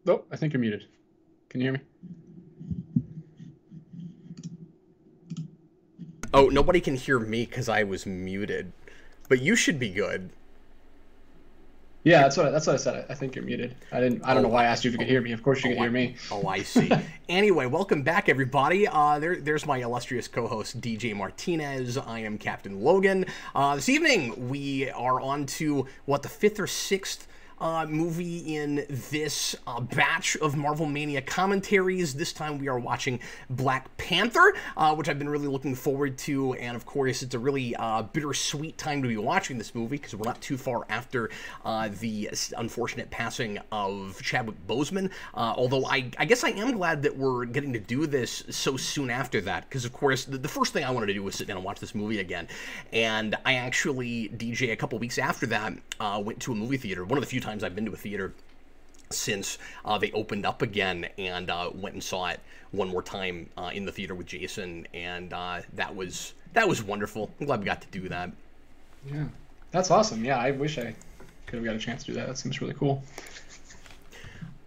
Oh, I think you're muted. Can you hear me? Oh, nobody can hear me because I was muted. But you should be good. Yeah, that's what I said. I think you're muted. I don't know why I asked you if you could hear me. Of course you could hear me. Oh, I see. Anyway, welcome back, everybody. There's my illustrious co-host, DJ Martinez. I am Captain Logan. This evening, we are on to, the fifth or sixth movie in this batch of Marvel Mania commentaries. This time we are watching Black Panther, which I've been really looking forward to, and of course it's a really bittersweet time to be watching this movie because we're not too far after the unfortunate passing of Chadwick Boseman, although I guess I am glad that we're getting to do this so soon after that, because of course the first thing I wanted to do was sit down and watch this movie again, and I actually, DJ, a couple weeks after that, went to a movie theater, one of the few times I've been to a theater since they opened up again, and went and saw it one more time in the theater with Jason, and that was wonderful. I'm glad we got to do that. Yeah, that's awesome. Yeah, I wish I could have got a chance to do that. That seems really cool.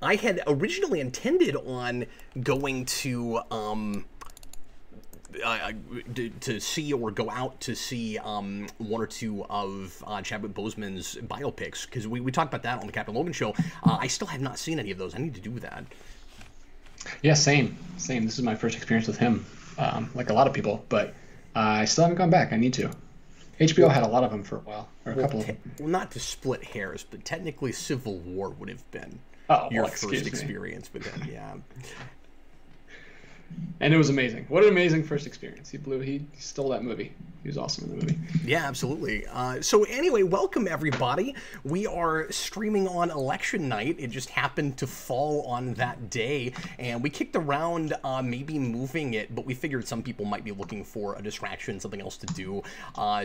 I had originally intended on going to see or go out to see one or two of Chadwick Boseman's biopics, because we talked about that on the Captain Logan show. I still have not seen any of those. I need to do that. Yeah, same. This is my first experience with him, like a lot of people, but I still haven't gone back. I need to. HBO had a lot of them for a while, or a couple of them. Well, not to split hairs, but technically Civil War would have been your first experience with him, yeah. And it was amazing. What an amazing first experience. He stole that movie. He was awesome in the movie. Yeah, absolutely. So anyway, welcome everybody. We are streaming on election night. It just happened to fall on that day, and we kicked around maybe moving it, but we figured some people might be looking for a distraction, something else to do.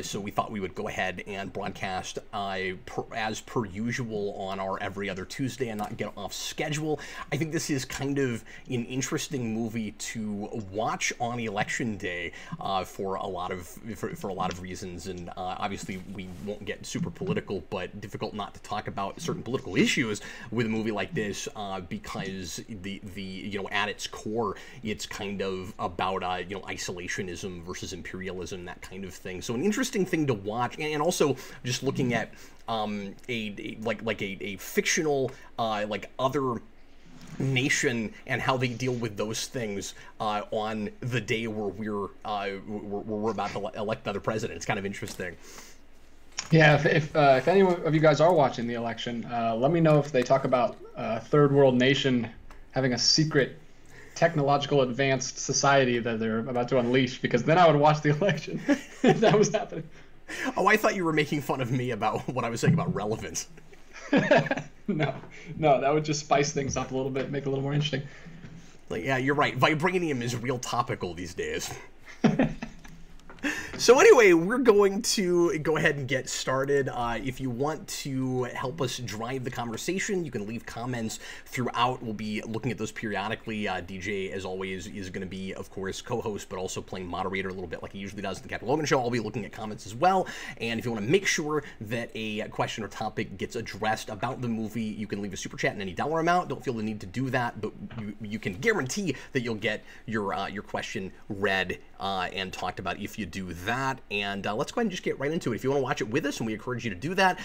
So we thought we would go ahead and broadcast as per usual on our every other Tuesday and not get off schedule. I think this is kind of an interesting movie to watch on election day for a lot of reasons, and obviously we won't get super political, but difficult not to talk about certain political issues with a movie like this, because the at its core it's kind of about isolationism versus imperialism, that kind of thing. So an interesting thing to watch, and also just looking at a fictional other nation and how they deal with those things on the day where we're about to elect another president. It's kind of interesting. Yeah, if any of you guys are watching the election, let me know if they talk about a third world nation having a secret technological advanced society that they're about to unleash, because then I would watch the election if that was happening. Oh, I thought you were making fun of me about what I was saying about relevance. No, that would just spice things up a little bit, make it a little more interesting. Yeah, you're right. Vibranium is real topical these days. So anyway, we're going to go ahead and get started. If you want to help us drive the conversation, you can leave comments throughout. We'll be looking at those periodically. DJ, as always, is going to be, of course, co-host, but also playing moderator a little bit like he usually does at the Captain Logan show. I'll be looking at comments as well. And if you want to make sure that a question or topic gets addressed about the movie, you can leave a super chat in any dollar amount. Don't feel the need to do that, but you can guarantee that you'll get your question read and talked about if you do that. And let's go ahead and just get right into it. If you want to watch it with us, and we encourage you to do that,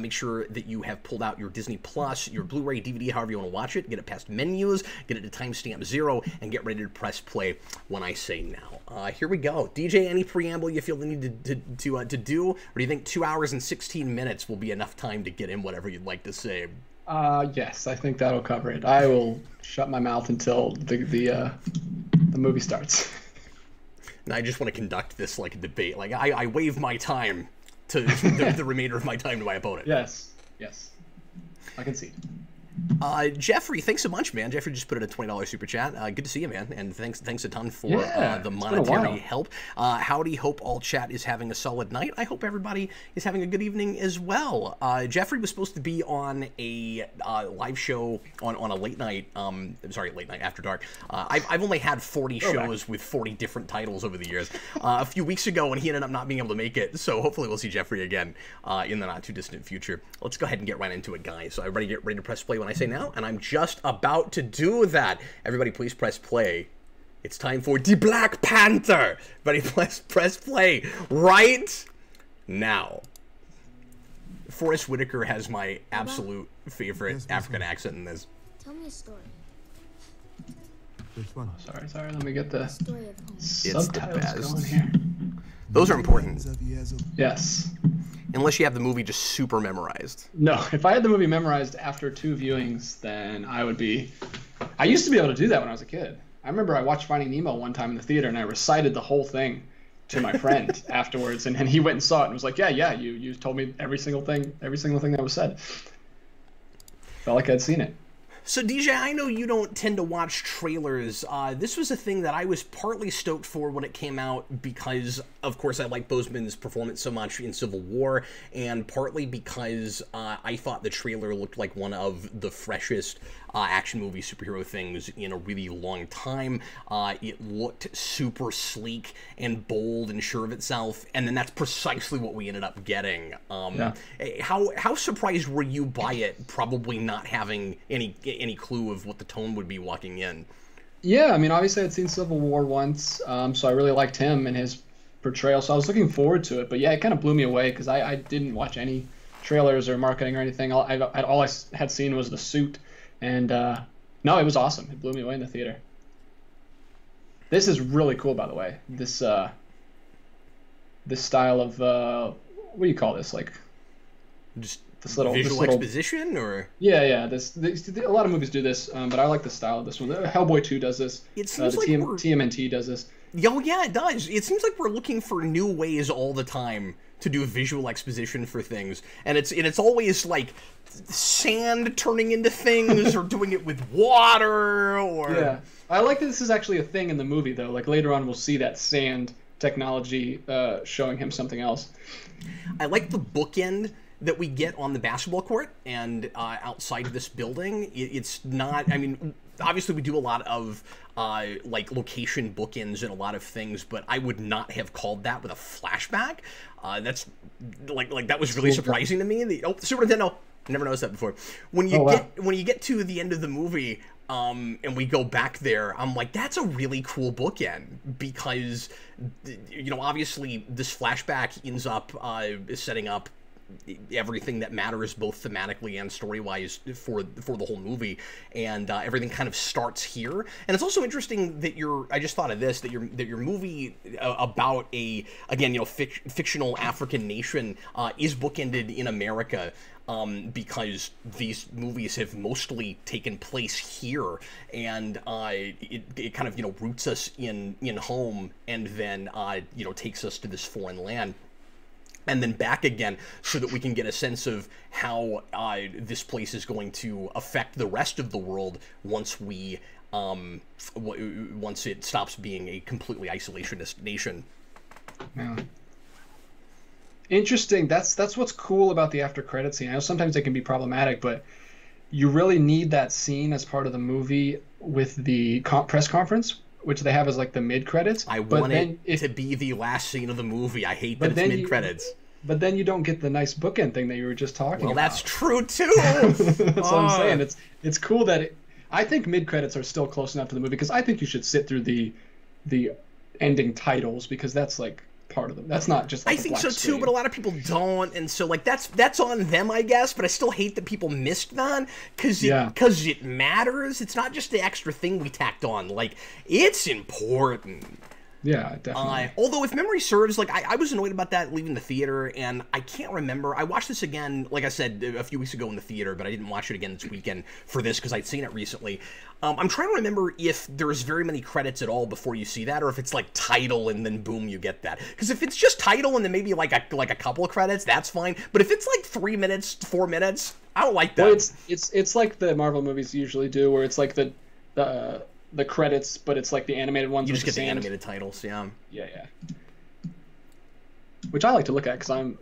make sure that you have pulled out your Disney Plus, your Blu-ray, DVD, however you want to watch it. Get it past menus, get it to timestamp 0, and get ready to press play when I say now. Here we go. DJ, any preamble you feel the need to do? Or do you think 2 hours and 16 minutes will be enough time to get in whatever you'd like to say? Yes, I think that'll cover it. I will shut my mouth until the movie starts. And I just want to conduct this like a debate. Like I waive my time to the remainder of my time to my opponent. Yes. I can see. Jeffrey, thanks so much, man. Jeffrey just put in a $20 super chat. Good to see you, man, and thanks a ton for the monetary help. Howdy, hope all chat is having a solid night. I hope everybody is having a good evening as well. Jeffrey was supposed to be on a live show on a late night, late night after dark. I've only had 40 shows with 40 different titles over the years. A few weeks ago, and he ended up not being able to make it, so hopefully we'll see Jeffrey again in the not too distant future. Let's go ahead and get right into it, guys. So everybody get ready to press play when when I say now, and I'm just about to do that. Everybody, please press play. It's time for the Black Panther. Everybody, press play right now. Forrest Whitaker has my absolute favorite African accent in this. Tell me a story. Which one? Sorry. Let me get the subtitles going best. here. Those are important. Yes. Unless you have the movie just super memorized. No, if I had the movie memorized after 2 viewings, then I would be... I used to be able to do that when I was a kid. I remember I watched Finding Nemo one time in the theater, and I recited the whole thing to my friend afterwards, and he went and saw it and was like, yeah, you told me every single thing that was said. Felt like I'd seen it. So, DJ, I know you don't tend to watch trailers. This was a thing that I was partly stoked for when it came out because, of course, I like Boseman's performance so much in Civil War, and partly because I thought the trailer looked like one of the freshest action movie superhero things in a really long time. It looked super sleek and bold and sure of itself, and then that's precisely what we ended up getting. Yeah. How surprised were you by it, probably not having any clue of what the tone would be walking in? Yeah, I mean, obviously I'd seen Civil War once, so I really liked him and his portrayal, so I was looking forward to it. But yeah, it kind of blew me away because I didn't watch any trailers or marketing or anything. All I had seen was the suit, and no, it was awesome. It blew me away in the theater. This is really cool, by the way. This style of what do you call this? Like just visual exposition, or yeah. A lot of movies do this, but I like the style of this one. Hellboy 2 does this. It seems like TMNT does this. Oh yeah, it does. It seems like we're looking for new ways all the time to do visual exposition for things, and it's always like sand turning into things or doing it with water, or yeah. I like that this is actually a thing in the movie though. Like later on, we'll see that sand technology showing him something else. I like the bookend that we get on the basketball court and outside of this building. It's not, I mean, obviously we do a lot of like location bookends and a lot of things, but I would not have called that with a flashback. That's like that was really surprising to me. Super Nintendo, I never noticed that before. When you get to the end of the movie, and we go back there, I'm like, that's a really cool bookend because, you know, obviously this flashback ends up setting up everything that matters both thematically and story-wise for the whole movie, and everything kind of starts here. And it's also interesting that I just thought of this, that your movie about a, again, you know, fictional African nation is bookended in America, because these movies have mostly taken place here, and it kind of, you know, roots us in home, and then you know, takes us to this foreign land and then back again, so that we can get a sense of how this place is going to affect the rest of the world once once it stops being a completely isolationist nation. Yeah. Interesting. That's what's cool about the after credit scene. I know sometimes it can be problematic, but you really need that scene as part of the movie with the press conference, which they have as like the mid credits. I want it to be the last scene of the movie. I hate that it's mid credits. But then you don't get the nice bookend thing that you were just talking about. Well, that's true too. That's what I'm saying. It's cool that I think mid credits are still close enough to the movie, because I think you should sit through the ending titles, because that's like part of them. That's not just like I think so too, but a lot of people don't, and so like that's on them, I guess. But I still hate that people missed that, because it matters. It's not just the extra thing we tacked on. Like, it's important. Yeah, definitely. Although, if memory serves, like I was annoyed about that leaving the theater, and I can't remember. I watched this again, like I said, a few weeks ago in the theater, but I didn't watch it again this weekend for this because I'd seen it recently. I'm trying to remember if there's very many credits at all before you see that, or if it's like title and then boom, you get that. Because if it's just title and then maybe like a couple of credits, that's fine. But if it's like 3 minutes, 4 minutes, I don't like that. Well, it's like the Marvel movies usually do, where it's like the credits, but it's like the animated ones. You just get the animated titles, yeah. Yeah. Which I like to look at because I'm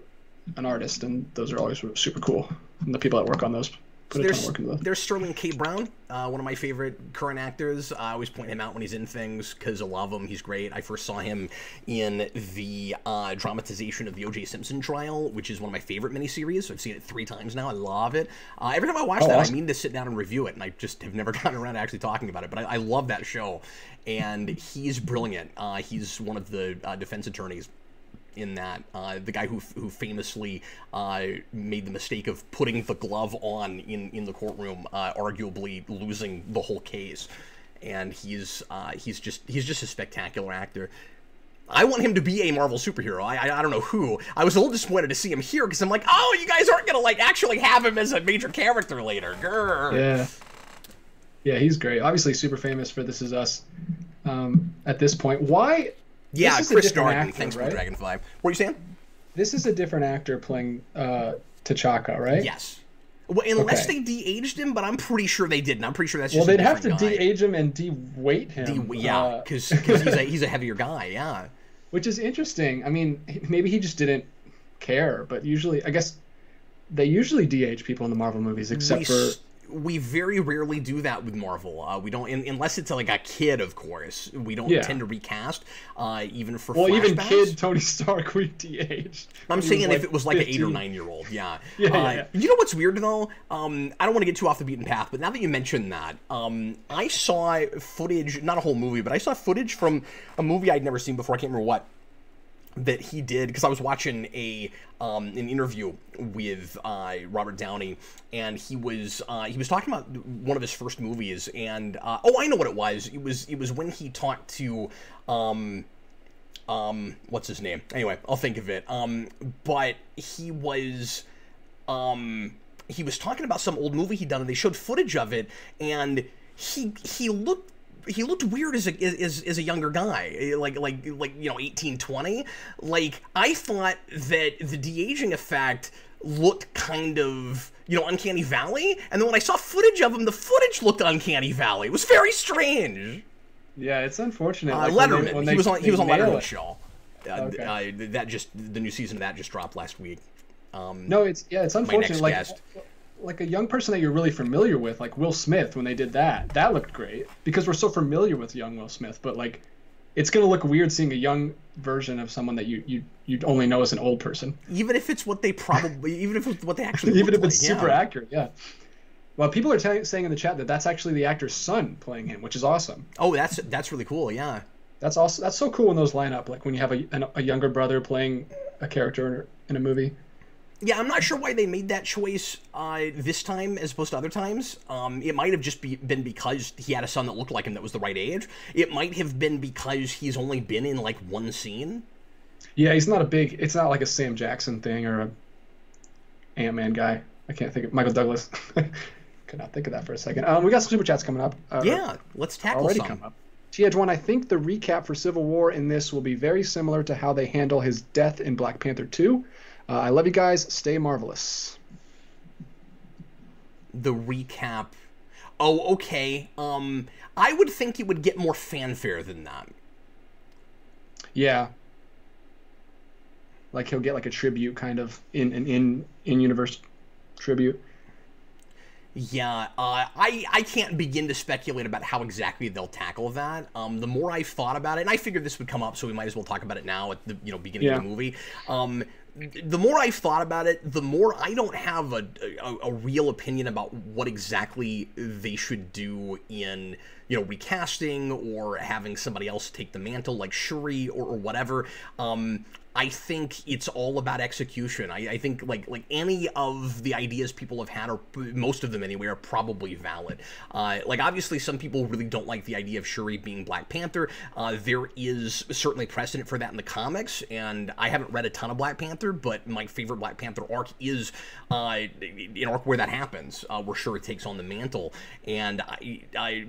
an artist, and those are always super cool. And the people that work on those put a ton of work into those. There's Sterling K. Brown, one of my favorite current actors. I always point him out when he's in things because I love him. He's great. I first saw him in the dramatization of the O.J. Simpson trial, which is one of my favorite miniseries. I've seen it 3 times now. I love it. Every time I watch that, awesome. I mean to sit down and review it, and I just have never gotten around to actually talking about it. But I love that show, and he's brilliant. He's one of the defense attorneys in that, the guy who famously made the mistake of putting the glove on in the courtroom, arguably losing the whole case. And he's just a spectacular actor. I want him to be a Marvel superhero. I don't know who. I was a little disappointed to see him here because I'm like, oh, you guys aren't gonna like actually have him as a major character later. Grr. Yeah, he's great. Obviously, super famous for This Is Us. At this point, why? Yeah, Chris Darden. Thanks for Dragonfly. What were you saying? This is a different actor playing T'Chaka, right? Yes. Well, unless they de-aged him, but I'm pretty sure they didn't. I'm pretty sure that's just they'd have to de-age him and de-weight him. Because he's a heavier guy, yeah. Which is interesting. I mean, maybe he just didn't care, but usually, I guess, they usually de-age people in the Marvel movies, except for... We very rarely do that with Marvel. We don't, unless it's like a kid, of course. We don't tend to recast, even for flashbacks. Even kid Tony Stark we de-aged. I'm saying if it was like 15. An 8 or 9 year old, yeah. You know what's weird though? I don't want to get too off the beaten path, but now that you mentioned that, I saw footage, not a whole movie, but I saw footage from a movie I'd never seen before. I can't remember what. That he did, because I was watching an interview with Robert Downey, and he was talking about one of his first movies, and I know what it was. It was when he talked to what's his name? Anyway, I'll think of it. But he was talking about some old movie he'd done, and they showed footage of it, and he looked weird as a younger guy, like 18, 20. Like, I thought that the de-aging effect looked kind of, Uncanny Valley, and then when I saw footage of him, the footage looked Uncanny Valley. It was very strange. Yeah, it's unfortunate. Letterman. He was on Letterman's show. The new season of that just dropped last week. It's unfortunate. Like a young person that you're really familiar with, like Will Smith, when they did that looked great because we're so familiar with young Will Smith. But like, it's gonna look weird seeing a young version of someone that you only know as an old person. Even if it's what they even if it's what they actually, even if it's super accurate, yeah. Well, people are saying in the chat that that's actually the actor's son playing him, which is awesome. Oh, that's really cool. Yeah. That's so cool when those line up. Like when you have a younger brother playing a character in a movie. Yeah, I'm not sure why they made that choice this time as opposed to other times. It might have just been because he had a son that looked like him that was the right age. It might have been because he's only been in like one scene. Yeah, it's not like a Sam Jackson thing or a Ant-Man guy. I can't think of Michael Douglas. Could not think of that for a second. We got some super chats coming up. Let's tackle some. Come up. TH1, I think the recap for Civil War in this will be very similar to how they handle his death in Black Panther 2. I love you guys. Stay marvelous. The recap. Oh, okay. I would think it would get more fanfare than that. Yeah. Like he'll get like a tribute kind of in universe tribute. Yeah, I can't begin to speculate about how exactly they'll tackle that. The more I thought about it, and I figured this would come up, so we might as well talk about it now at the beginning of the movie. The more I've thought about it, the more I don't have a real opinion about what exactly they should do in recasting or having somebody else take the mantle like Shuri or whatever. I think it's all about execution. I think like any of the ideas people have had, or most of them anyway, are probably valid. Like obviously some people really don't like the idea of Shuri being Black Panther. There is certainly precedent for that in the comics, and I haven't read a ton of Black Panther, but my favorite Black Panther arc is an arc where that happens, where Shuri takes on the mantle. And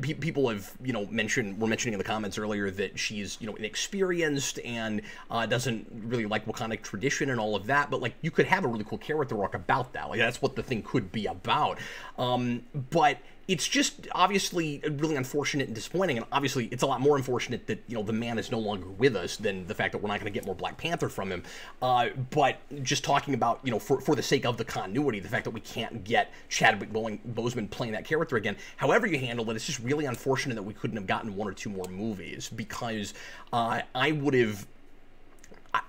people have were mentioning in the comments earlier that she's inexperienced and doesn't really like Wakanda tradition and all of that, but like you could have a really cool character arc about that. Like that's what the thing could be about. But it's just obviously really unfortunate and disappointing, and obviously it's a lot more unfortunate that, you know, the man is no longer with us than the fact that we're not going to get more Black Panther from him. But just talking about, you know, for the sake of the continuity, the fact that we can't get Chadwick Boseman playing that character again, however you handle it, it's just really unfortunate that we couldn't have gotten 1 or 2 more movies, because I would have...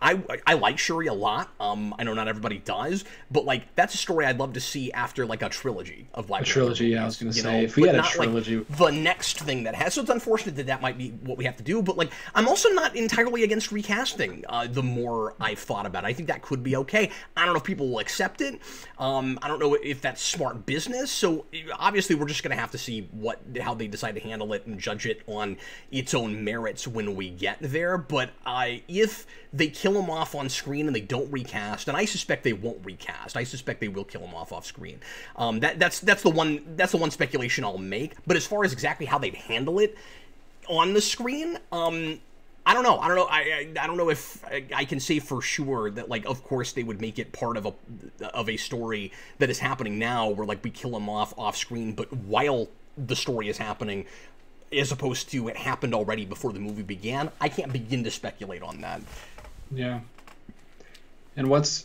I like Shuri a lot. I know not everybody does, but like that's a story I'd love to see after like a trilogy of Black Panther. A trilogy, yeah, I was gonna say, if we had a trilogy, like the next thing that has. So it's unfortunate that that might be what we have to do. But like, I'm also not entirely against recasting. The more I've thought about it, I think that could be okay. I don't know if people will accept it. I don't know if that's smart business. So obviously, we're just gonna have to see how they decide to handle it and judge it on its own merits when we get there. But if they kill him off on screen and they don't recast, and I suspect they won't recast. I suspect they will kill him off screen. That's the one speculation I'll make. But as far as exactly how they'd handle it on the screen, I don't know. I don't know if I can say for sure that, like, of course they would make it part of a story that is happening now, where like we kill him off screen, but while the story is happening, as opposed to it happened already before the movie began. I can't begin to speculate on that. Yeah. And Mutale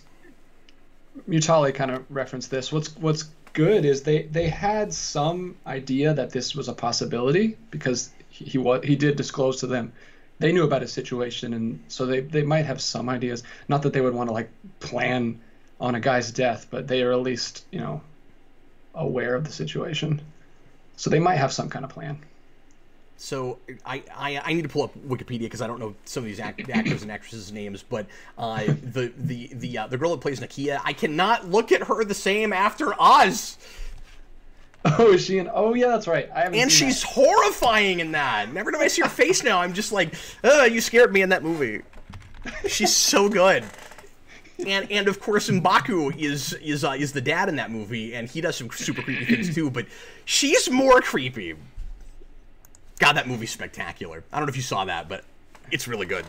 kind of referenced this. What's good is they had some idea that this was a possibility, because he did disclose to them. They knew about his situation, and so they might have some ideas. Not that they would want to like plan on a guy's death, but they are at least, you know, aware of the situation. So they might have some kind of plan. So I need to pull up Wikipedia because I don't know some of these actors and actresses' names, but the girl that plays Nakia, I cannot look at her the same after Oz. Oh, is she in? Oh, yeah, that's right. And she's horrifying in that. And every time I see her face now, I'm just like, you scared me in that movie. She's so good. And of course M'Baku is the dad in that movie, and he does some super creepy things too, but she's more creepy. God, that movie's spectacular. I don't know if you saw that, but it's really good.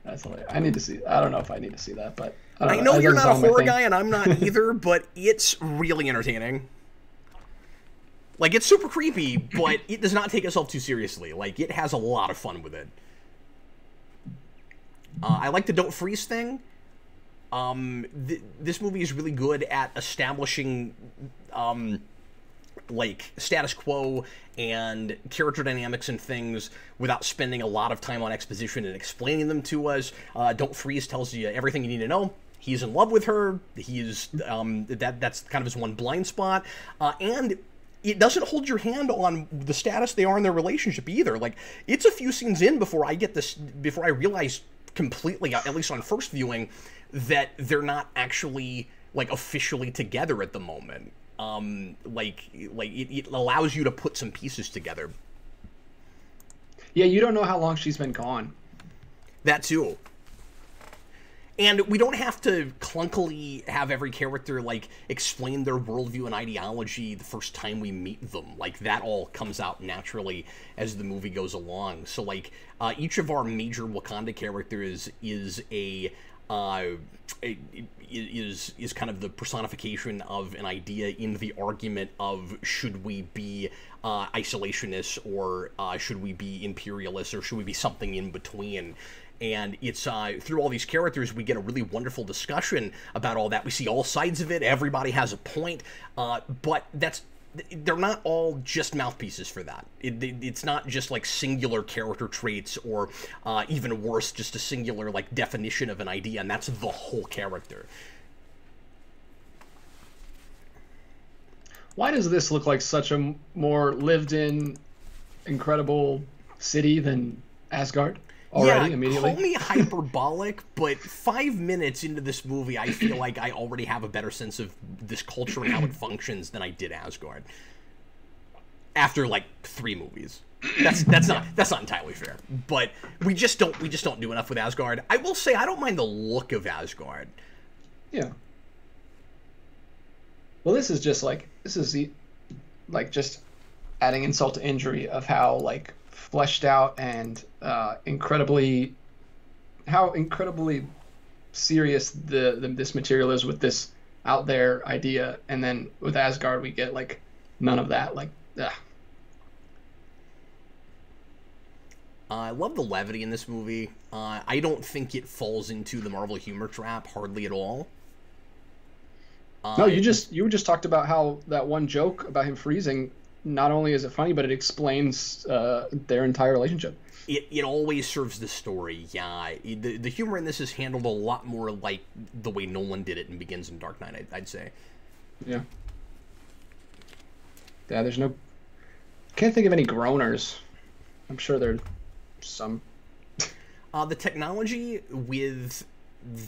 That's hilarious. I need to see. I don't know if I need to see that, but I know you're not a horror guy, and I'm not either. But it's really entertaining. Like, it's super creepy, but it does not take itself too seriously. Like, it has a lot of fun with it. I like the don't freeze thing. This movie is really good at establishing like status quo and character dynamics and things without spending a lot of time on exposition and explaining them to us. Don't freeze tells you everything you need to know. He's in love with her. He's that's kind of his one blind spot, and it doesn't hold your hand on the status they are in their relationship either. Like, it's a few scenes in before I realize completely, at least on first viewing, that they're not actually like officially together at the moment. It allows you to put some pieces together. Yeah, you don't know how long she's been gone. That too. And we don't have to clunkily have every character, like, explain their worldview and ideology the first time we meet them. Like, that all comes out naturally as the movie goes along. So, like, each of our major Wakanda characters is is kind of the personification of an idea in the argument of, should we be isolationists, or should we be imperialists, or should we be something in between? And it's through all these characters we get a really wonderful discussion about all that. We see all sides of it. Everybody has a point, but they're not all just mouthpieces for that. It's not just like singular character traits, or even worse, just a singular like definition of an idea, and that's the whole character. Why does this look like such a more lived-in, incredible city than Asgard? Already, immediately. Call me hyperbolic, but 5 minutes into this movie, I feel like I already have a better sense of this culture and how it functions than I did Asgard. After like 3 movies, that's not entirely fair. But we just don't do enough with Asgard. I will say I don't mind the look of Asgard. Yeah. Well, this is just adding insult to injury of how like fleshed out and incredibly serious this material is with this out there idea, and then with Asgard we get like none of that. Like, ugh. I love the levity in this movie. I don't think it falls into the Marvel humor trap hardly at all. No, you just talked about how that one joke about him freezing, not only is it funny, but it explains their entire relationship. It always serves the story, yeah. The humor in this is handled a lot more like the way Nolan did it in Begins and Dark Knight, I'd say. Yeah. Yeah, there's no... Can't think of any groaners. I'm sure there's some. The technology with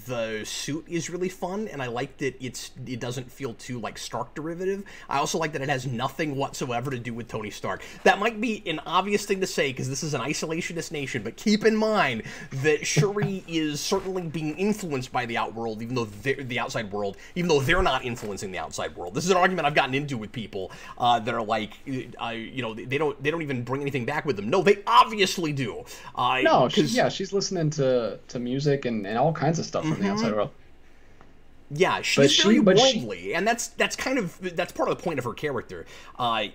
the suit is really fun, and I like that it doesn't feel too like Stark derivative. I also like that it has nothing whatsoever to do with Tony Stark. That might be an obvious thing to say because this is an isolationist nation, but keep in mind that Shuri is certainly being influenced by the outworld, even though the outside world, even though they're not influencing the outside world. This is an argument I've gotten into with people that are like, you know, they don't even bring anything back with them. No, they obviously do. No, she's listening to music and all kinds of stuff from the outside world. Yeah, she's very worldly, and that's part of the point of her character.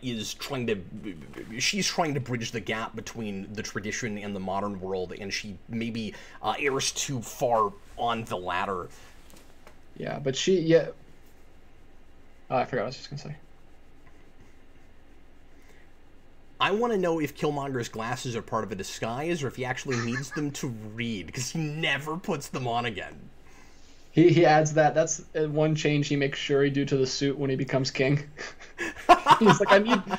She's trying to bridge the gap between the tradition and the modern world, and she maybe errs too far on the latter. Yeah, but I forgot what I was just gonna say. I want to know if Killmonger's glasses are part of a disguise or if he actually needs them to read, because he never puts them on again. He adds that. That's one change he makes Shuri do to the suit when he becomes king. He's like,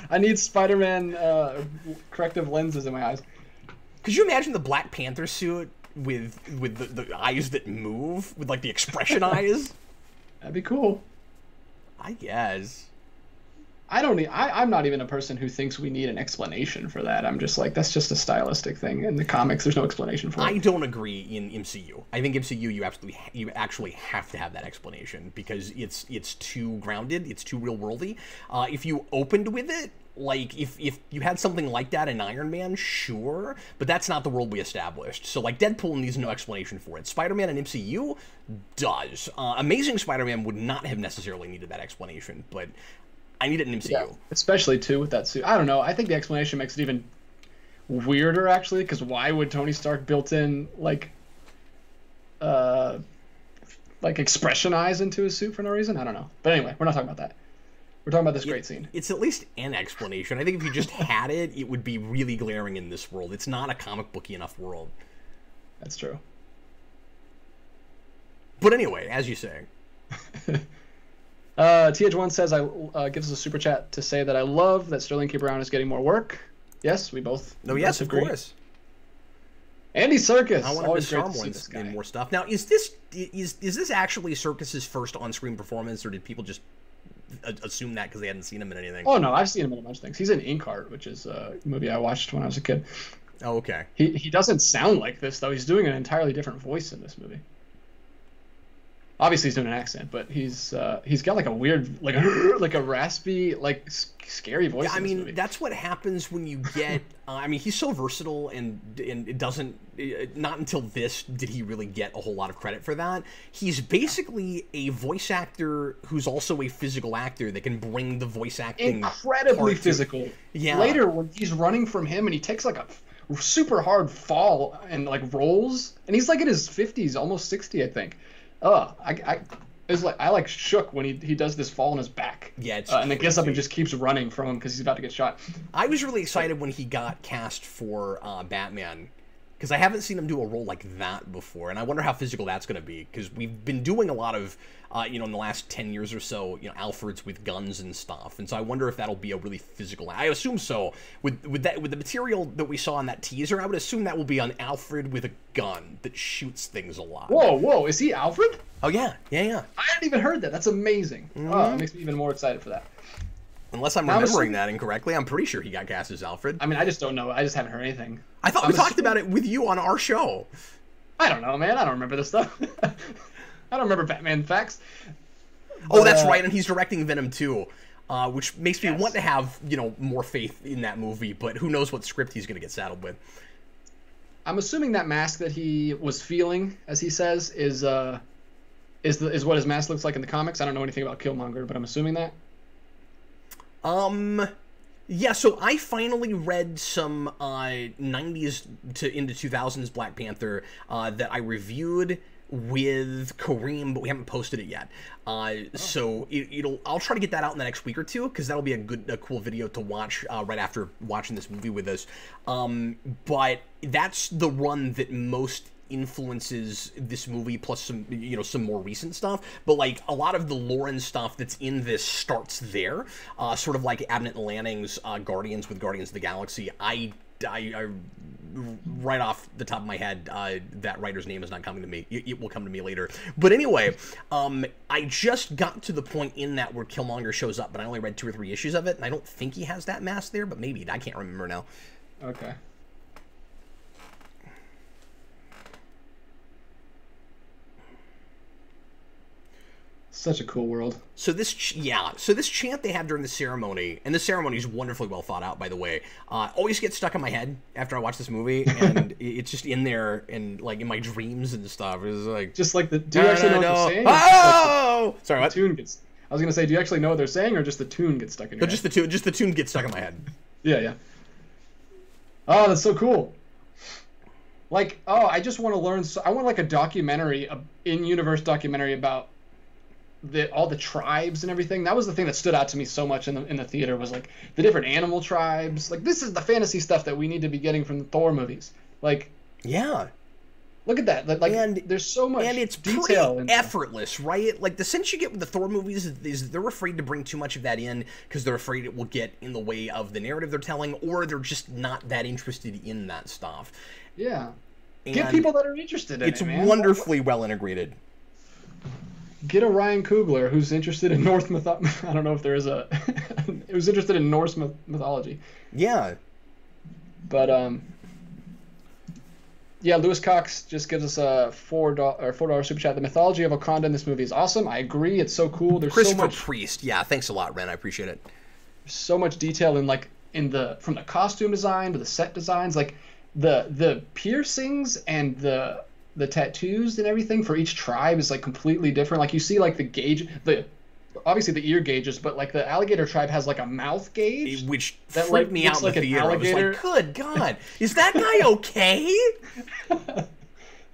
I need Spider-Man corrective lenses in my eyes. Could you imagine the Black Panther suit with the eyes that move, with like the expression eyes? That'd be cool. I guess. I'm not even a person who thinks we need an explanation for that. I'm just like, that's just a stylistic thing. In the comics, there's no explanation for it. I don't agree in MCU. I think MCU, you actually have to have that explanation because it's too grounded, it's too real worldy. If you opened with it, like if you had something like that in Iron Man, sure, but that's not the world we established. So like Deadpool needs no explanation for it. Spider-Man and MCU does. Amazing Spider-Man would not have necessarily needed that explanation, but I need it in MCU. Yeah, especially, too, with that suit. I don't know. I think the explanation makes it even weirder, actually, because why would Tony Stark built in, like expression eyes into his suit for no reason? I don't know. But anyway, we're not talking about that. We're talking about this great scene. It's at least an explanation. I think if you just had it, it would be really glaring in this world. It's not a comic booky enough world. That's true. But anyway, as you say... TH1 says, gives us a super chat to say that I love that Sterling K. Brown is getting more work. Yes, we both. No, yes, of course. Andy Serkis. I want to star more stuff. Now, is this actually Serkis's first on-screen performance, or did people just assume that because they hadn't seen him in anything? Oh no, I've seen him in a bunch of things. He's in Inkheart, which is a movie I watched when I was a kid. Oh, okay. He doesn't sound like this though. He's doing an entirely different voice in this movie. Obviously, he's doing an accent, but he's got like a weird, like a raspy, like scary voice. Yeah, I mean, that's what happens when you get. I mean, he's so versatile, and it doesn't. Not until this did he really get a whole lot of credit for that. He's basically a voice actor who's also a physical actor that can bring the voice acting incredibly physical. Yeah. Later, when he's running from him and he takes like a super hard fall and like rolls, and he's like in his 50s, almost 60, I think. I shook when he does this fall on his back. Yeah, and then gets up and just keeps running from him because he's about to get shot. I was really excited when he got cast for Batman because I haven't seen him do a role like that before, and I wonder how physical that's going to be because we've been doing a lot of, in the last 10 years or so, Alfreds with guns and stuff, and so I wonder if that'll be a really physical. I assume so. With the material that we saw in that teaser, I would assume that will be an Alfred with a gun that shoots things a lot. Whoa, is he Alfred? Oh yeah. I hadn't even heard that. That's amazing. Mm-hmm. Oh, it makes me even more excited for that. Unless I'm remembering that incorrectly, I'm pretty sure he got cast as Alfred. I mean, I just don't know. I just haven't heard anything. I thought we talked about it with you on our show. I don't know, man. I don't remember this stuff. I don't remember Batman facts. Oh, that's right, and he's directing Venom 2, which makes me want to have, more faith in that movie, but who knows what script he's going to get saddled with. I'm assuming that mask that he was feeling, as he says, is what his mask looks like in the comics. I don't know anything about Killmonger, but I'm assuming that. Yeah, so I finally read some 90s to into 2000s Black Panther that I reviewed with Kareem, but we haven't posted it yet. So I'll try to get that out in the next week or two, because that'll be a cool video to watch right after watching this movie with us. But that's the run that most influences this movie, plus some more recent stuff. But like a lot of the Lauren stuff that's in this starts there, sort of like Abnett Lanning's Guardians with Guardians of the Galaxy. I right off the top of my head, that writer's name is not coming to me. It will come to me later. But anyway, I just got to the point in that where Killmonger shows up, but I only read 2 or 3 issues of it, and I don't think he has that mask there, but maybe. I can't remember now. Okay. Such a cool world. So this chant they have during the ceremony, and the ceremony is wonderfully well thought out, by the way, always gets stuck in my head after I watch this movie, and it's just in there, and like in my dreams and stuff. It's like just like the. Do you actually know what they're saying? Oh, like sorry, what? The tune gets. I was gonna say, do you actually know what they're saying, or just the tune gets stuck in your head? Just the tune gets stuck in my head. Yeah. Oh, that's so cool. Like, I just want to learn. I want like a documentary, in-universe documentary about all the tribes and everything. That was the thing that stood out to me so much in the theater, was like the different animal tribes. Like, this is the fantasy stuff that we need to be getting from the Thor movies. Like, yeah, look at that. Like, and there's so much, and it's detail pretty effortless, right? Like, the sense you get with the Thor movies is they're afraid to bring too much of that in because they're afraid it will get in the way of the narrative they're telling, or they're just not that interested in that stuff. Yeah, and get people that are interested in it, man. It's wonderfully well integrated. Get a Ryan Coogler who's interested in Norse mythology. I don't know if there is a... who's interested in Norse mythology. Yeah. But, yeah, Lewis Cox just gives us a $4 super chat. The mythology of Wakanda in this movie is awesome. I agree. It's so cool. There's Christopher so much... Priest. Yeah, thanks a lot, Ren. I appreciate it. So much detail from the costume design to the set designs. Like, the piercings and the tattoos and everything for each tribe is like completely different. Like, you see like obviously the ear gauges, but like the alligator tribe has like a mouth gauge, which freaked me out in the theater. I was like, good God, is that guy okay?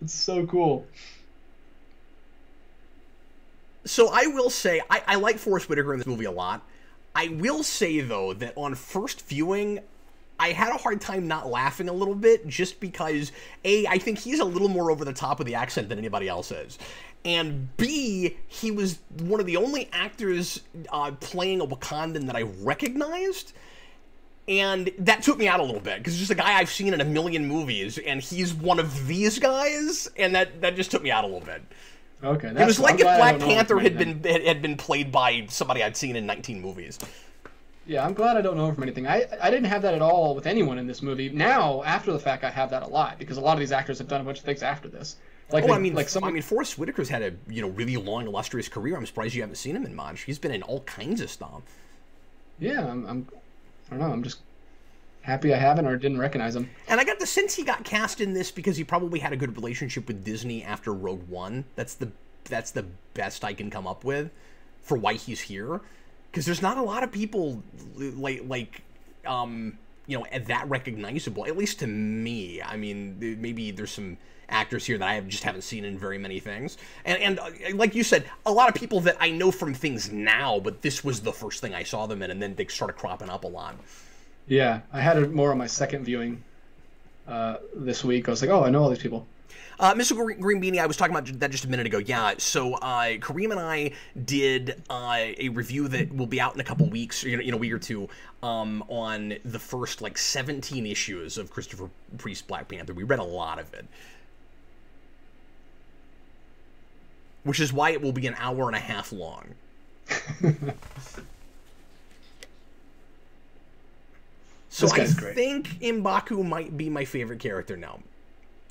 It's so cool. So I will say, I like Forrest Whitaker in this movie a lot. I will say, though, that on first viewing, I had a hard time not laughing a little bit, just because, A, I think he's a little more over the top with the accent than anybody else is. And B, he was one of the only actors playing a Wakandan that I recognized. And that took me out a little bit, because he's just a guy I've seen in a million movies, and he's one of these guys, and that just took me out a little bit. Okay, it was like if Black Panther had been played by somebody I'd seen in 19 movies. Yeah, I'm glad I don't know him from anything. I didn't have that at all with anyone in this movie. Now, after the fact, I have that a lot, because a lot of these actors have done a bunch of things after this. Like, Forrest Whitaker's had a really long, illustrious career. I'm surprised you haven't seen him in much. He's been in all kinds of stuff. Yeah, I don't know. I'm just happy I haven't or didn't recognize him. And I got the sense he got cast in this because he probably had a good relationship with Disney after Rogue One. That's the best I can come up with for why he's here. Because there's not a lot of people that recognizable, at least to me. I mean, maybe there's some actors here that I just haven't seen in very many things. And like you said, a lot of people that I know from things now, but this was the first thing I saw them in, and then they started cropping up a lot. Yeah, I had it more on my second viewing this week. I was like, oh, I know all these people. Mr. Green Beanie, I was talking about that just a minute ago. Yeah, so Kareem and I did a review that will be out in a couple weeks, a week or two, on the first 17 issues of Christopher Priest's Black Panther. We read a lot of it, which is why it will be an hour and a half long. So I think M'Baku might be my favorite character now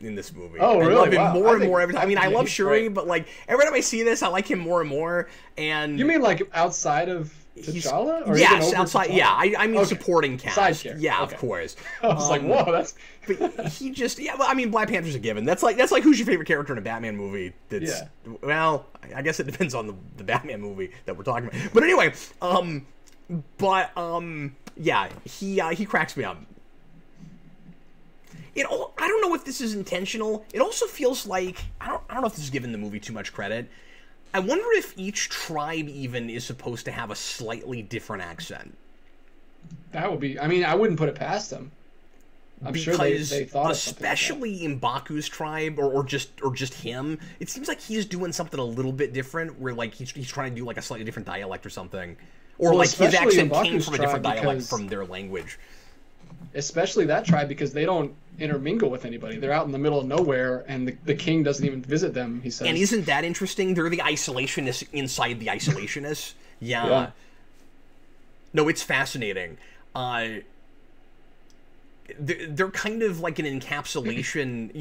in this movie. Oh, really? I love him more and more every time. time. I mean, I love Shuri, but every time I see this, I like him more and more. And you mean outside of T'Challa? Or yes, outside. T'Challa? Yeah, I mean supporting cast. Side character. Yeah, okay. Of course. I was like, whoa, that's. But he just well, I mean, Black Panther's a given. That's like who's your favorite character in a Batman movie? Well, I guess it depends on the Batman movie that we're talking about. But anyway, But yeah, he cracks me up. I don't know if this is intentional. It also feels like I don't know if this is giving the movie too much credit. I wonder if each tribe even is supposed to have a slightly different accent. That would be. I mean, I wouldn't put it past them. I'm sure they thought of something like that. Especially in Baku's tribe, or just him. It seems like he's doing something a little bit different, where like he's trying to do like a slightly different dialect or something, or like his accent came from a different dialect from their language. Especially that tribe, because they don't intermingle with anybody. They're out in the middle of nowhere, and the king doesn't even visit them, he says. And isn't that interesting? They're the isolationists inside the isolationists. Yeah. No, it's fascinating. They're kind of like an encapsulation.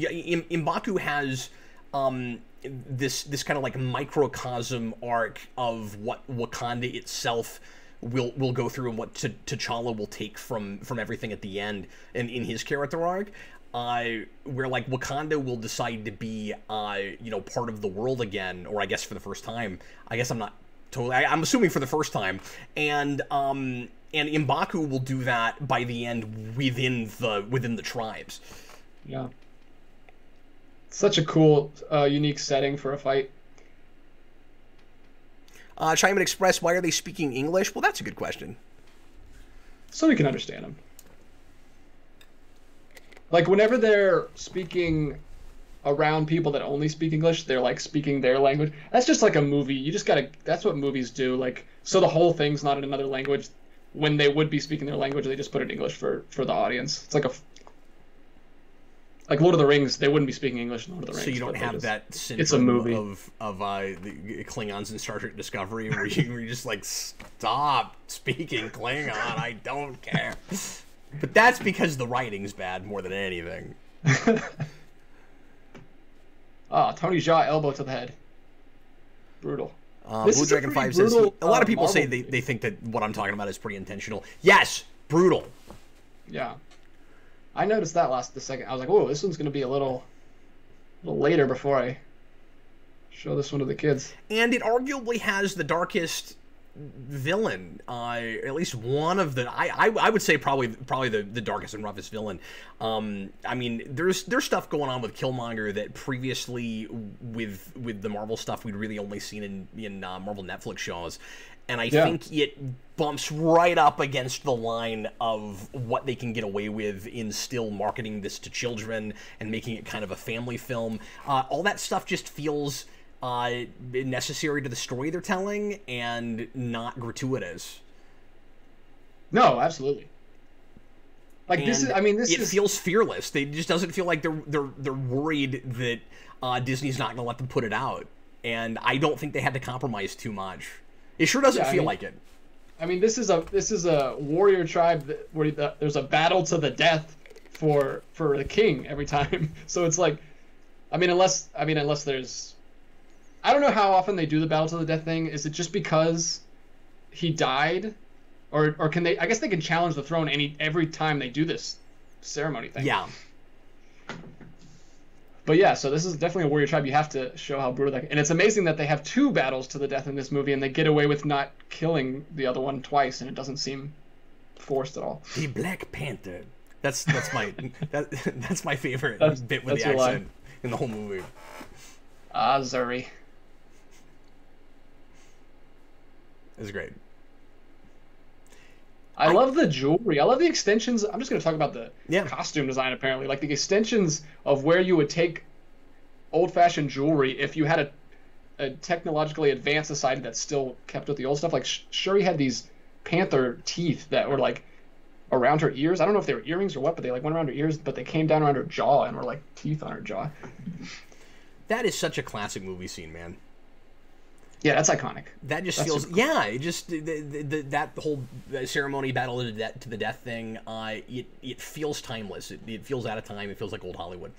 M'Baku has this kind of like microcosm arc of what Wakanda itself will go through, and what T'Challa will take from everything at the end, and in his character arc, where like Wakanda will decide to be part of the world again, or I guess for the first time. I guess I'm not totally. I'm assuming for the first time, and M'Baku will do that by the end within the tribes. Yeah. Such a cool, unique setting for a fight. Chime Express, why are they speaking English? Well, that's a good question. So we can understand them. Like, whenever they're speaking around people that only speak English, they're, like, speaking their language. That's just like a movie. You just gotta... That's what movies do. Like, so the whole thing's not in another language. When they would be speaking their language, they just put it in English for the audience. It's like like Lord of the Rings, they wouldn't be speaking English in Lord of the Rings. So you don't have that syndrome it's a movie. of the Klingons in Star Trek Discovery, where you're just like, stop speaking Klingon, I don't care. But that's because the writing's bad more than anything. Tony Jaa, elbow to the head. Brutal. Blue Dragon 5 says, a lot of people say they think that what I'm talking about is pretty intentional. Yes, brutal. Yeah. I noticed that the second. I was like, whoa, this one's going to be a little later before I show this one to the kids. And it arguably has the darkest villain, at least one of the... I would say probably the darkest and roughest villain. I mean, there's stuff going on with Killmonger that previously with the Marvel stuff we'd really only seen in Marvel Netflix shows. And I think it bumps right up against the line of what they can get away with in still marketing this to children and making it kind of a family film. All that stuff just feels necessary to the story they're telling and not gratuitous. No, absolutely. Like, and it feels fearless. It just doesn't feel like they're worried that Disney's not going to let them put it out. And I don't think they had to compromise too much. It sure doesn't feel like it. I mean, this is a warrior tribe where there's a battle to the death for the king every time. So it's like, unless there's, I don't know how often they do the battle to the death thing. Is it just because he died, or can they? I guess they can challenge the throne every time they do this ceremony thing. Yeah. But yeah, so this is definitely a warrior tribe. You have to show how brutal and it's amazing that they have 2 battles to the death in this movie, and they get away with not killing the other one twice, and it doesn't seem forced at all. The Black Panther. That's my that's my favorite bit with the accent line in the whole movie. Zuri. It's great. I love the jewelry. I love the extensions. I'm just going to talk about the costume design, apparently. Like, the extensions of where you would take old-fashioned jewelry if you had a technologically advanced society that still kept with the old stuff. Like, Shuri had these panther teeth that were, like, around her ears. I don't know if they were earrings or what, but they, like, went around her ears, but they came down around her jaw and were, like, teeth on her jaw. That is such a classic movie scene, man. Yeah, that's iconic. That just feels... Cool. Yeah, it just... that whole ceremony, battle to the death thing, it feels timeless. It feels out of time. It feels like old Hollywood.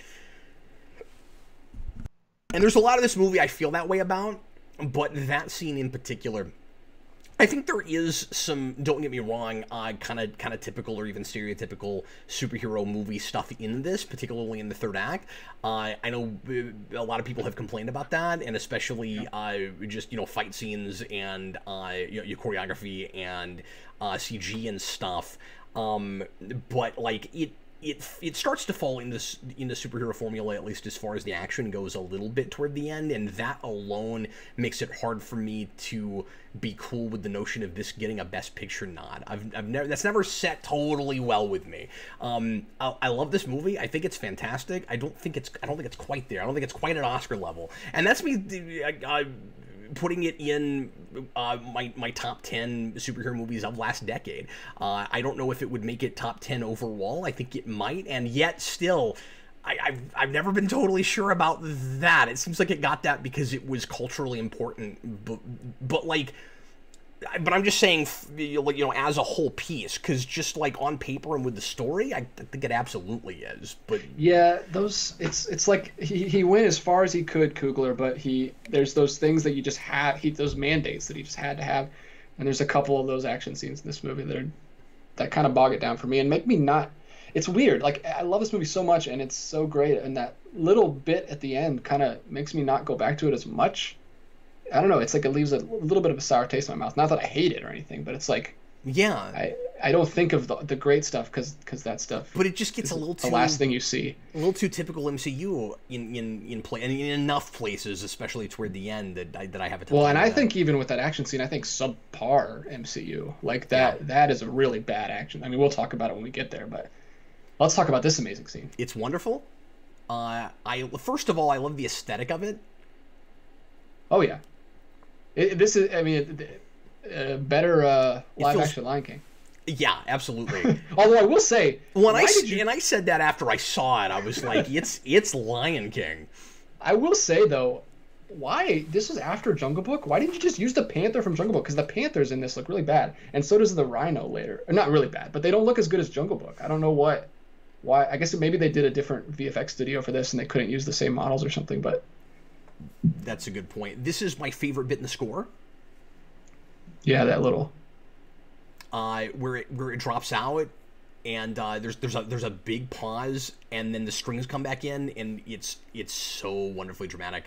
And there's a lot of this movie I feel that way about, but that scene in particular I think there is some, don't get me wrong, kind of typical or even stereotypical superhero movie stuff in this, particularly in the third act. I know a lot of people have complained about that, and especially just, you know, fight scenes and your choreography and CG and stuff. But like it starts to fall into superhero formula, at least as far as the action goes, a little bit toward the end, and that alone makes it hard for me to be cool with the notion of this getting a Best Picture nod. That's never set totally well with me. I love this movie. I think it's fantastic. I don't think it's quite there. I don't think it's quite at Oscar level, and that's me putting it in my top 10 superhero movies of last decade. I don't know if it would make it top 10 overall. I think it might, and yet still, I've never been totally sure about that. It seems like it got that because it was culturally important, but I'm just saying, you know, as a whole piece, because just like on paper and with the story, I think it absolutely is. But yeah, it's like he went as far as he could, Coogler, but there's those things that you just had, those mandates that he just had to have, and there's a couple of those action scenes in this movie that kind of bog it down for me and make me not. It's weird. Like, I love this movie so much, and it's so great, and that little bit at the end kind of makes me not go back to it as much. I don't know. It's like it leaves a little bit of a sour taste in my mouth. Not that I hate it or anything, but it's like, yeah, I don't think of the great stuff because that stuff. But it just gets a little too, the last thing you see. A little too typical MCU in play, and in enough places, especially toward the end, that I have a tough time and with I that. think even with that action scene, I think subpar MCU, like that is a really bad action. I mean, we'll talk about it when we get there, but let's talk about this amazing scene. It's wonderful. First of all, I love the aesthetic of it. Oh yeah. This is, I mean, better live action Lion King. Yeah, absolutely. Although I will say, and I said that after I saw it, I was like, it's Lion King. I will say though, why this was after Jungle Book? Why didn't you just use the panther from Jungle Book? Because the panthers in this look really bad, and so does the rhino later. Or not really bad, but they don't look as good as Jungle Book. I don't know why. I guess maybe they did a different VFX studio for this, and they couldn't use the same models or something, but. That's a good point. This is my favorite bit in the score. Yeah, that little. Where it drops out, and there's a big pause, and then the strings come back in, and it's so wonderfully dramatic.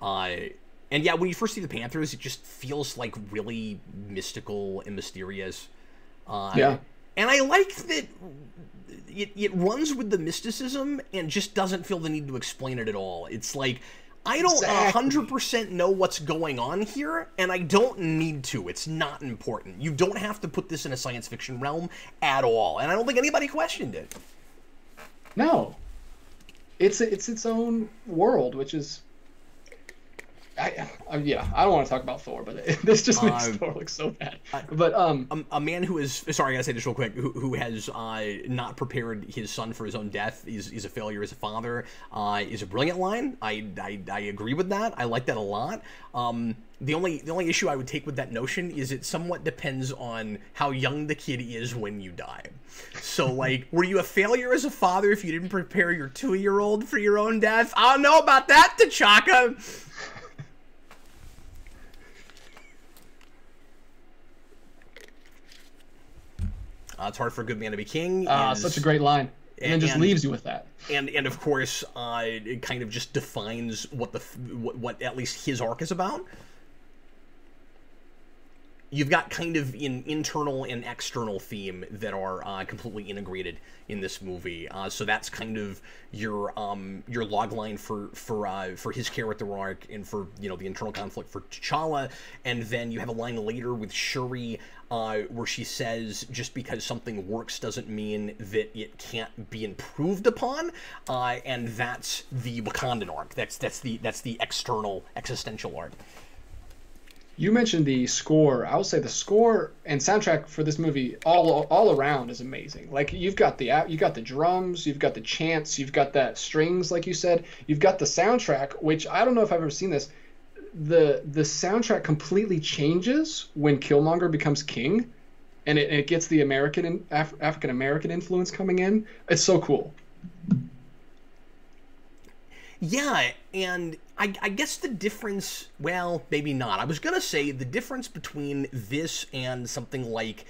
And yeah, when you first see the Panthers, it just feels like really mystical and mysterious. Yeah. And I like that it runs with the mysticism and just doesn't feel the need to explain it at all. It's like, I don't 100% know what's going on here, and I don't need to. It's not important. You don't have to put this in a science fiction realm at all, and I don't think anybody questioned it. No. It's its own world, which is... I don't want to talk about Thor, but this just makes Thor look so bad. But a man who is, sorry, I gotta say this real quick, who has not prepared his son for his own death is a failure as a father, is a brilliant line. I agree with that. I like that a lot. The only issue I would take with that notion is it somewhat depends on how young the kid is when you die. So, like, were you a failure as a father if you didn't prepare your 2-year-old for your own death? I don't know about that, T'Chaka. It's hard for a good man to be king. Such a great line. And then just leaves you with that. And of course, it kind of just defines what at least his arc is about. You've got kind of an internal and external theme that are completely integrated in this movie. So that's kind of your log line for his character arc and for, you know, the internal conflict for T'Challa. And then you have a line later with Shuri where she says just because something works doesn't mean that it can't be improved upon. And that's the Wakandan arc. That's the external existential arc. You mentioned the score. I will say the score and soundtrack for this movie all around is amazing. Like you've got the drums, you've got the chants, you've got that strings, like you said. You've got the soundtrack, which I don't know if I've ever seen this. The soundtrack completely changes when Killmonger becomes king, and it gets the African American influence coming in. It's so cool. Yeah, and I guess the difference, well, maybe not. I was going to say the difference between this and something like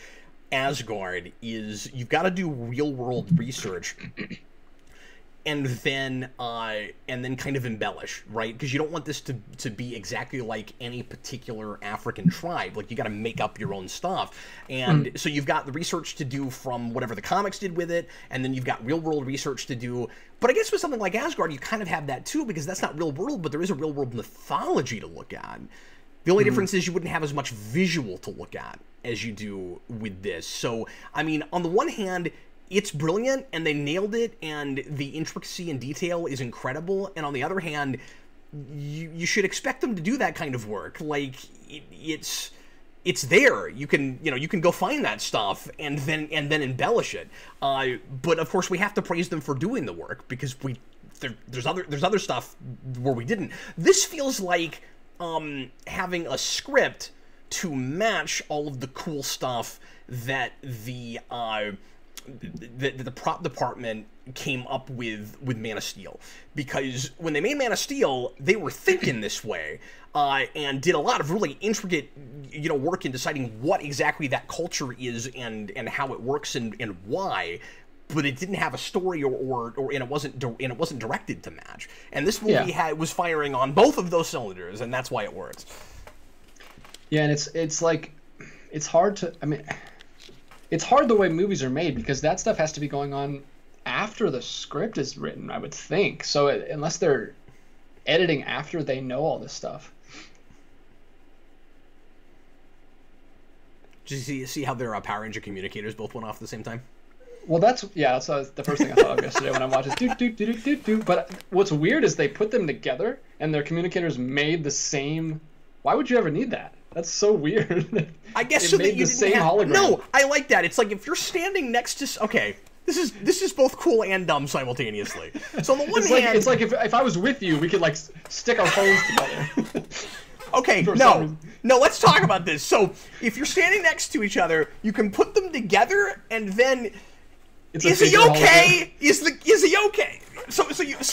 Asgard is you've got to do real-world research and then kind of embellish, right? Because you don't want this to be exactly like any particular African tribe. Like, you got to make up your own stuff. And so you've got the research to do from whatever the comics did with it, and then you've got real-world research to do. But I guess with something like Asgard, you kind of have that too, because that's not real-world, but there is a real-world mythology to look at. The only difference is you wouldn't have as much visual to look at as you do with this. So, I mean, on the one hand, it's brilliant, and they nailed it, and the intricacy and detail is incredible. And on the other hand, you should expect them to do that kind of work. Like, it's there. You can go find that stuff and then embellish it. But of course, we have to praise them for doing the work, because there's other stuff where we didn't. This feels like having a script to match all of the cool stuff that the prop department came up with Man of Steel. Because when they made Man of Steel, they were thinking this way, and did a lot of really intricate, work in deciding what exactly that culture is and how it works and why. But it didn't have a story and it wasn't directed to match. And this movie was firing on both of those cylinders, and that's why it works. Yeah, and it's like, it's hard to, I mean, it's hard the way movies are made, because that stuff has to be going on after the script is written, I would think. So unless they're editing after they know all this stuff. Did you see how their Power Ranger communicators both went off at the same time? Well, that's the first thing I thought of yesterday when I watched it. But what's weird is they put them together, and their communicators made the same. Why would you ever need that? That's so weird. I guess so that you didn't have hologram. No, I like that. It's like if you're standing next to. Okay, this is both cool and dumb simultaneously. So on the one hand, it's like if I was with you, we could like stick our phones together. Okay, no, let's talk about this. So if you're standing next to each other, you can put them together, and then. Is he okay? Is he okay? So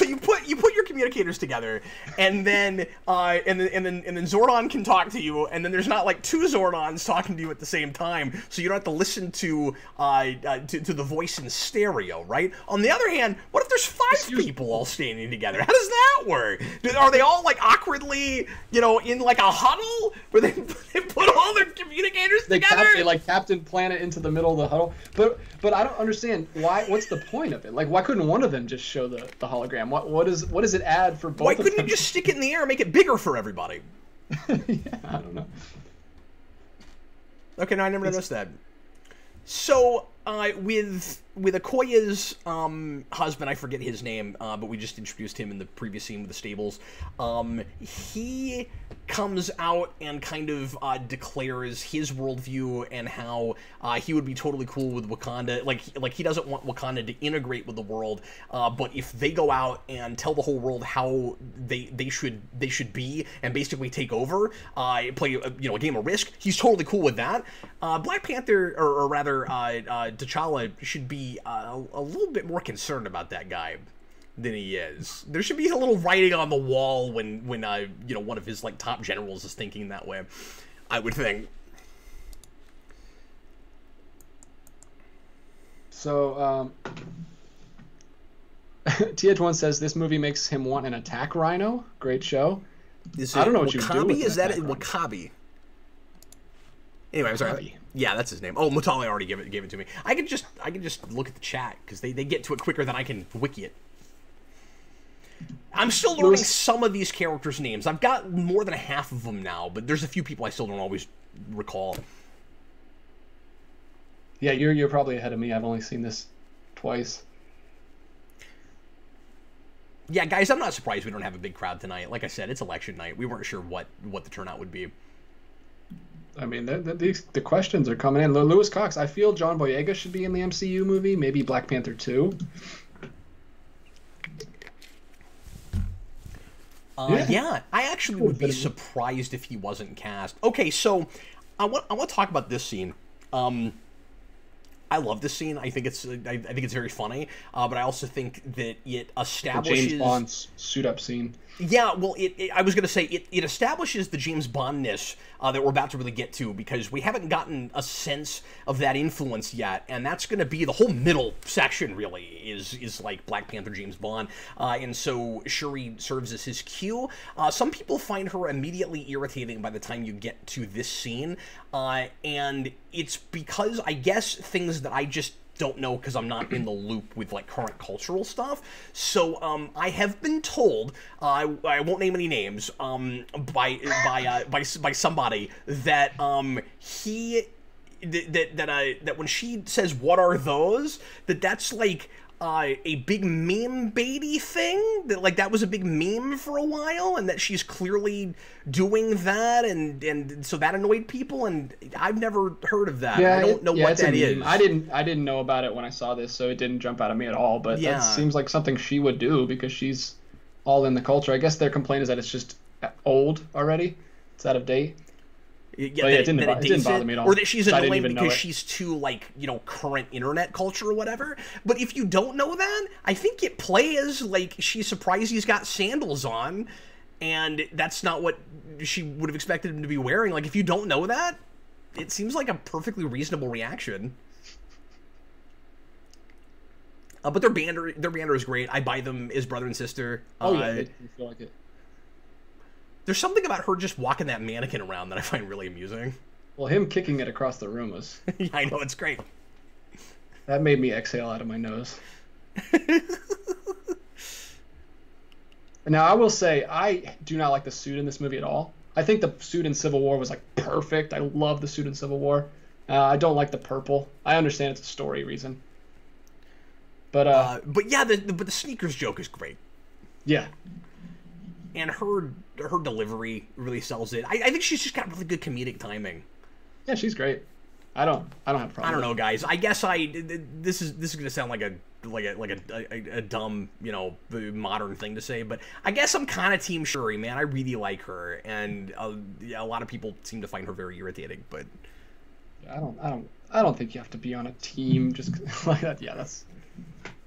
you put your communicators together, and then Zordon can talk to you, and then there's not like two Zordons talking to you at the same time, so you don't have to listen to the voice in stereo, right? On the other hand, what if there's five people all standing together? How does that work? Are they all like awkwardly, in like a huddle where they put all their communicators together? They like Captain Planet into the middle of the huddle, but I don't understand why. What's the point of it? Like, why couldn't one of them just show the hologram? What does it add for both? Why couldn't you just stick it in the air and make it bigger for everybody? Yeah, I don't know. Okay, no, I never noticed that. So, with Okoye's husband, I forget his name, but we just introduced him in the previous scene with the stables. He comes out and kind of declares his worldview and how he would be totally cool with Wakanda. Like he doesn't want Wakanda to integrate with the world, but if they go out and tell the whole world how they should be and basically take over, play a game of Risk, he's totally cool with that. Black Panther, or rather T'Challa, should be a little bit more concerned about that guy than he is. There should be a little writing on the wall when one of his like top generals is thinking that way, I would think. So TH1 says this movie makes him want an attack rhino. Great show. I don't know what you do with Is that it? Wakabi? Anyway, I'm sorry. Yeah, that's his name. Oh, Mutali already gave it to me. I can just look at the chat because they get to it quicker than I can wiki it. I'm still learning some of these characters' names. I've got more than a half of them now, but there's a few people I still don't always recall. Yeah, you're probably ahead of me. I've only seen this twice. Yeah, guys, I'm not surprised we don't have a big crowd tonight. Like I said, it's election night. We weren't sure what the turnout would be. I mean, the questions are coming in. Lewis Cox, I feel John Boyega should be in the MCU movie, maybe Black Panther 2. Yeah, I actually would be surprised if he wasn't cast. Okay, so I want to talk about this scene. I I love this scene. I think it's very funny. But I also think that it establishes the James Bond suit up scene. Yeah, well, I was going to say, it establishes the James Bond-ness that we're about to really get to, because we haven't gotten a sense of that influence yet, and that's going to be the whole middle section, really, is like Black Panther James Bond, and so Shuri serves as his cue. Some people find her immediately irritating by the time you get to this scene, and it's because, I guess, things that I just don't know because I'm not in the loop with like current cultural stuff. So I have been told, I won't name any names, by somebody that that when she says "what are those," that's like a big meme baity thing, that like that was a big meme for a while, and that she's clearly doing that, and so that annoyed people, and I've never heard of that. Yeah, I don't know what that is. I didn't know about it when I saw this, so it didn't jump out at me at all, but that seems like something she would do because she's all in the culture. I guess their complaint is that it's just old already. It's out of date. Yeah, it didn't bother me at all. Or that she's annoying because she's too, like, you know, current internet culture or whatever. But if you don't know that, I think it plays like she's surprised he's got sandals on, and that's not what she would have expected him to be wearing. Like, if you don't know that, it seems like a perfectly reasonable reaction. But their banner is great. I buy them as brother and sister. Oh, yeah, I feel like it. There's something about her just walking that mannequin around that I find really amusing. Well, him kicking it across the room was... Yeah, I know, it's great. That made me exhale out of my nose. Now, I will say, I do not like the suit in this movie at all. I think the suit in Civil War was, like, perfect. I love the suit in Civil War. I don't like the purple. I understand it's a story reason. But yeah, but the sneakers joke is great. Yeah. And her delivery really sells it. I think she's just got really good comedic timing. Yeah, she's great. I don't have a problem. I don't know, guys. I guess this is gonna sound like a dumb, you know, modern thing to say, but I guess I'm kind of Team Shuri, man. I really like her, and a lot of people seem to find her very irritating. But I don't think you have to be on a team just like that. Yeah,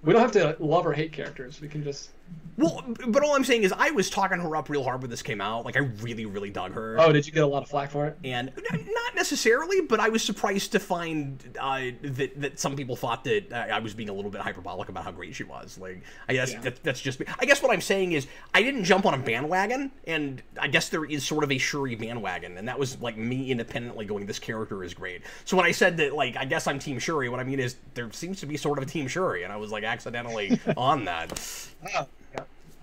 we don't have to love or hate characters. We can just... Well, but all I'm saying is I was talking her up real hard when this came out. Like, I really, really dug her. Oh, did you get a lot of flack for it? And not necessarily, but I was surprised to find that some people thought that I was being a little bit hyperbolic about how great she was. Like, I guess that's just me. I guess what I'm saying is I didn't jump on a bandwagon, and I guess there is sort of a Shuri bandwagon, and that was, like, me independently going, this character is great. So when I said that, like, I guess I'm Team Shuri, what I mean is there seems to be sort of a Team Shuri, and I was, like, accidentally on that. Oh.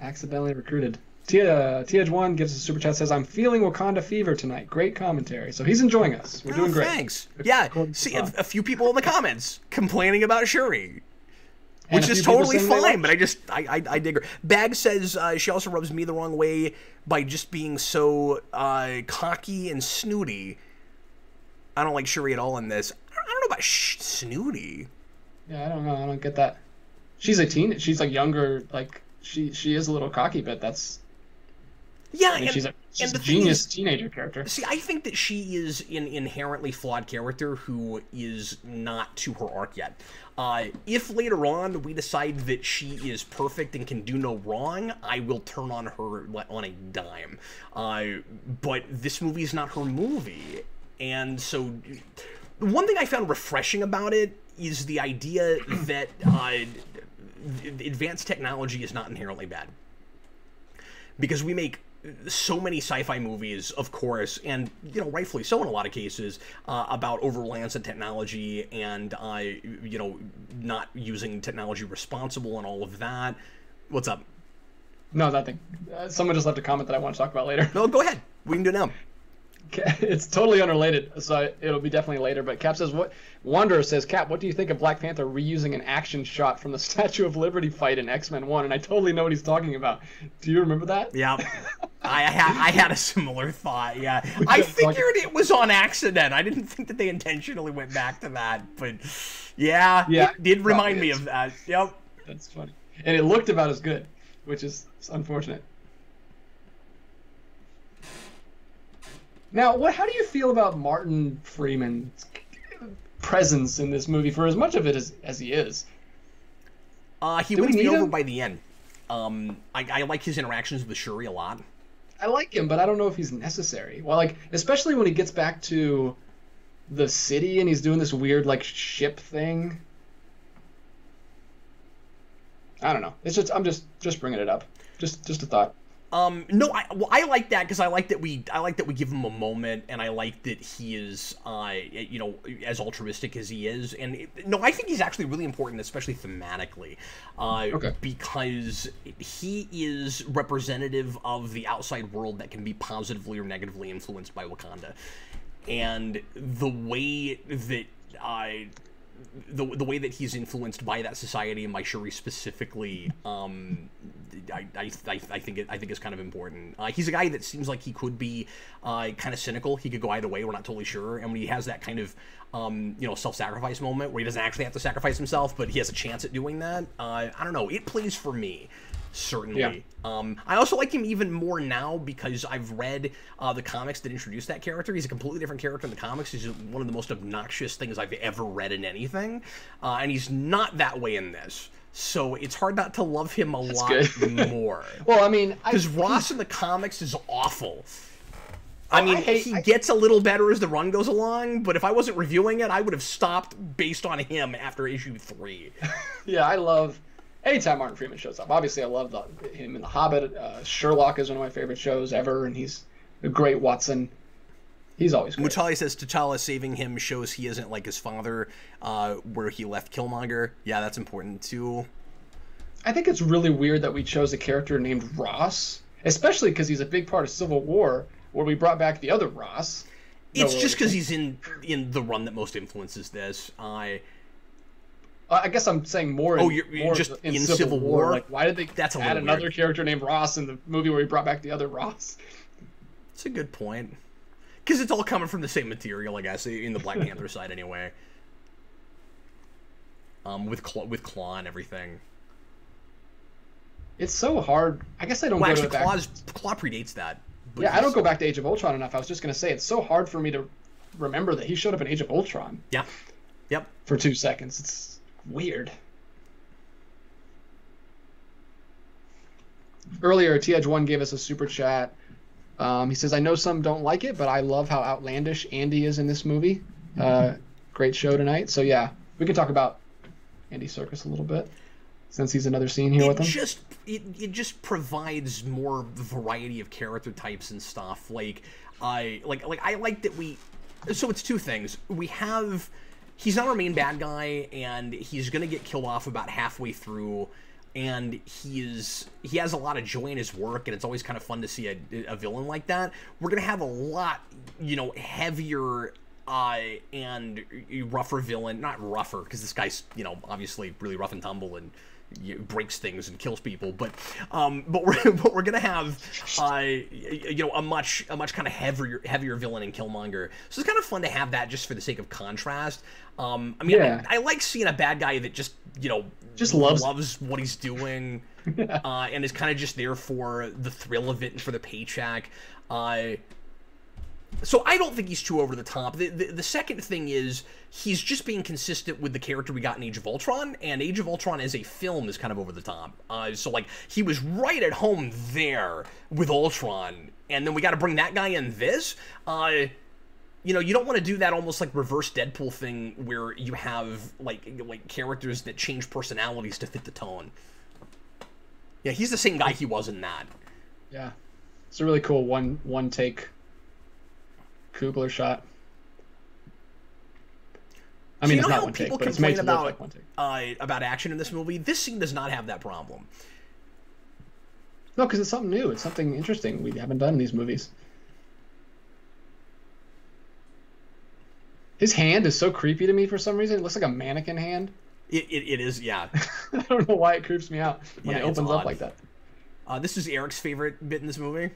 Accidentally recruited. TH1 gives us a super chat, says, I'm feeling Wakanda fever tonight. Great commentary. So he's enjoying us. We're doing great. Thanks. Yeah. See, a few people in the comments complaining about Shuri. Which is totally fine, but I dig her. Bag says she also rubs me the wrong way by just being so cocky and snooty. I don't like Shuri at all in this. I don't know about snooty. Yeah, I don't know. I don't get that. She's a teen. She's like younger, like... She is a little cocky, but that's... Yeah, I mean, she's a genius teenager character. See, I think that she is an inherently flawed character who is not to her arc yet. If later on we decide that she is perfect and can do no wrong, I will turn on her on a dime. But this movie is not her movie. And so... One thing I found refreshing about it is the idea that... advanced technology is not inherently bad, because we make so many sci-fi movies, of course, and, you know, rightfully so in a lot of cases, about over-reliance on technology and you know, not using technology responsible and all of that. What's up? No, nothing. Someone just left a comment that I want to talk about later. No, go ahead. We can do it now. It's totally unrelated, so it'll be definitely later. But Cap says, Wanderer says, Cap, what do you think of Black Panther reusing an action shot from the Statue of Liberty fight in X-Men 1? And I totally know what he's talking about. Do you remember that? Yeah. I had a similar thought, yeah. I figured it was on accident. I didn't think that they intentionally went back to that. But, yeah, it did remind me of that. Yep. That's funny. And it looked about as good, which is unfortunate. Now, how do you feel about Martin Freeman's presence in this movie for as much of it as he is. He wins me over by the end. I like his interactions with Shuri a lot. I like him, but I don't know if he's necessary. Well, like, especially when he gets back to the city and he's doing this weird, like, ship thing. I don't know. It's just I'm just bringing it up. Just a thought. No, I like that because I like that we give him a moment, and I like that he is, you know, as altruistic as he is, and no, I think he's actually really important, especially thematically, because he is representative of the outside world that can be positively or negatively influenced by Wakanda, and the way that the way that he's influenced by that society and by Shuri specifically, I think is kind of important. He's a guy that seems like he could be kind of cynical. He could go either way. We're not totally sure. And when he has that kind of you know, self-sacrifice moment where he doesn't actually have to sacrifice himself, but he has a chance at doing that, I don't know. It plays for me. Certainly. Yeah. I also like him even more now because I've read the comics that introduced that character. He's a completely different character in the comics. He's one of the most obnoxious things I've ever read in anything. And he's not that way in this. So it's hard not to love him a lot more. Well, I mean... Because Ross in the comics is awful. I mean, he gets a little better as the run goes along, but if I wasn't reviewing it, I would have stopped based on him after issue 3. Yeah, I love... Anytime Martin Freeman shows up. Obviously, I love him in The Hobbit. Sherlock is one of my favorite shows ever, and he's a great Watson. He's always great. Mutali says T'Challa saving him shows he isn't like his father, where he left Killmonger. Yeah, that's important, too. I think it's really weird that we chose a character named Ross, especially because he's a big part of Civil War, where we brought back the other Ross. It's just because he's in the run that most influences this. I guess I'm saying more. You're just in Civil War. Like, why did they add another character named Ross in the movie where we brought back the other Ross? That's a good point. Because it's all coming from the same material, I guess, in the Black Panther side, anyway. With Claw and everything. It's so hard. I guess I don't. Claw predates that. Yeah, I don't go back to Age of Ultron enough. I was just gonna say it's so hard for me to remember that he showed up in Age of Ultron. Yeah. Yep. For 2 seconds. It's weird. Earlier, TH1 gave us a super chat. He says, I know some don't like it, but I love how outlandish Andy is in this movie. Great show tonight. So yeah, we can talk about Andy Serkis a little bit, since he's another scene here with him. It just provides more variety of character types and stuff. I like that we... So it's 2 things. We have... He's not our main bad guy, and he's going to get killed off about halfway through, and he has a lot of joy in his work, and it's always kind of fun to see a villain like that. We're going to have a lot, you know, heavier and rougher villain. Not rougher, because this guy's, you know, obviously really rough and tumble and breaks things and kills people, but we're gonna have you know, a much kind of heavier villain in Killmonger. So it's kind of fun to have that just for the sake of contrast. I mean, yeah. I like seeing a bad guy that just, you know, just loves what he's doing, and is kind of just there for the thrill of it and for the paycheck. So I don't think he's too over the top. The second thing is he's just being consistent with the character we got in Age of Ultron, and Age of Ultron as a film is kind of over the top. So like he was right at home there with Ultron, and then we got to bring that guy in this. You know, you don't want to do that almost like reverse Deadpool thing where you have like characters that change personalities to fit the tone. Yeah, he's the same guy he was in that. Yeah, it's a really cool one take Kugler shot. I mean, it's not one take, but it's made to look like one take. About action in this movie, this scene does not have that problem. No, because it's something new. It's something interesting we haven't done in these movies. His hand is so creepy to me for some reason. It looks like a mannequin hand. It is, yeah. I don't know why it creeps me out when it opens up like that. This is Eric's favorite bit in this movie.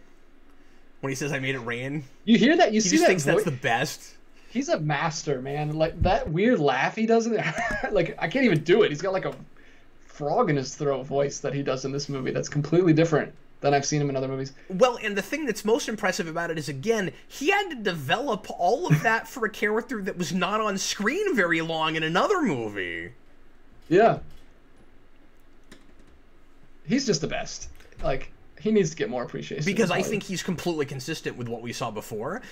When he says, I made it rain. You hear that? He just thinks that's the best. He's a master, man. Like, that weird laugh he does. Like, I can't even do it. He's got, like, a frog in his throat voice that he does in this movie that's completely different than I've seen him in other movies. Well, and the thing that's most impressive about it is, again, he had to develop all of that for a character that was not on screen very long in another movie. Yeah. He's just the best. Like, he needs to get more appreciation. Because I think he's completely consistent with what we saw before.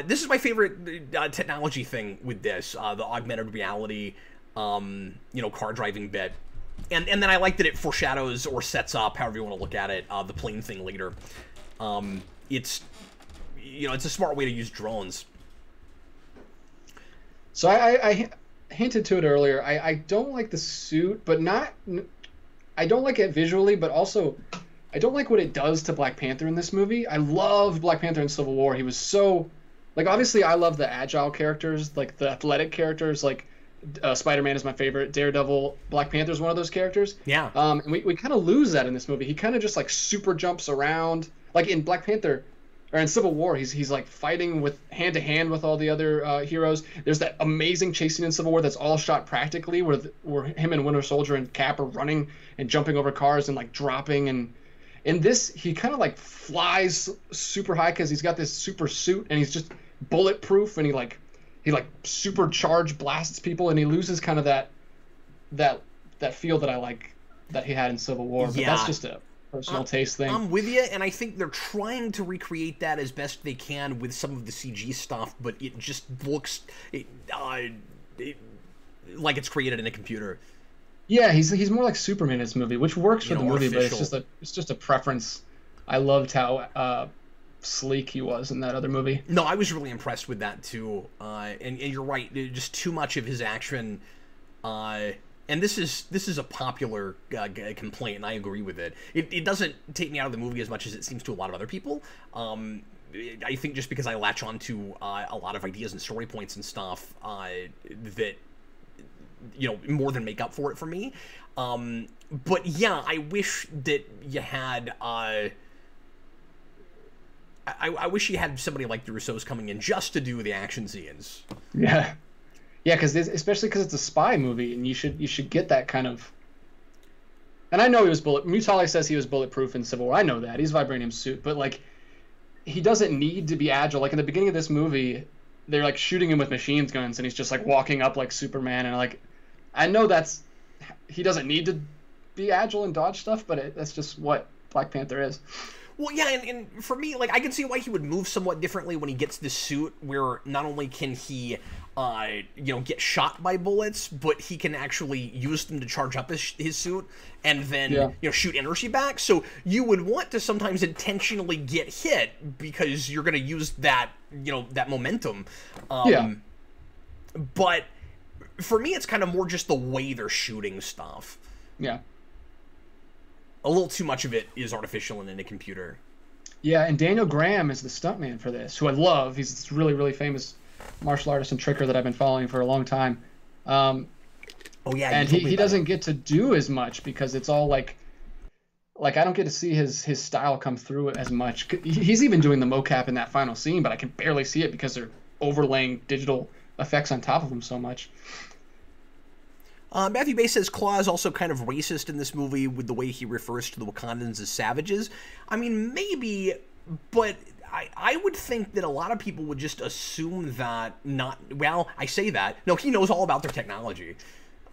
This is my favorite technology thing with this, the augmented reality, car driving bit. And then I like that it foreshadows or sets up, however you want to look at it, the plane thing later. It's a smart way to use drones. So I hinted to it earlier. I don't like the suit, but I don't like it visually, but also I don't like what it does to Black Panther in this movie. I loved Black Panther in Civil War. He was so, like, obviously I love the agile characters, like the athletic characters, like Spider-Man is my favorite. Daredevil, Black Panther is one of those characters. Yeah. And we kind of lose that in this movie. He kind of just like super jumps around. Like in Black Panther, or in Civil War, he's like fighting with hand to hand with all the other heroes. There's that amazing chase scene in Civil War that's all shot practically, where him and Winter Soldier and Cap are running and jumping over cars and like dropping. And in this, he kind of like flies super high because he's got this super suit and he's just bulletproof, and he supercharged blasts people, and he loses kind of that feel that I like that he had in Civil War. But that's just a personal taste thing. I'm with you, and I think they're trying to recreate that as best they can with some of the CG stuff, but it just looks like it's created in a computer. Yeah, he's more like Superman in this movie, which works for the movie, artificial. but it's just a preference. I loved how sleek he was in that other movie. No, I was really impressed with that too. And you're right, just too much of his action. And this is a popular complaint, and I agree with it. It doesn't take me out of the movie as much as it seems to a lot of other people. I think just because I latch on to a lot of ideas and story points and stuff that more than make up for it for me. But yeah, I wish that you had. I wish you had somebody like the Russos coming in just to do the action scenes. Yeah, because especially because it's a spy movie, and you should get that kind of. And I know he was Mutali says he was bulletproof in Civil War. I know that he's vibranium suit, but like, he doesn't need to be agile. Like in the beginning of this movie, they're like shooting him with machine guns, and he's just like walking up like Superman, and like, I know he doesn't need to be agile and dodge stuff, but that's just what Black Panther is. Well, yeah, and for me, like, I can see why he would move somewhat differently when he gets this suit, where not only can he, get shot by bullets, but he can actually use them to charge up his suit and then, shoot energy back. So you would want to sometimes intentionally get hit because you're going to use that, that momentum. But for me, it's kind of more just the way they're shooting stuff. Yeah. A little too much of it is artificial and in a computer. Yeah, and Daniel Graham is the stuntman for this, who I love. He's this really, really famous martial artist and tricker that I've been following for a long time. And he doesn't get to do as much because it's all like I don't get to see his style come through as much. He's even doing the mocap in that final scene, but I can barely see it because they're overlaying digital effects on top of him so much. Matthew Bay says Claw is also kind of racist in this movie with the way he refers to the Wakandans as savages. I mean, maybe, but I would think that a lot of people would just assume that I say that. No, he knows all about their technology.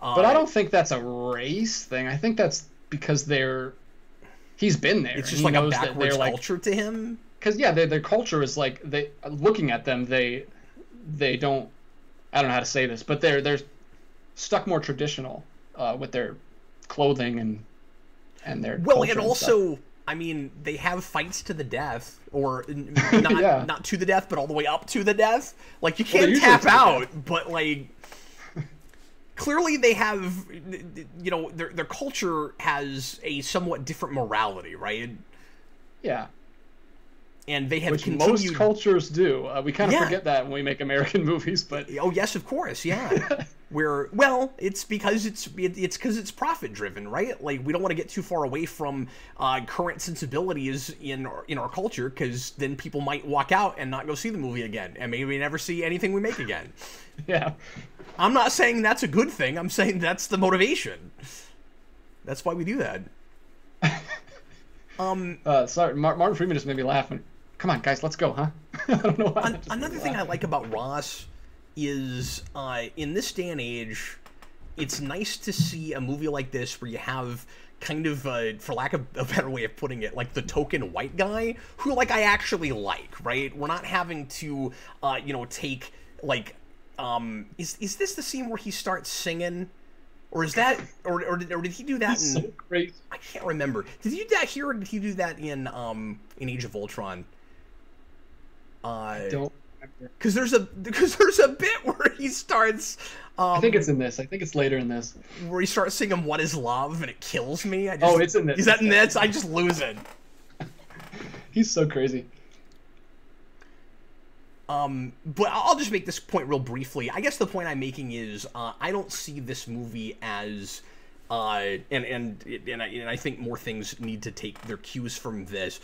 But I don't think that's a race thing. I think that's because he's been there. It's just like a backwards culture to him. Because, their culture is like, looking at them, they don't, I don't know how to say this, but they're stuck more traditional with their clothing and their culture and also stuff. I mean, they have fights to the death, or not to the death, but all the way up to the death. Like, you can't tap out, but like clearly they have, their culture has a somewhat different morality, right? Yeah. And they have Which continued... most cultures do. We kind of forget that when we make American movies, but oh yes, of course, yeah. It's because it's profit driven, right? Like, we don't want to get too far away from current sensibilities in our culture, because then people might walk out and not go see the movie again, and maybe never see anything we make again. Yeah. I'm not saying that's a good thing. I'm saying that's the motivation. That's why we do that. Sorry, Martin Freeman just made me laugh. Come on, guys, let's go, huh? I don't know why. Another thing I like about Ross is in this day and age, it's nice to see a movie like this where you have kind of, for lack of a better way of putting it, like the token white guy who, like, I actually like, right? We're not having to, take, like, is this the scene where he starts singing? Or is that, or did he do that in, so crazy. I can't remember. Did he do that here, or did he do that in Age of Ultron? I don't remember. Because there's a bit where he starts. I think it's in this. I think it's later in this. Where he starts singing "What Is Love" and it kills me. It's in this. Is that in this? I just lose it. He's so crazy. But I'll just make this point real briefly. I guess the point I'm making is I don't see this movie as and I think more things need to take their cues from this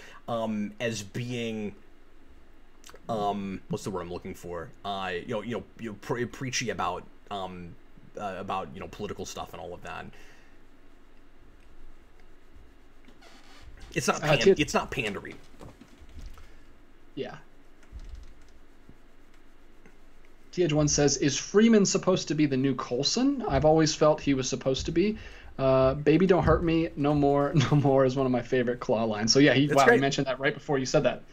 as being what's the word I'm looking for? Preachy about political stuff and all of that. It's not it's not pandering. Yeah. TH1 says, is Freeman supposed to be the new Coulson? I've always felt he was supposed to be. Baby Don't Hurt Me, No More, No More is one of my favorite Claw lines. So yeah, he mentioned that right before you said that.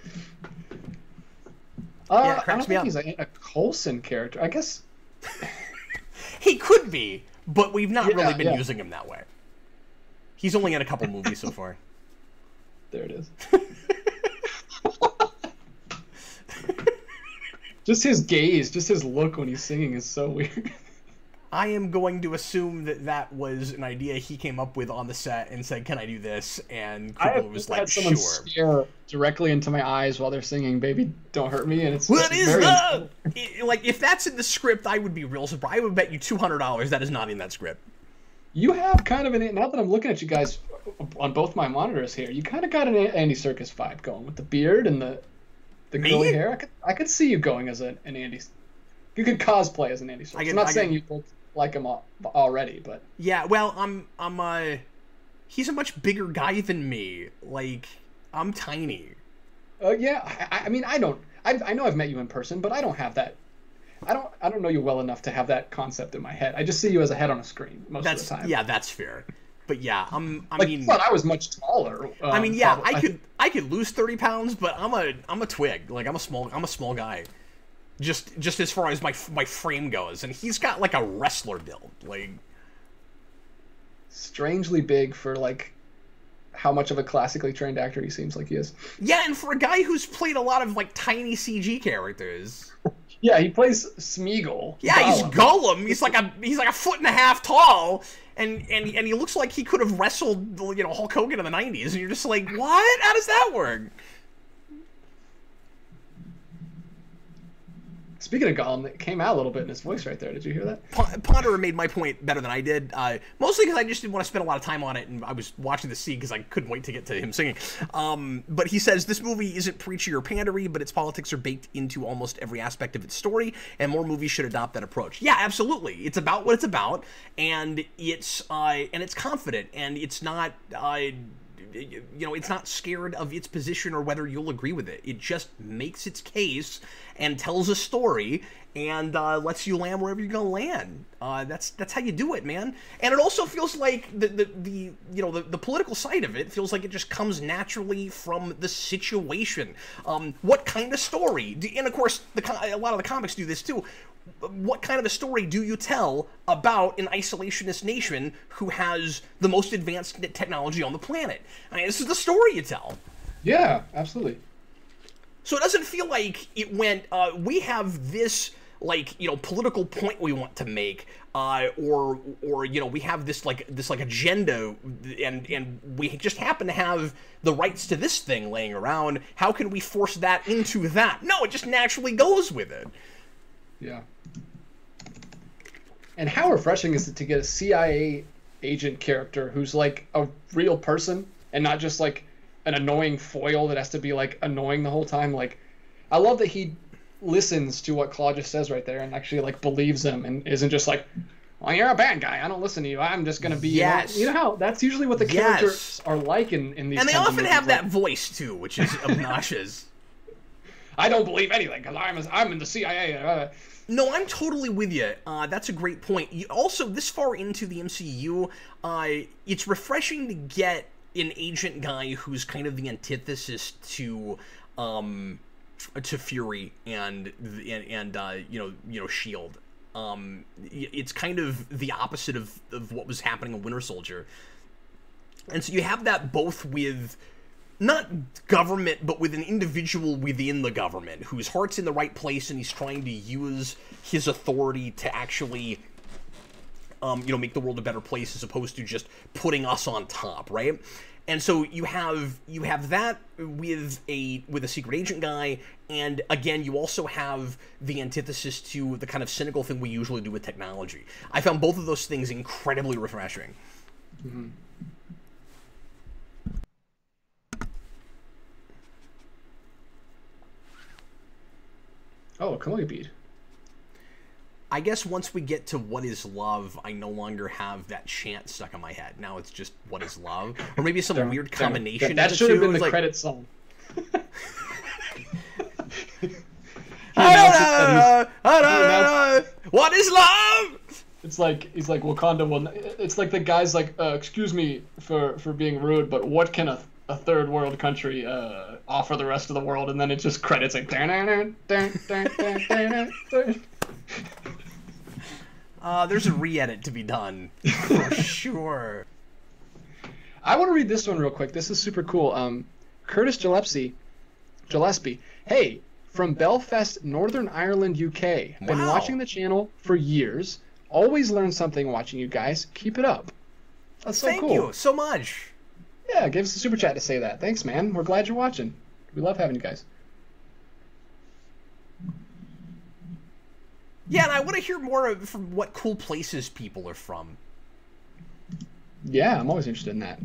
Yeah, I don't think he's a Coulson character. I guess he could be, but we've not really been using him that way. He's only in a couple movies so far. There it is. Just his gaze, just his look when he's singing is so weird. I am going to assume that was an idea he came up with on the set and said, "Can I do this?" And Kubo was like, "Sure." Stare directly into my eyes while they're singing "Baby Don't Hurt Me," and it's what is love? Like, if that's in the script, I would be real surprised. I would bet you $200 that is not in that script. You have kind of now that I'm looking at you guys on both my monitors here, you kind of got an Andy Serkis vibe going with the beard and the curly hair. I could see you going as an Andy. You could cosplay as an Andy Serkis. I'm not saying you look like him already, but yeah. Well, he's a much bigger guy than me. Like, I'm tiny. Yeah. I mean, I know I've met you in person, but I don't have that. I don't know you well enough to have that concept in my head. I just see you as a head on a screen most of the time. Yeah, that's fair. But yeah, I mean, thought I was much taller. I mean, yeah, I could lose 30 pounds, but I'm a twig. Like, I'm a small guy. Just as far as my frame goes, and he's got like a wrestler build, like strangely big for like how much of a classically trained actor he seems like he is. Yeah, and for a guy who's played a lot of like tiny CG characters. Yeah, he plays Smeagol. Yeah, he's Gollum. He's like a 1.5 feet tall, and he looks like he could have wrestled Hulk Hogan in the 90s, and you're just like, what? How does that work? Speaking of Gollum, it came out a little bit in his voice right there. Did you hear that? Ponderer made my point better than I did, mostly because I just didn't want to spend a lot of time on it, and I was watching the scene because I couldn't wait to get to him singing. But he says, this movie isn't preachy or pandery, but its politics are baked into almost every aspect of its story, and more movies should adopt that approach. Yeah, absolutely. It's about what it's about, and it's confident, and it's not... it's not scared of its position or whether you'll agree with it. It just makes its case and tells a story and lets you land wherever you're gonna land. That's how you do it, man. And it also feels like the political side of it feels like it just comes naturally from the situation. What kind of story? And of course, a lot of the comics do this too. What kind of a story do you tell about an isolationist nation who has the most advanced technology on the planet? I mean, this is the story you tell. Yeah, absolutely. So it doesn't feel like it went, we have this, political point we want to make, or we have this agenda, and we just happen to have the rights to this thing laying around. How can we force that into that? No, it just naturally goes with it. Yeah. And how refreshing is it to get a CIA agent character who's like a real person and not just like an annoying foil that has to be like annoying the whole time. Like, I love that he listens to what Claude just says right there and actually like believes him and isn't just like, well, you're a bad guy. I don't listen to you. I'm just gonna be. Yes. You know how that's usually what the characters are like in these. And they kinds of often movies, have that voice too, which is obnoxious. I don't believe anything because I'm in the CIA. No, I'm totally with you. That's a great point. Also, this far into the MCU, it's refreshing to get an agent guy who's kind of the antithesis to Fury and Shield. It's kind of the opposite of what was happening in Winter Soldier, and so you have that both with not government, but with an individual within the government whose heart's in the right place and he's trying to use his authority to actually, make the world a better place as opposed to just putting us on top, right? And so you have that with a secret agent guy, and again, you also have the antithesis to the kind of cynical thing we usually do with technology. I found both of those things incredibly refreshing. Mm-hmm. Oh, a Killmonger bead. I guess once we get to what is love, I no longer have that chant stuck in my head. Now it's just what is love, or maybe some weird combination. That should have been the credit song. I don't know. What is love? It's like he's like Wakanda will. It's like the guy's like, excuse me for being rude, but what can a third world country offer the rest of the world? And then it just credits like. There's a re-edit to be done for sure. I want to read this one real quick. This is super cool. Curtis Gillespie. Hey, from Belfast, Northern Ireland, UK. Been watching the channel for years. Always learn something watching you guys. Keep it up. That's so cool. Thank you so much. Yeah, give us a super chat to say that. Thanks, man. We're glad you're watching. We love having you guys. Yeah, and I want to hear more from what cool places people are from. Yeah, I'm always interested in that.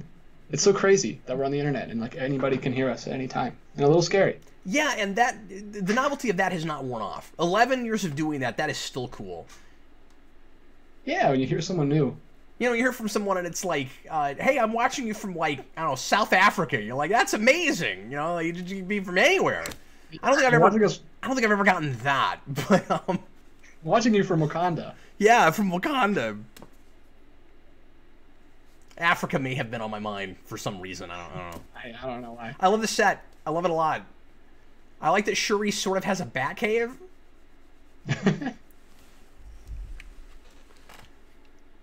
It's so crazy that we're on the internet and like anybody can hear us at any time. And a little scary. Yeah, and that the novelty of that has not worn off. 11 years of doing that is still cool. Yeah, when you hear someone new. You know, you hear from someone and it's like, hey, I'm watching you from, like, I don't know, South Africa. You're like, that's amazing. You know, like, you can be from anywhere. I don't think I've ever gotten that. But, watching you from Wakanda. Yeah, from Wakanda. Africa may have been on my mind for some reason. I don't know. I don't know why. I love the set. I love it a lot. I like that Shuri sort of has a bat cave.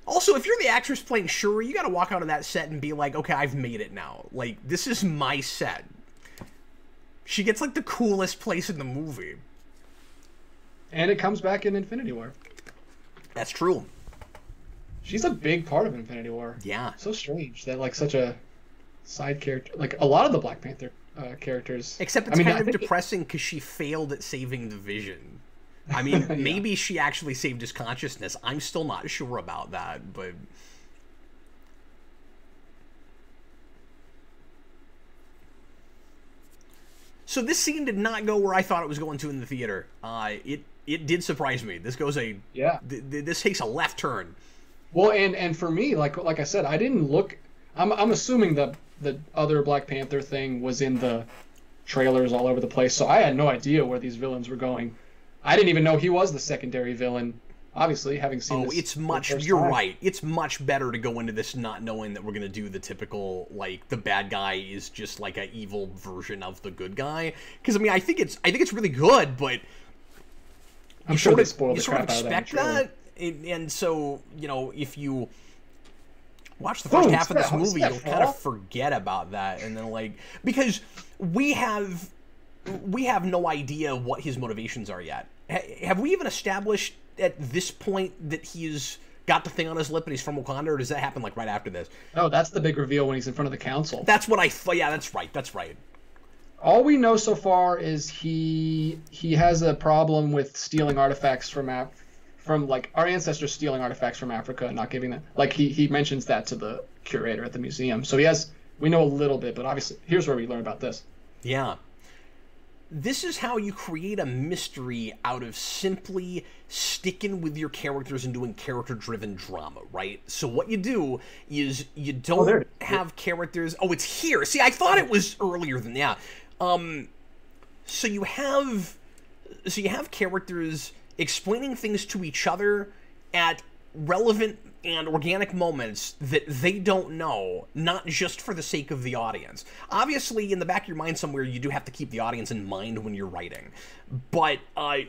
Also, if you're the actress playing Shuri, you gotta walk out of that set and be like, okay, I've made it now. Like, this is my set. She gets, like, the coolest place in the movie. And it comes back in Infinity War. That's true. She's a big part of Infinity War. Yeah. So strange that, like, such a side character... Like, a lot of the Black Panther characters... Except it's kind of depressing because she failed at saving the Vision. I mean, yeah. Maybe she actually saved his consciousness. I'm still not sure about that, but... So this scene did not go where I thought it was going to in the theater. It did surprise me. This goes a... Yeah. This takes a left turn. Well, and for me, like I said, I didn't look... I'm assuming the other Black Panther thing was in the trailers all over the place, so I had no idea where these villains were going. I didn't even know he was the secondary villain, obviously, having seen this. Oh, it's much... You're right. It's much better to go into this not knowing that we're going to do the typical, like, the bad guy is just, like, an evil version of the good guy. Because, I mean, I think it's really good, but... I'm sure they spoiled the crap out of that. You sort of expect that, and so, you know, if you watch the first half of this movie, you'll kind of forget about that, and then, like... Because we have no idea what his motivations are yet. Have we even established at this point that he's got the thing on his lip and he's from Wakanda, or does that happen like right after this? Oh, that's the big reveal when he's in front of the council. That's what I thought. Yeah, that's right. All we know so far is he has a problem with stealing artifacts from like our ancestors stealing artifacts from Africa and not giving them. Like he mentions that to the curator at the museum. So we know a little bit, but obviously here's where we learn about this. Yeah. this is how you create a mystery out of simply sticking with your characters and doing character-driven drama, right? So what you do is you don't have characters... Oh, it's here. See, I thought it was earlier than that. So you have characters explaining things to each other at relevant and organic moments that they don't know, not just for the sake of the audience. Obviously, in the back of your mind somewhere, you do have to keep the audience in mind when you're writing. But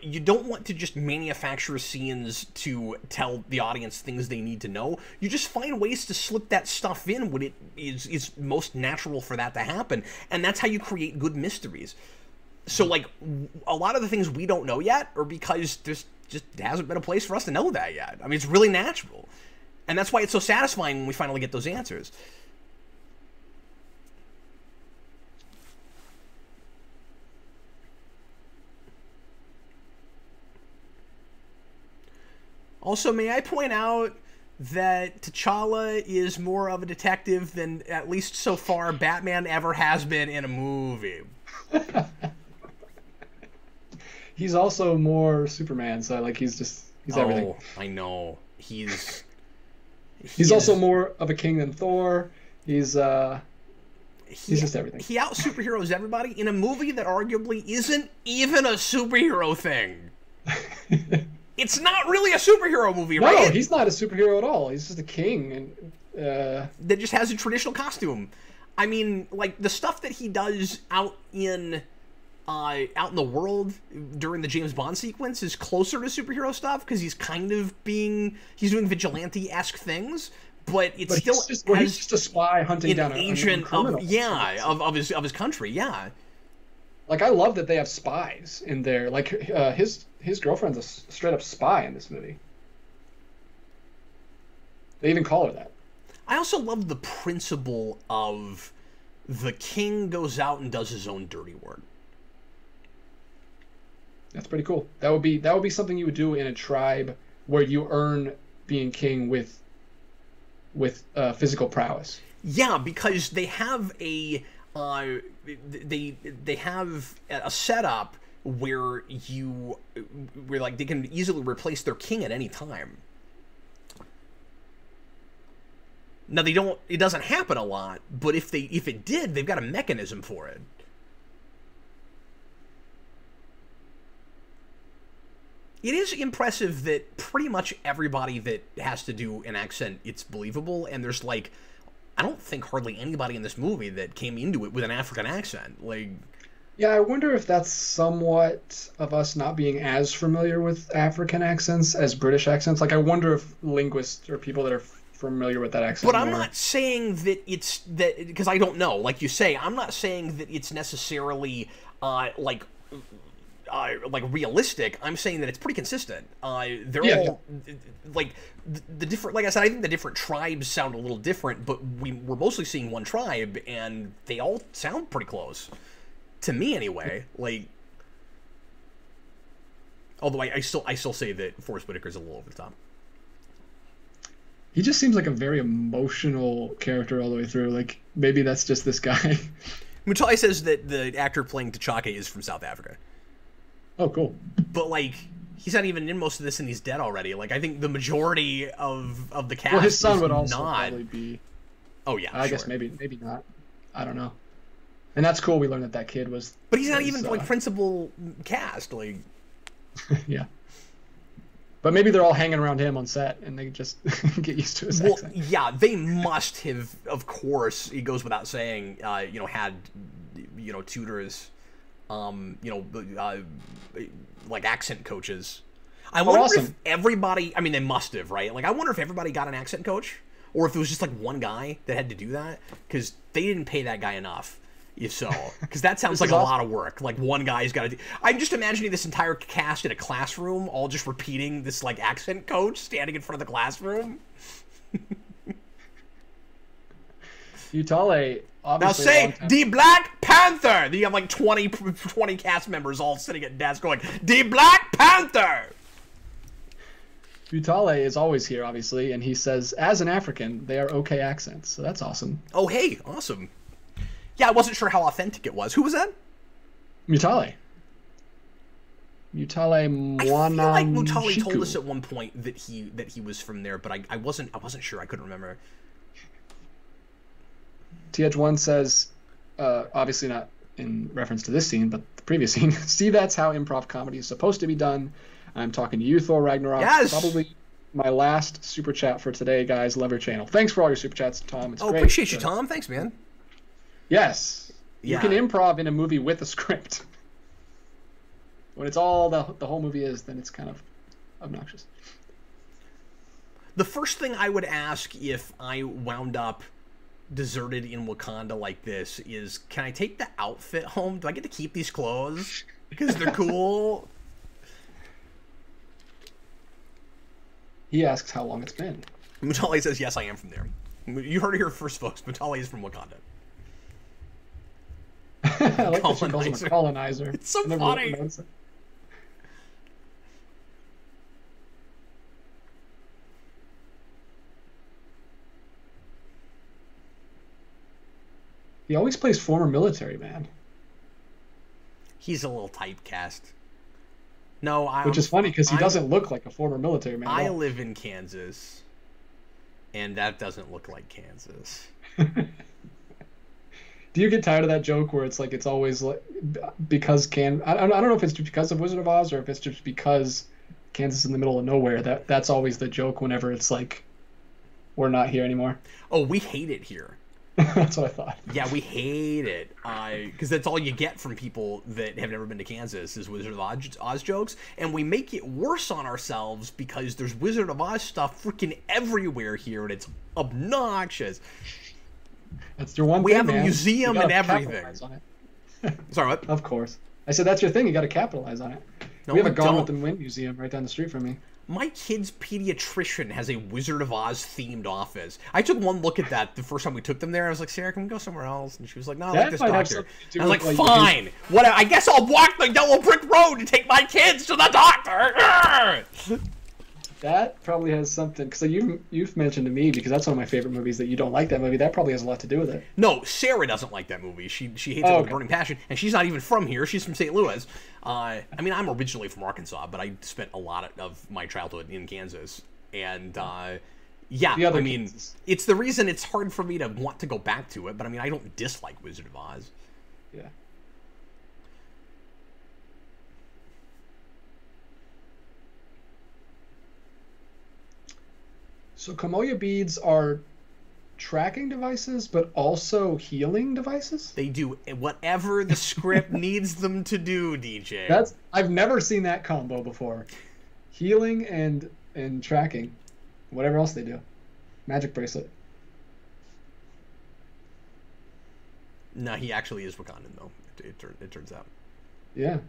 you don't want to just manufacture scenes to tell the audience things they need to know. You just find ways to slip that stuff in when it is most natural for that to happen. And that's how you create good mysteries. So, like, a lot of the things we don't know yet are because there's just hasn't been a place for us to know that yet. I mean, it's really natural. And that's why it's so satisfying when we finally get those answers. Also, may I point out that T'Challa is more of a detective than, at least so far, Batman ever has been in a movie. He's also more Superman, so like he's everything. Oh, I know. He's also more of a king than Thor. He's just everything. He out superheroes everybody in a movie that arguably isn't even a superhero thing. It's not really a superhero movie, right? No, he's not a superhero at all. He's just a king and that just has a traditional costume. I mean, like the stuff that he does out in the world during the James Bond sequence is closer to superhero stuff because he's doing vigilante-esque things, but he's just a spy hunting down an agent of his country. Yeah, like I love that they have spies in there. Like his girlfriend's a straight up spy in this movie. They even call her that. I also love the principle of the king goes out and does his own dirty work. That's pretty cool. That would be something you would do in a tribe where you earn being king with physical prowess. Yeah, because they have they have a setup where like they can easily replace their king at any time. Now they don't. It doesn't happen a lot, but if it did, they've got a mechanism for it. It is impressive that pretty much everybody that has to do an accent, it's believable, and there's like, I don't think hardly anybody in this movie that came into it with an African accent. Like, yeah, I wonder if that's somewhat of us not being as familiar with African accents as British accents. Like, I wonder if linguists or people that are familiar with that accent. But I'm not saying that it's that, because I don't know. Like you say, I'm not saying that it's necessarily like realistic. I'm saying that it's pretty consistent. They're all like the different. Like I said, I think the different tribes sound a little different, but we're mostly seeing one tribe, and they all sound pretty close to me, anyway. Like, although I still say that Forrest Whitaker's a little over the top. He just seems like a very emotional character all the way through. Like, maybe that's just this guy. Mutai says that the actor playing T'Chaka is from South Africa. Oh, cool. But, like, he's not even in most of this, and he's dead already. Like, I think the majority of the cast. Well, his son would also probably be. Oh yeah, I guess maybe not. I don't know. And that's cool. We learned that kid was. But he's not even like principal cast. Like. Yeah. But maybe they're all hanging around him on set, and they just get used to his accent. Yeah, they must have, of course, it goes without saying, had, tutors, like accent coaches. I wonder if everybody, I mean, they must have, right? Like, I wonder if everybody got an accent coach, or if it was just, like, one guy that had to do that, because they didn't pay that guy enough. If so, because that sounds like a lot of work. Like, one guy's got to do. I'm just imagining this entire cast in a classroom, all just repeating this like accent coach standing in front of the classroom. Utale, obviously. Now say the Black Panther. You have like 20 cast members all sitting at desks going, the Black Panther. Utale is always here, obviously, and he says, as an African, they are okay accents. So that's awesome. Oh, hey, awesome. Yeah, I wasn't sure how authentic it was. Who was that? Mutale. Mutale I feel like Mwanam Mutali told Shiku. us at one point that he was from there, but I wasn't sure. I couldn't remember. TH1 says, obviously not in reference to this scene, but the previous scene. See, that's how improv comedy is supposed to be done. I'm talking to you, Thor Ragnarok. Yes! Probably my last super chat for today, guys. Love your channel. Thanks for all your super chats, Tom. It's great. Appreciate you, Tom. Thanks, man. Yes. Yeah. You can improv in a movie with a script. When it's all the whole movie is, then it's kind of obnoxious. The first thing I would ask if I wound up deserted in Wakanda like this is, can I take the outfit home? Do I get to keep these clothes? Because they're cool. He asks how long it's been. Mutali says, yes, I am from there. You heard it here first, folks. Mutali is from Wakanda. I like that she calls him a colonizer. It's so funny. He always plays former military man. He's a little typecast. No, which is funny because he doesn't look like a former military man. I live in Kansas, and that doesn't look like Kansas. Do you get tired of that joke where it's like it's always like because I don't know if it's because of Wizard of Oz or if it's just because Kansas is in the middle of nowhere. That's always the joke whenever it's like we're not here anymore. Oh, we hate it here. That's what I thought. Yeah, we hate it because that's all you get from people that have never been to Kansas is Wizard of Oz jokes, and we make it worse on ourselves because there's Wizard of Oz stuff freaking everywhere here, and it's obnoxious. That's your one we thing, have a man. museum and everything. On it. Sorry, what? Of course. I said that's your thing. You got to capitalize on it. No, we have a Gone with the Wind museum right down the street from me. My kid's pediatrician has a Wizard of Oz themed office. I took one look at that the first time we took them there. I was like, Sarah, can we go somewhere else? And she was like, no, I like this doctor. I was like, fine. What? I guess I'll walk the yellow brick road to take my kids to the doctor. That probably has something, because you've mentioned to me, because that's one of my favorite movies, that you don't like that movie. That probably has a lot to do with it. No, Sarah doesn't like that movie. She hates it with a burning passion, and she's not even from here. She's from St. Louis. I mean, I'm originally from Arkansas, but I spent a lot of my childhood in Kansas. And, yeah, I mean, Kansas. It's the reason it's hard for me to want to go back to it, but I mean, I don't dislike Wizard of Oz. Yeah. So Kamoya beads are tracking devices, but also healing devices? They do whatever the script needs them to do, DJ. I've never seen that combo before. Healing and tracking. Whatever else they do. Magic bracelet. No, he actually is Wakandan, though, it turns out. Yeah.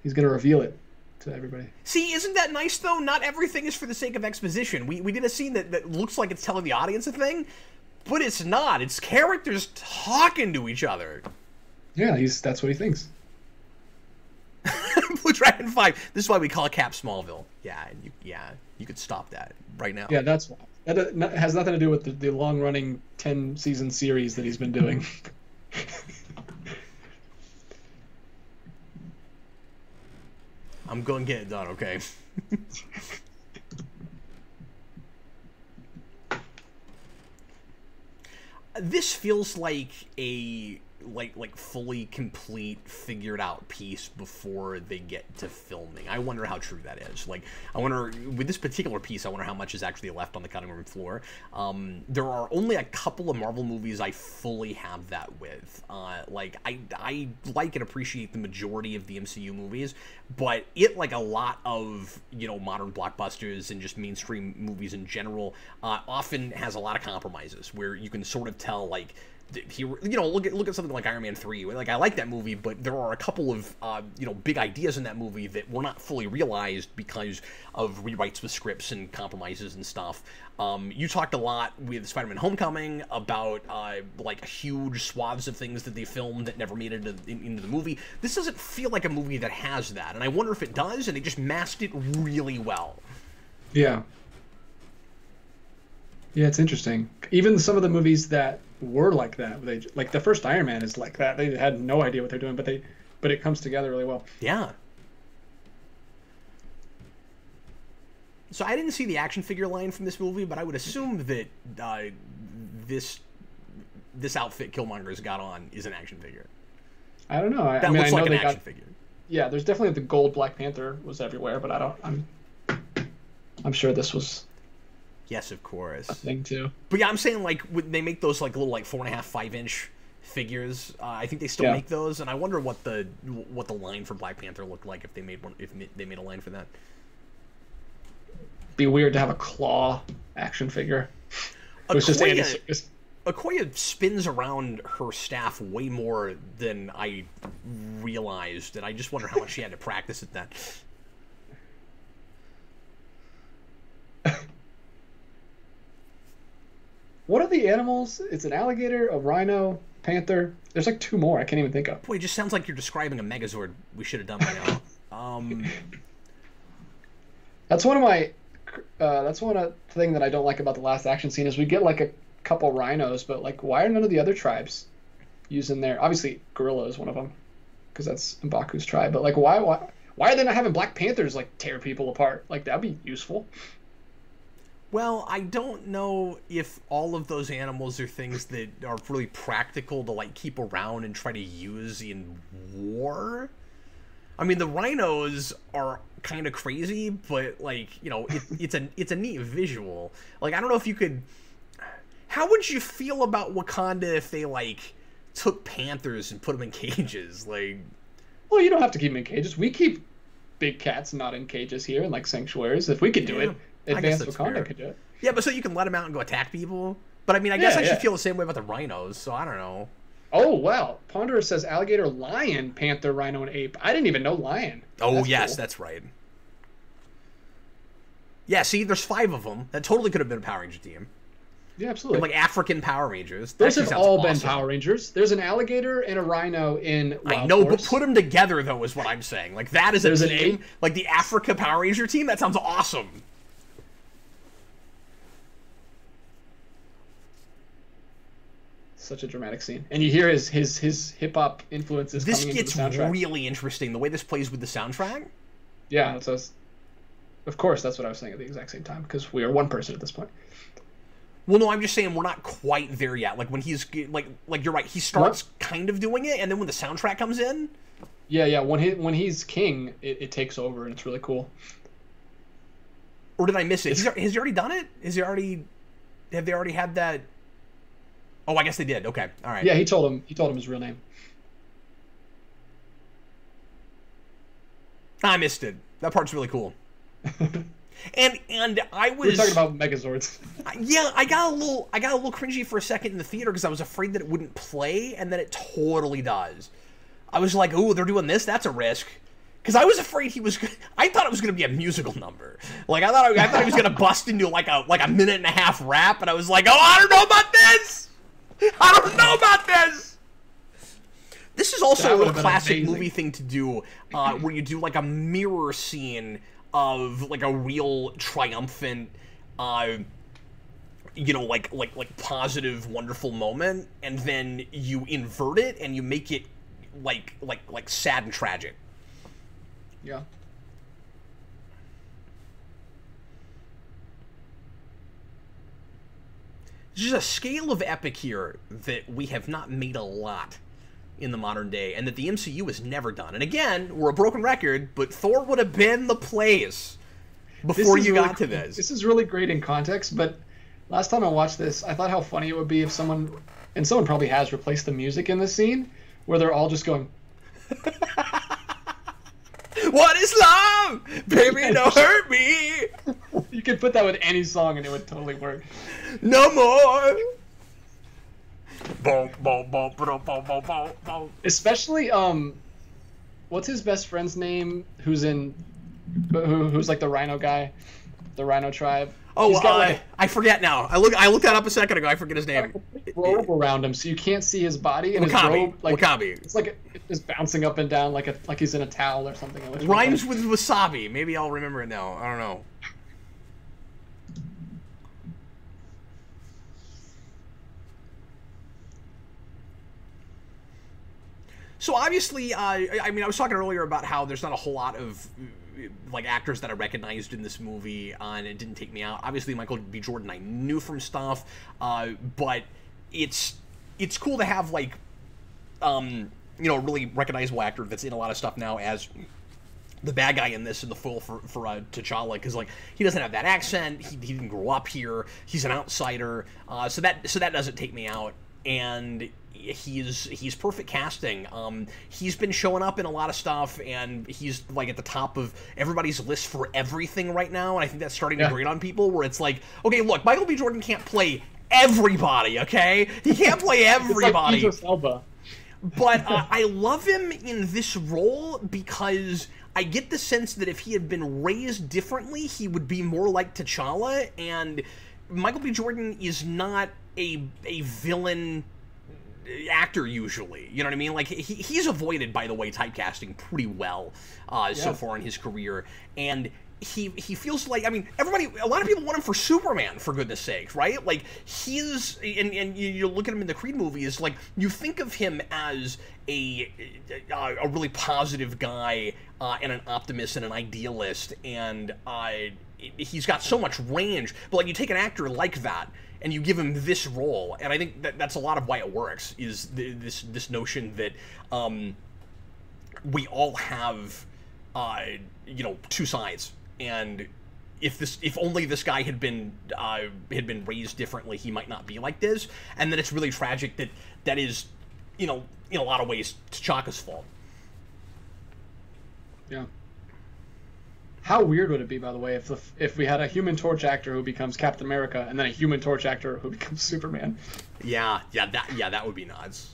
He's going to reveal it to everybody. See, isn't that nice, though? Not everything is for the sake of exposition. We did a scene that looks like it's telling the audience a thing, but it's not. It's characters talking to each other. Yeah, that's what he thinks. Blue Dragon 5. This is why we call Cap Smallville. Yeah, you could stop that right now. Yeah, that's why. That has nothing to do with the long-running 10-season series that he's been doing. I'm going to get it done, okay? This feels like a fully complete, figured out piece before they get to filming. I wonder how true that is. Like, I wonder, with this particular piece, I wonder how much is actually left on the cutting room floor. There are only a couple of Marvel movies I fully have that with. Like, I like and appreciate the majority of the MCU movies, but it, like a lot of, modern blockbusters and just mainstream movies in general, often has a lot of compromises where you can sort of tell, like, look at something like Iron Man 3. Like, I like that movie, but there are a couple of big ideas in that movie that were not fully realized because of rewrites with scripts and compromises and stuff. You talked a lot with Spider-Man: Homecoming about like huge swaths of things that they filmed that never made it into the movie. This doesn't feel like a movie that has that, and I wonder if it does, and they just masked it really well. Yeah. Yeah, it's interesting. Even some of the movies that were like that, like the first Iron Man is like that. They had no idea what they're doing, but it comes together really well. Yeah. So I didn't see the action figure line from this movie, but I would assume that this outfit Killmonger's got on is an action figure. I don't know. That looks like an action figure. Yeah, there's definitely the gold Black Panther was everywhere, but I'm sure this was. Yes, of course. A thing too. But yeah, I'm saying like when they make those like little like 4.5, 5-inch figures. I think they still make those, and I wonder what the line for Black Panther looked like if they made one. If they made a line for that. Be weird to have a claw action figure. It was just Andy Serkis. Okoye spins around her staff way more than I realized, and I just wonder how much she had to practice at that. What are the animals? It's an alligator, a rhino, panther. There's like 2 more I can't even think of. Boy, it just sounds like you're describing a Megazord we should have done by now. That's one of my... that's one thing that I don't like about the last action scene is we get like a couple rhinos, but like why are none of the other tribes using their... Obviously, gorilla is one of them because that's M'Baku's tribe, but like why are they not having Black Panthers like tear people apart? Like that'd be useful. Well, I don't know if all of those animals are things that are really practical to like keep around and try to use in war. I mean, the rhinos are kind of crazy, but like, you know, it's a neat visual. Like, I don't know if you could... How would you feel about Wakanda if they like took panthers and put them in cages? Like, well, you don't have to keep them in cages. We keep big cats not in cages here in like sanctuaries. If we could do it, Advanced Wakanda could do it. Yeah, but so you can let them out and go attack people. But I mean, I guess I should feel the same way about the rhinos. So I don't know. Oh, wow. Ponderer says alligator, lion, panther, rhino, and ape. I didn't even know lion. Oh, yes, cool. That's right. Yeah, see, there's 5 of them. That totally could have been a Power Ranger team. Yeah, absolutely. Like African Power Rangers. Those have all been Power Rangers. There's an alligator and a rhino in Wild I know, Force. But put them together, though, is what I'm saying. Like, that is a team. Like, the Africa Power Ranger team, that sounds awesome. Such a dramatic scene, and you hear his hip hop influences. This coming gets into the soundtrack. Really interesting. The way this plays with the soundtrack. Yeah, of course, that's what I was saying at the exact same time because we are one person at this point. Well, no, I'm just saying we're not quite there yet. Like when he's like you're right. He starts kind of doing it, and then when the soundtrack comes in. Yeah. When he's king, it takes over, and it's really cool. Or did I miss it? Has he already done it? Have they already had that? Oh, I guess they did. Okay, all right. Yeah, he told him his real name. I missed it. That part's really cool. and I was... We're talking about Megazords. Yeah, I got a little cringy for a second in the theater because I was afraid that it wouldn't play, and then it totally does. I was like, "Ooh, they're doing this? That's a risk." Because I was afraid I thought it was going to be a musical number. Like I thought he was going to bust into like a minute and a half rap, and I was like, "Oh, I don't know about this. I don't know about this." This is also a classic movie thing to do, where you do like a mirror scene of like a real triumphant, like positive, wonderful moment, and then you invert it and you make it like sad and tragic. Yeah. There's a scale of epic here that we have not made a lot in the modern day, and that the MCU has never done. And again, we're a broken record, but Thor would have been the place before you got to this. This is really great in context, but last time I watched this, I thought how funny it would be if someone probably has replaced the music in this scene, where they're all just going... What is love? Baby, don't hurt me. You could put that with any song and it would totally work. No more. Especially, what's his best friend's name? Who's like the Rhino guy, the Rhino tribe? Oh, I forget now. I looked that up a second ago. I forget his name. Robe around him, so you can't see his body. And his robe, like Wakabi. It's like it's bouncing up and down, like he's in a towel or something. Rhymes with wasabi. Maybe I'll remember it now. I don't know. So obviously, I mean, I was talking earlier about how there's not a whole lot of like actors that I recognized in this movie, and it didn't take me out. Obviously, Michael B. Jordan I knew from stuff, but it's cool to have like you know, a really recognizable actor that's in a lot of stuff now as the bad guy in this, in the foil for T'Challa, because like he doesn't have that accent, he didn't grow up here, he's an outsider, so that doesn't take me out, and he's perfect casting. He's been showing up in a lot of stuff, and he's like at the top of everybody's list for everything right now, and I think that's starting to grate on people, where it's like, okay, look, Michael B. Jordan can't play everybody, okay? He can't play everybody. It's like Idris Elba. But I love him in this role because I get the sense that if he had been raised differently, he would be more like T'Challa, and Michael B. Jordan is not a villain actor usually, you know what I mean? Like, he's avoided, by the way, typecasting pretty well so far in his career, and he feels like, I mean, a lot of people want him for Superman, for goodness sake, right? Like, he's, and you look at him in the Creed movies, like, you think of him as a really positive guy, and an optimist and an idealist, and he's got so much range, but like, you take an actor like that, and you give him this role, and I think that's a lot of why it works, is this notion that we all have, you know, two sides, and if only this guy had been raised differently, he might not be like this, and then it's really tragic that is, you know, in a lot of ways, T'Chaka's fault. Yeah. How weird would it be, by the way, if we had a Human Torch actor who becomes Captain America and then a Human Torch actor who becomes Superman? Yeah, that would be nuts.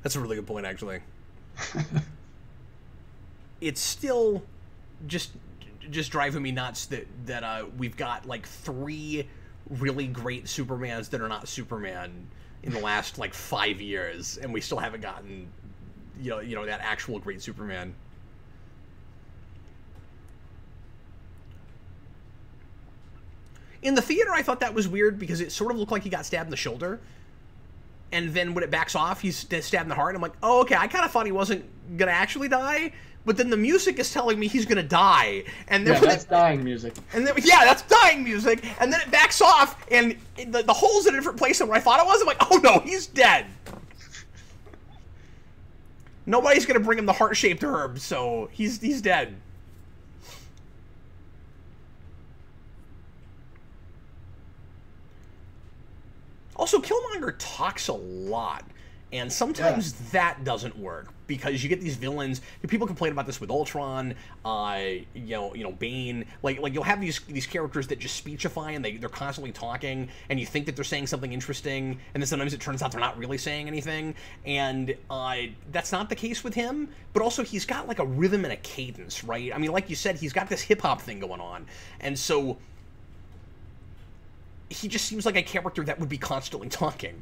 That's a really good point, actually. It's still just driving me nuts that we've got like 3 really great Supermans that are not Superman in the last like 5 years, and we still haven't gotten you know that actual great Superman. In the theater, I thought that was weird because it sort of looked like he got stabbed in the shoulder, and then when it backs off, he's stabbed in the heart. And I'm like, oh, okay, I kind of thought he wasn't gonna actually die, but then the music is telling me he's gonna die, and then that's dying music. And then that's dying music, and then it backs off, and the hole's in a different place than where I thought it was. I'm like, oh no, he's dead. Nobody's gonna bring him the heart-shaped herb, so he's dead. Also, Killmonger talks a lot, and sometimes that doesn't work because you get these villains. People complain about this with Ultron, you know, Bane. Like you'll have these characters that just speechify, and they're constantly talking, and you think that they're saying something interesting, and then sometimes it turns out they're not really saying anything. And that's not the case with him. But also, he's got like a rhythm and a cadence, right? I mean, like you said, he's got this hip hop thing going on, and so he just seems like a character that would be constantly talking.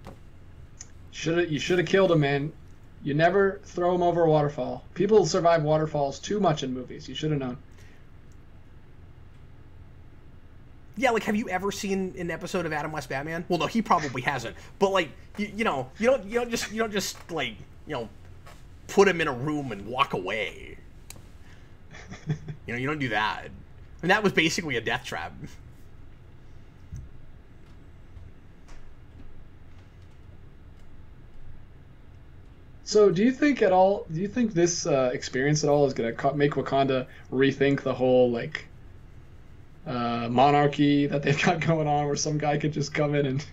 You should have killed him, man. You never throw him over a waterfall. People survive waterfalls too much in movies. You should have known. Yeah, like, have you ever seen an episode of Adam West Batman? Well, no, he probably hasn't. But like, you know, you don't just like, you know, put him in a room and walk away. You know, you don't do that. And that was basically a death trap. So, do you think this experience at all is going to make Wakanda rethink the whole like monarchy that they've got going on, where some guy could just come in and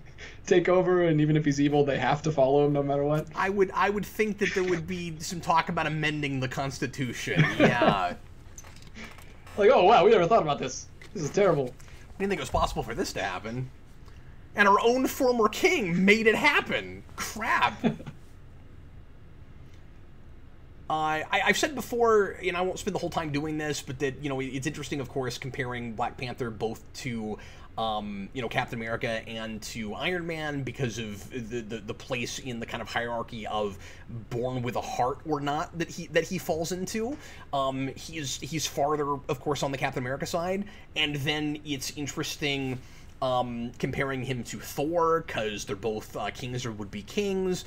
take over, and even if he's evil, they have to follow him no matter what? I would think that there would be some talk about amending the Constitution. Yeah. Like, oh wow, we never thought about this. This is terrible. I didn't think it was possible for this to happen. And our own former king made it happen. Crap. I've said before, and I won't spend the whole time doing this, but that, you know, it's interesting, of course, comparing Black Panther both to, you know, Captain America and to Iron Man because of the place in the kind of hierarchy of born with a heart or not that he falls into. He's farther, of course, on the Captain America side, and then it's interesting comparing him to Thor because they're both kings or would-be kings.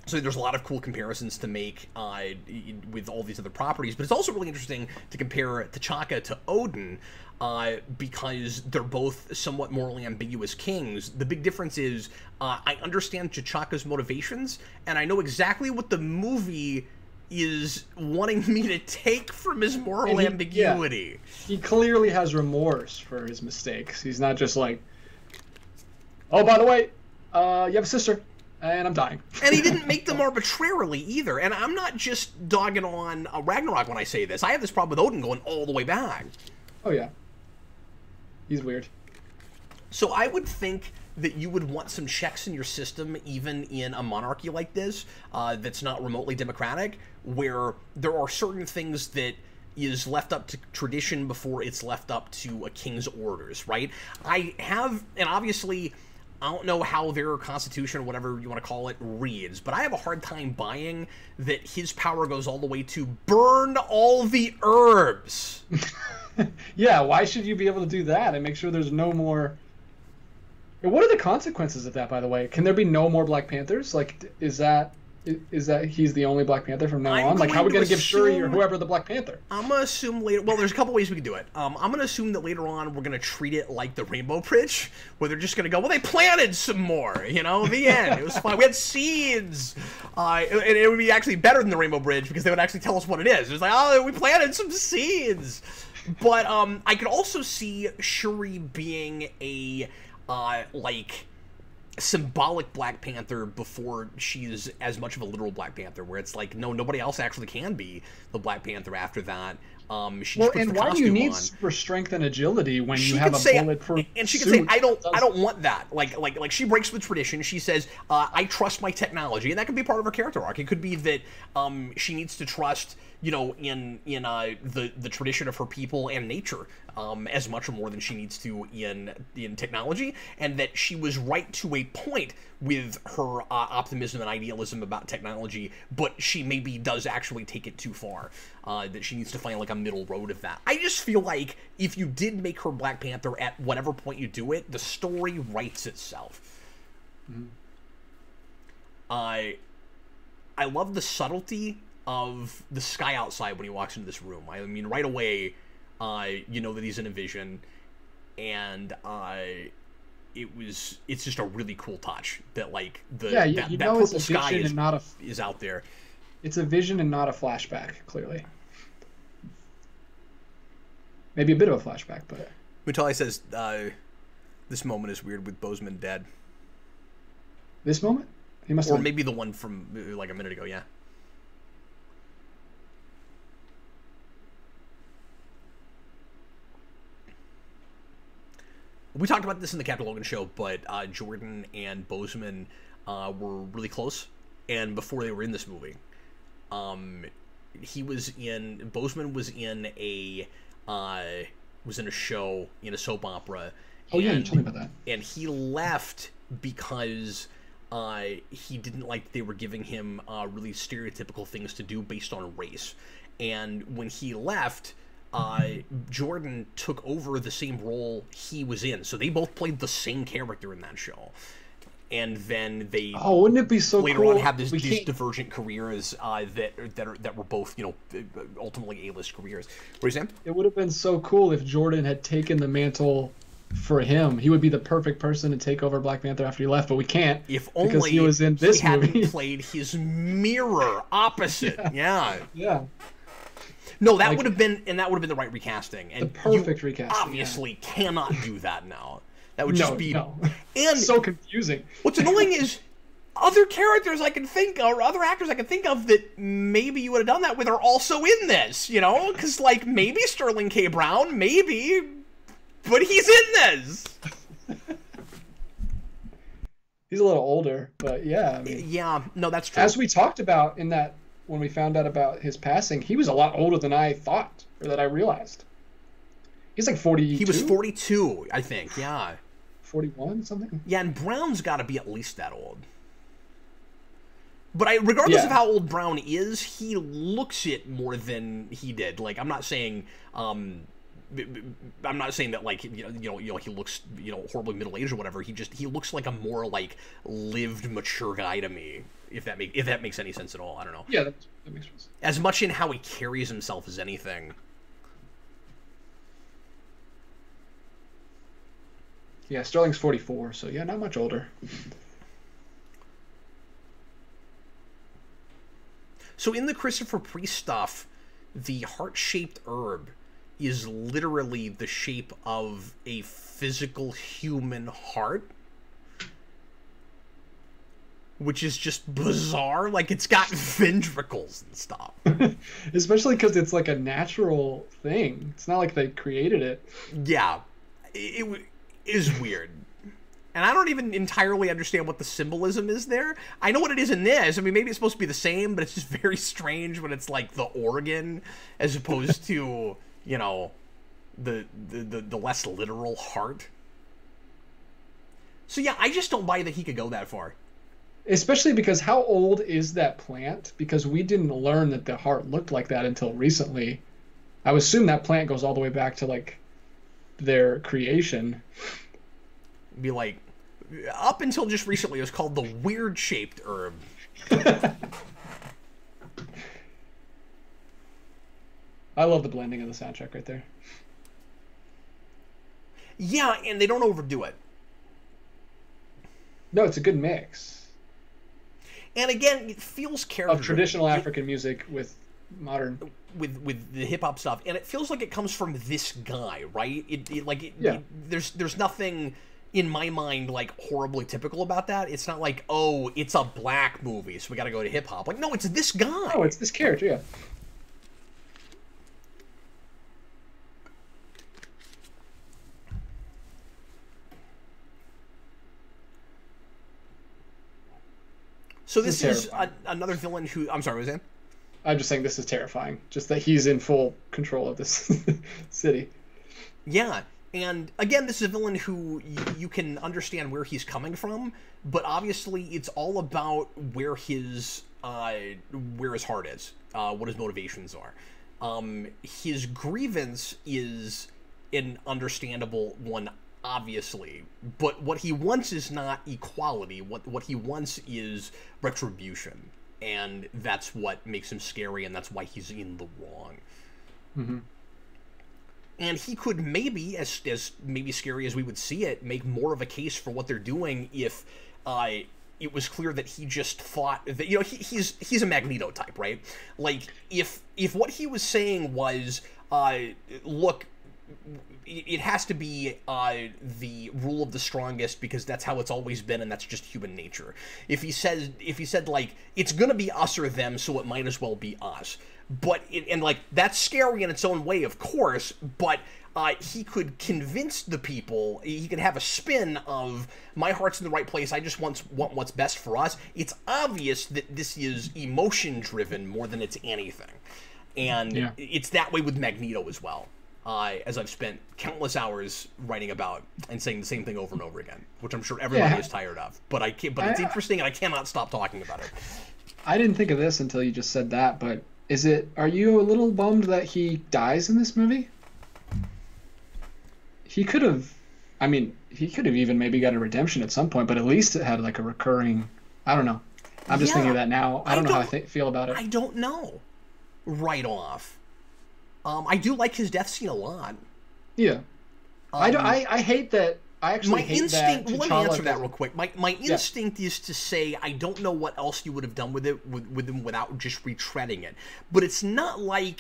So there's a lot of cool comparisons to make with all these other properties, but it's also really interesting to compare T'Chaka to Odin, because they're both somewhat morally ambiguous kings. The big difference is I understand T'Chaka's motivations, and I know exactly what the movie is wanting me to take from his moral ambiguity. Yeah, he clearly has remorse for his mistakes. He's not just like, oh, by the way, you have a sister, and I'm dying. And he didn't make them arbitrarily either. And I'm not just dogging on Ragnarok when I say this. I have this problem with Odin going all the way back. Oh, yeah. He's weird. So I would think that you would want some checks in your system, even in a monarchy like this, that's not remotely democratic, where there are certain things that is left up to tradition before it's left up to a king's orders, right? I have, and obviously, I don't know how their constitution, or whatever you want to call it, reads, but I have a hard time buying that his power goes all the way to burn all the herbs. Yeah, why should you be able to do that and make sure there's no more... What are the consequences of that, by the way? Can there be no more Black Panthers? Like, is that he's the only Black Panther from now on? Like, how are we going to give Shuri or whoever the Black Panther? I'm going to assume later... Well, there's a couple ways we can do it. I'm going to assume that later on we're going to treat it like the Rainbow Bridge, where they're just going to go, well, they planted some more, you know? The end. It was fine. We had seeds. And it would be actually better than the Rainbow Bridge, because they would actually tell us what it is. It was like, oh, we planted some seeds. But I could also see Shuri being a... like symbolic Black Panther before she's as much of a literal Black Panther, where it's like, no, nobody else actually can be the Black Panther after that. She well, and why do you need super strength and agility when you have a bulletproof and she can say, I don't want that. Like she breaks with tradition. She says, I trust my technology, and that could be part of her character arc. It could be that she needs to trust, you know, in the tradition of her people and nature as much or more than she needs to in technology, and that she was right to a point with her optimism and idealism about technology, but she maybe does actually take it too far. That she needs to find like a middle road of that. I just feel like if you did make her Black Panther at whatever point you do it, the story writes itself. Mm-hmm. I love the subtlety of the sky outside when he walks into this room. I mean, right away, you know that he's in a vision, and it's just a really cool touch that like that purple sky is out there. It's a vision and not a flashback, clearly. Maybe a bit of a flashback, but... Mutali says, this moment is weird with Boseman dead. This moment? He must or maybe the one from, like, a minute ago, yeah. We talked about this in the Captain Logan show, but Jordan and Boseman were really close, and before they were in this movie... Boseman was in a show, in a soap opera. Oh, yeah, you told me about that. And he left because he didn't like they were giving him really stereotypical things to do based on race. And when he left, Jordan took over the same role he was in. So they both played the same character in that show. And then they wouldn't it be so later cool? on have these divergent careers that were both, you know, ultimately A-list careers. What are you saying? It would have been so cool if Jordan had taken the mantle for him. He would be the perfect person to take over Black Panther after he left, but we can't. If only because he was in this movie. Hadn't played his mirror opposite. Yeah. No, that would have been the right recasting. And the perfect recasting. Obviously cannot do that now. That would just be and so confusing. What's annoying is other characters I can think of, or other actors I can think of that maybe you would have done that with are also in this, you know? Because, like, maybe Sterling K. Brown, maybe, but he's in this. He's a little older, but yeah. I mean, yeah, no, that's true. As we talked about in that, when we found out about his passing, he was a lot older than I thought, or that I realized. He's like 42. He was 42, I think, yeah. 41, something? Yeah, and Brown's got to be at least that old. But regardless of how old Brown is, he looks it more than he did. Like, I'm not saying that, like, you know he looks, you know, horribly middle-aged or whatever. He looks like a more, like, lived, mature guy to me. if that makes any sense at all. I don't know. Yeah, that makes sense. As much in how he carries himself as anything. Yeah, Sterling's 44, so yeah, not much older. So in the Christopher Priest stuff, the heart-shaped herb is literally the shape of a physical human heart, which is just bizarre. Like, it's got ventricles and stuff. Especially because it's like a natural thing. It's not like they created it. Yeah, it is weird. And I don't even entirely understand what the symbolism is there. I know what it is in this. I mean, maybe it's supposed to be the same, but it's just very strange when it's like the organ as opposed to, you know, the less literal heart. So yeah, I just don't buy that he could go that far. Especially because how old is that plant? Because we didn't learn that the heart looked like that until recently. I would assume that plant goes all the way back to like their creation. Be like, up until just recently, it was called the weird-shaped herb. I love the blending of the soundtrack right there. Yeah, and they don't overdo it. No, it's a good mix. And again, it feels character of traditional African music with modern, with the hip hop stuff, and it feels like it comes from this guy, right? There's nothing in my mind like horribly typical about that. It's not like, oh, it's a black movie, so we got to go to hip hop. Like, no, it's this guy. Oh, it's this character, yeah. So this is another villain who... I'm sorry, what was that? I'm just saying this is terrifying. Just that he's in full control of this city. Yeah, and again, this is a villain who you can understand where he's coming from, but obviously it's all about where his heart is, what his motivations are. His grievance is an understandable one, obviously, but what he wants is not equality. What he wants is retribution, and that's what makes him scary, and that's why he's in the wrong. Mm-hmm. And he could maybe, as maybe scary as we would see it, make more of a case for what they're doing if it was clear that he just thought that, you know, he's a Magneto type, right? Like, if what he was saying was, look, it has to be the rule of the strongest because that's how it's always been, and that's just human nature. If he said like, it's gonna be us or them, so it might as well be us. But and like, that's scary in its own way, of course. But he could convince the people. He could have a spin of, my heart's in the right place. I just want what's best for us. It's obvious that this is emotion driven more than it's anything, and it's that way with Magneto as well. As I've spent countless hours writing about and saying the same thing over and over again, which I'm sure everybody is tired of. But I can't. But it's interesting, and I cannot stop talking about it. I didn't think of this until you just said that. But are you a little bummed that he dies in this movie? He could have. I mean, he could have even maybe got a redemption at some point, but at least it had like a recurring. I don't know. I'm just thinking of that now. I don't know how I feel about it. I don't know. Right off. I do like his death scene a lot. Yeah. I hate that. I actually hate that. Well, let me answer that real quick. My instinct is to say I don't know what else you would have done with it with him without just retreading it. But it's not like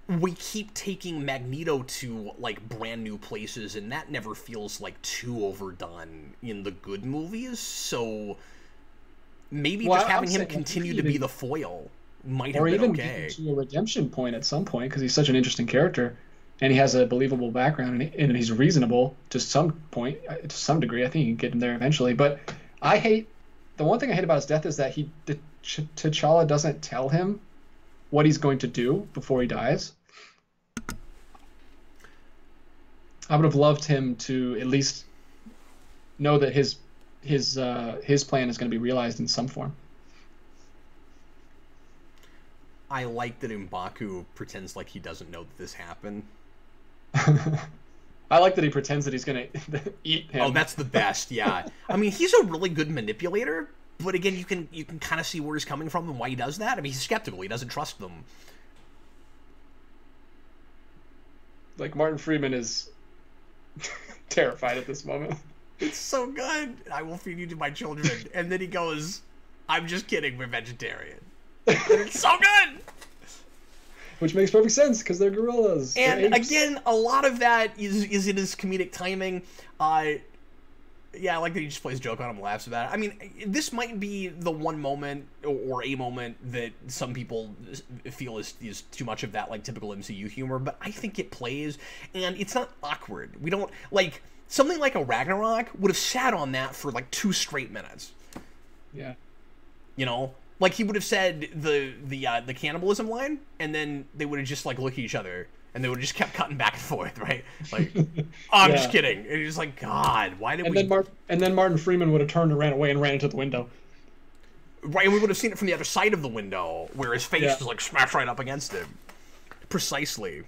we keep taking Magneto to like brand new places, and that never feels like too overdone in the good movies. So maybe just having him continue to be the foil might have been okay. Or even to a redemption point at some point, because he's such an interesting character, and he has a believable background, and he's reasonable to some point, to some degree. I think you can get him there eventually. But the one thing I hate about his death is that T'Challa doesn't tell him what he's going to do before he dies. I would have loved him to at least know that his plan is going to be realized in some form. I like that M'Baku pretends like he doesn't know that this happened. I like that he pretends that he's going to eat him. Oh, that's the best, yeah. I mean, he's a really good manipulator, But again, you can kind of see where he's coming from and why he does that. I mean, he's skeptical. He doesn't trust them. Like, Martin Freeman is terrified at this moment. It's so good. I will feed you to my children. And then he goes, I'm just kidding, we're vegetarian. And it's so good! Which makes perfect sense, because they're gorillas. And again, a lot of that is in his comedic timing. Yeah, I like that he just plays a joke on him and laughs about it. I mean, this might be the one moment, or a moment, that some people feel is too much of that, like, typical MCU humor, but I think it plays, and it's not awkward. We don't, like, something like a Ragnarok would have sat on that for, like, 2 straight minutes. Yeah. You know? Like, he would have said the cannibalism line, and then they would have just, like, looked at each other, and they would have just kept cutting back and forth, right? Like, oh, I'm just kidding. And you're just like, God, why did we... And then Martin Freeman would have turned and ran away and ran into the window. Right, and we would have seen it from the other side of the window, where his face was, like, smashed right up against him. Precisely.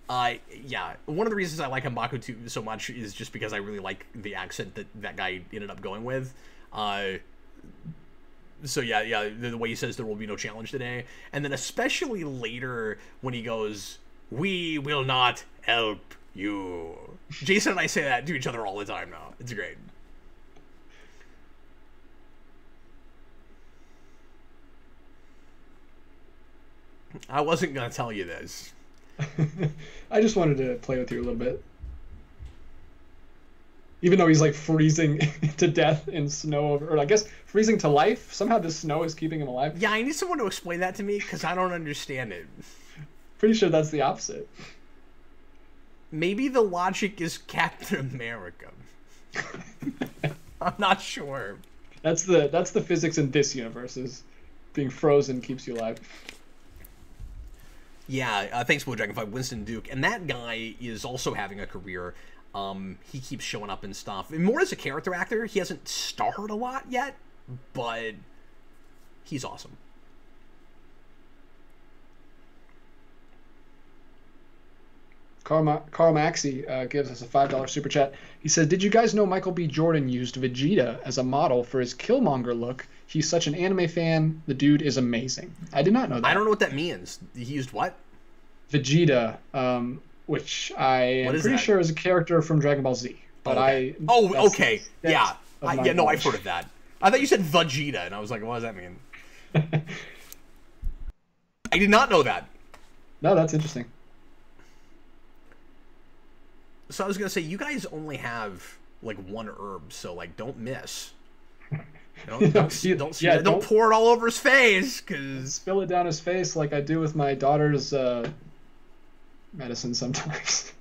Yeah, one of the reasons I like M'Baku so much is just because I really like the accent that guy ended up going with. So yeah, the way he says there will be no challenge today, and then especially later when he goes, "We will not help you." Jason and I say that to each other all the time now. It's great. I wasn't gonna tell you this. I just wanted to play with you a little bit. Even though he's, like, freezing to death in snow, or I guess freezing to life. Somehow this snow is keeping him alive. Yeah, I need someone to explain that to me, because I don't understand it. Pretty sure that's the opposite. Maybe the logic is Captain America. I'm not sure. That's the physics in this universe, is being frozen keeps you alive. Yeah, thanks, Blue Dragonfly, Winston Duke. And that guy is also having a career. He keeps showing up and stuff. And more as a character actor, he hasn't starred a lot yet, but he's awesome. Carl Maxey gives us a $5 super chat. He said, "Did you guys know Michael B. Jordan used Vegeta as a model for his Killmonger look? He's such an anime fan. The dude is amazing." I did not know that. I don't know what that means. He used what? Vegeta, which I am pretty sure is a character from Dragon Ball Z. But okay. Okay. Yeah. No, I've heard of that. I thought you said Vegeta, and I was like, what does that mean? I did not know that. No, that's interesting. So I was going to say, you guys only have, like, 1 herb, so, like, don't miss. Don't pour it all over his face, because... Spill it down his face like I do with my daughter's medicine sometimes.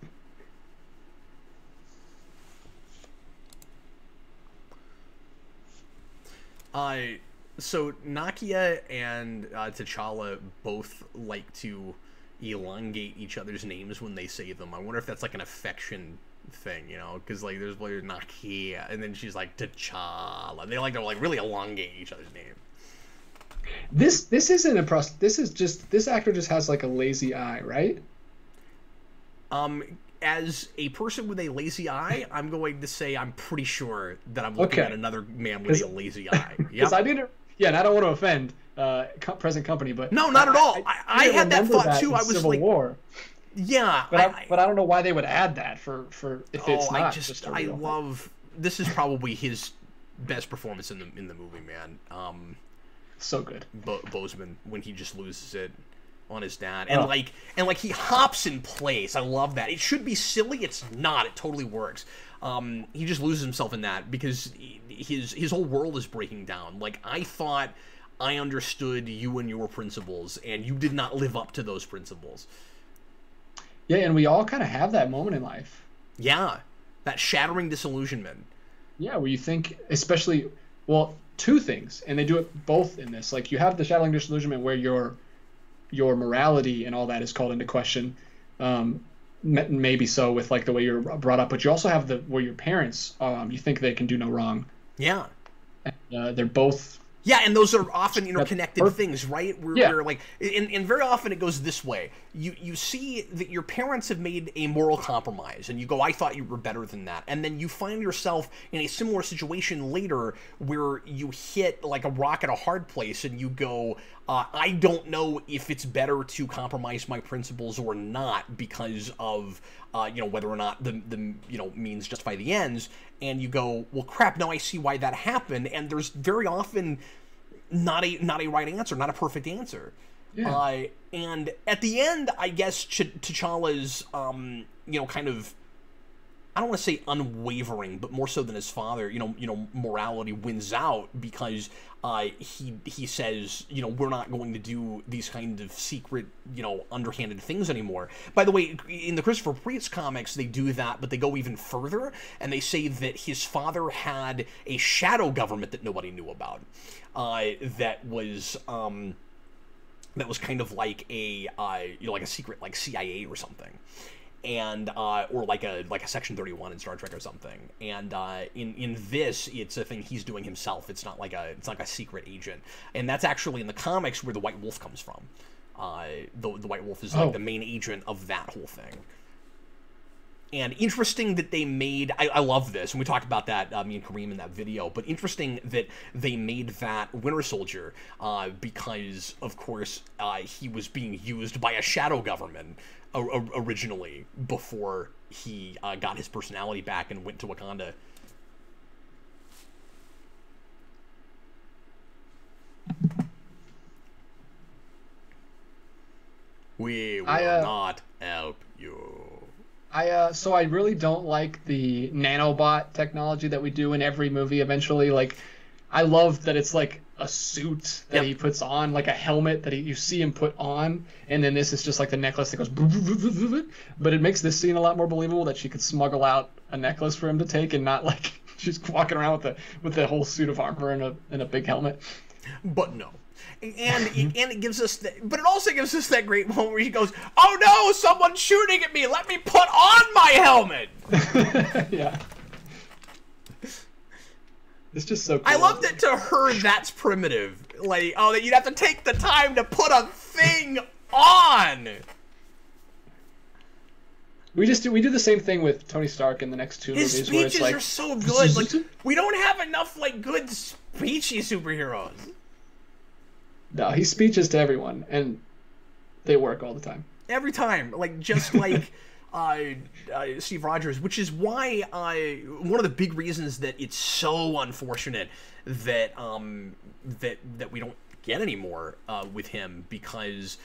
So Nakia and T'Challa both like to elongate each other's names when they say them. I wonder if that's like an affection thing, you know, because like there's Nakia, and then she's like T'Challa. They like to like really elongate each other's name. This isn't a this is just, this actor just has like a lazy eye, right? As a person with a lazy eye, I'm going to say I'm pretty sure that I'm looking at another man with a lazy eye. Because I didn't. Yeah, and I don't want to offend present company, but no, not at all. I had that thought too. I was Civil like, War. Yeah, but I don't know why they would add that for if it's not. I love. This is probably his best performance in the movie, man. So good. Bozeman, when he just loses it on his dad, and like he hops in place. I love that. It should be silly. It's not. It totally works. He just loses himself in that because his whole world is breaking down. Like, I thought I understood you and your principles, and you did not live up to those principles. Yeah, and we all kind of have that moment in life. Yeah, that shattering disillusionment. Yeah, where you think, especially, well, 2 things, and they do it both in this. Like, you have the shattering disillusionment where your morality and all that is called into question, maybe so with like the way you're brought up, but you also have where your parents, you think they can do no wrong. Yeah. And, they're both Yeah, and those are often interconnected things, right? Yeah. Where like, and very often it goes this way. You see that your parents have made a moral compromise, and you go, I thought you were better than that. And then you find yourself in a similar situation later where you hit like a rock at a hard place, and you go, I don't know if it's better to compromise my principles or not because of, whether or not the means justify the ends. And you go, well, crap, now I see why that happened. And there's very often not a right answer, not a perfect answer. Yeah. And at the end, I guess T'Challa's, kind of, I don't want to say unwavering, but more so than his father, morality wins out because he says, we're not going to do these kind of secret, underhanded things anymore. By the way, in the Christopher Priest comics, they do that, but they go even further, and they say that his father had a shadow government that nobody knew about, that was kind of like a like a secret, like CIA or something. And or like a Section 31 in Star Trek or something. And in this, it's a thing he's doing himself. It's not like a secret agent. And that's actually in the comics where the White Wolf comes from. The White Wolf is like the main agent of that whole thing. And interesting that they made, I love this, and we talked about that, me and Kareem in that video, but interesting that they made that Winter Soldier because, of course, he was being used by a shadow government originally before he got his personality back and went to Wakanda. We will not help you. So I really don't like the nanobot technology that we do in every movie eventually. Like, I love that it's like a suit that he puts on, like a helmet that you see him put on, and then this is just like the necklace that goes but it makes this scene a lot more believable that she could smuggle out a necklace for him to take and not like she's walking around with the whole suit of armor and a big helmet. But no. And it gives us but it also gives us that great moment where he goes, oh no, someone's shooting at me, let me put on my helmet. Yeah. It's just so cool. I love that to her that's primitive. Like, oh, that you'd have to take the time to put a thing on. We do the same thing with Tony Stark in the next two movies. His speeches where it's like, are so good. Like, we don't have enough like good speechy superheroes. No, he speeches to everyone, and they work all the time. Every time, like just like Steve Rogers, which is why one of the big reasons that it's so unfortunate that that we don't get anymore with him, because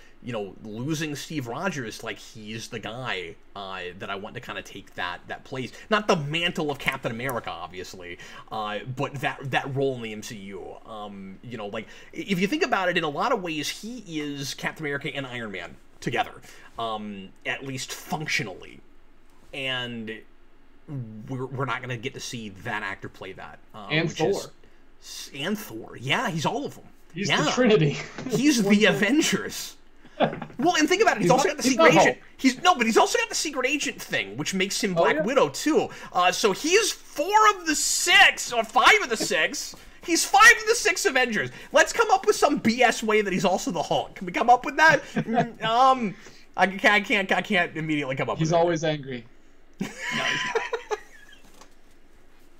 losing Steve Rogers, like he's the guy that I want to kind of take that place, not the mantle of Captain America, obviously, but that role in the MCU. Like if you think about it, in a lot of ways, he is Captain America and Iron Man together, at least functionally, and we're not going to get to see that actor play that. And Thor. And Thor, yeah, he's all of them. He's the Trinity. He's the Avengers. Well, and think about it. He's also got the secret agent. But he's also got the secret agent thing, which makes him Black Widow too. So he's 4 of the 6, or 5 of the 6. He's 5 of the 6 Avengers. Let's come up with some BS way that he's also the Hulk. Can we come up with that? I can't immediately come up with that. He's always angry. No, he's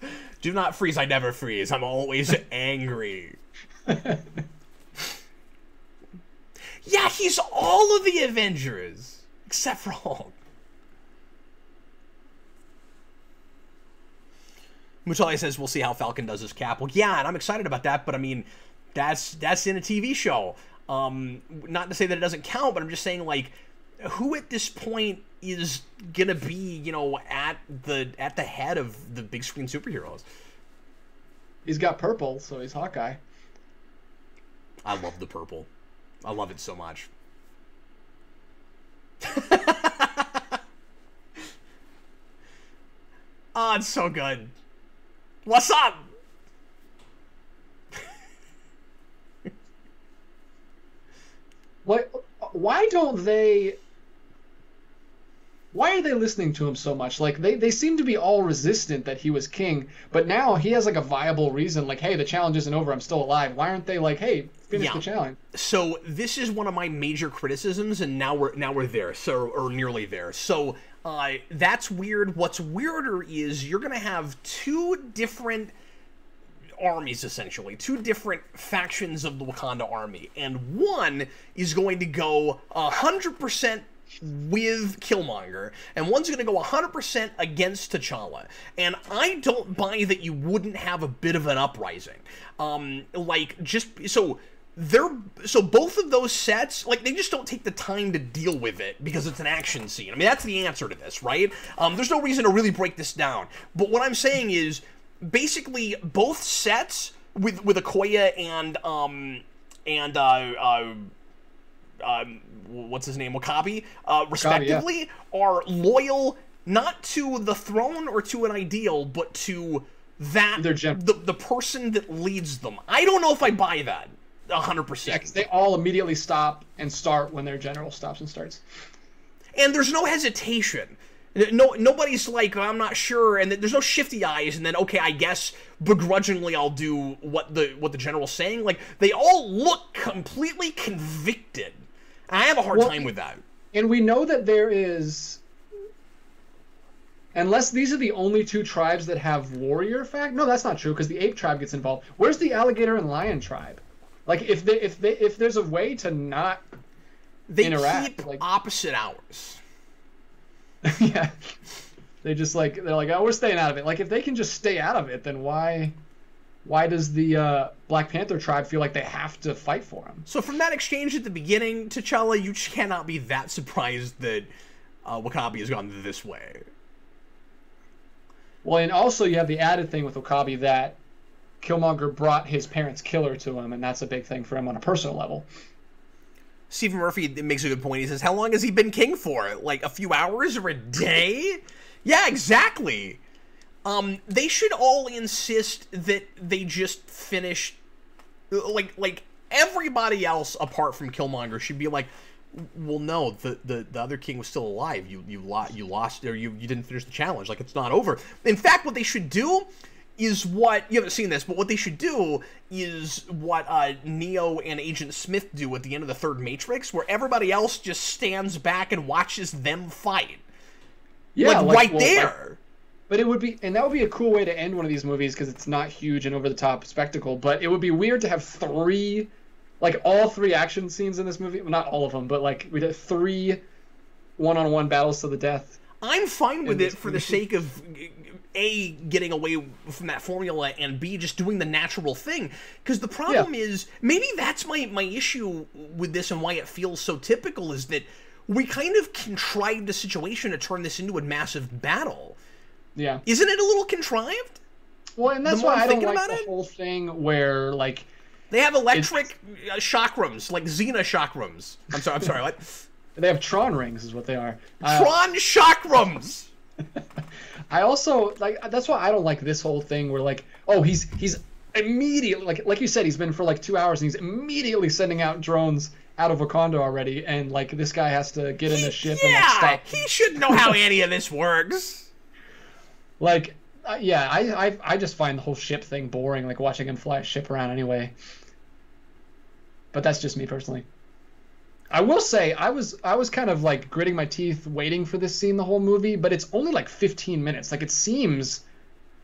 not. Do not freeze, I never freeze. I'm always angry. Yeah, he's all of the Avengers, except for Hulk. Muchali says we'll see how Falcon does his cap. Well, yeah, and I'm excited about that, but I mean, that's in a TV show. Not to say that it doesn't count, but I'm just saying, like, who at this point is gonna be, at the head of the big screen superheroes? He's got purple, so he's Hawkeye. I love the purple. I love it so much. Oh, it's so good. What's up? Why don't they why are they listening to him so much? Like they seem to be all resistant that he was king, but now he has like a viable reason. Like, hey, the challenge isn't over. I'm still alive. Why aren't they like, hey, finish the challenge? So this is one of my major criticisms, and now we're there. So or nearly there. So that's weird. What's weirder is you're gonna have two different armies, essentially two different factions of the Wakanda army, and one is going to go 100% with Killmonger, and one's going to go 100% against T'Challa. And I don't buy that you wouldn't have a bit of an uprising. Like, just so both of those sets, like, they just don't take the time to deal with it because it's an action scene. I mean, that's the answer to this, right? There's no reason to really break this down. But what I'm saying is, basically, both sets with Okoye and what's his name, W'Kabi, respectively, are loyal not to the throne or to an ideal, but to that the person that leads them. I don't know if I buy that 100%. Yeah, because they all immediately stop and start when their general stops and starts. And there's no hesitation. Nobody's like, I'm not sure, and there's no shifty eyes, and then, okay, I guess begrudgingly I'll do what the general's saying. Like, they all look completely convicted. I have a hard time with that. And we know that there is, unless these are the only two tribes that have warrior fact. No, that's not true, because the ape tribe gets involved. Where's the alligator and lion tribe? Like, if there's a way to not interact, keep like, opposite hours. Yeah, they're like, oh, we're staying out of it. Like, if they can just stay out of it, then why does the Black Panther tribe feel like they have to fight for him? So from that exchange at the beginning, T'Challa, you cannot be that surprised that W'Kabi has gone this way. Well, and also you have the added thing with W'Kabi that Killmonger brought his parents' killer to him, and that's a big thing for him on a personal level. Stephen Murphy makes a good point. He says, how long has he been king for? Like a few hours or a day? Yeah, exactly. They should all insist that they just finish, like everybody else apart from Killmonger should be like, well, no, the other king was still alive. You lost, or you didn't finish the challenge. Like, it's not over. In fact, what they should do is what, you haven't seen this, but what they should do is what Neo and Agent Smith do at the end of the third Matrix, where everybody else just stands back and watches them fight. Yeah, right there. But it would be, and that would be a cool way to end one of these movies, because it's not huge and over-the-top spectacle, but it would be weird to have all three action scenes in this movie. Well, not all of them, but like we did 3 one-on-one battles to the death. I'm fine with it for the sake of A, getting away from that formula, and B, just doing the natural thing. Because the problem is, maybe that's my issue with this and why it feels so typical, is that we kind of contrived a situation to turn this into a massive battle. Yeah. Isn't it a little contrived? Well, and that's why I don't like the whole thing where, like, they have electric chakrams, like Xena chakrams. I'm sorry, what? They have Tron rings, is what they are. Tron chakrams! I also, like, that's why I don't like this whole thing where, like, oh, he's immediately, like you said, he's been for like 2 hours, and he's immediately sending out drones out of Wakanda already, and, like, this guy has to get in the ship and, like, stop. He should know how any of this works. Like, I just find the whole ship thing boring, like watching him fly a ship around anyway. But that's just me personally. I will say I was kind of like gritting my teeth waiting for this scene the whole movie, but it's only like 15 minutes. Like, it seems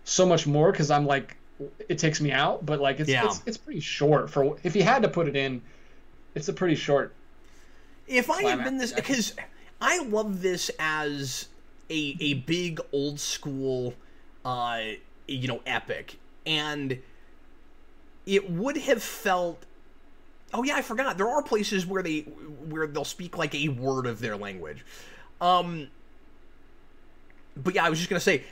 so much more because I'm like, it takes me out, but like it's pretty short for, if you had to put it in, it's a pretty short. If I had been this, because I love this as a big old school epic, and it would have felt, oh yeah, I forgot, there are places where they'll speak like a word of their language. But yeah, I was just gonna say,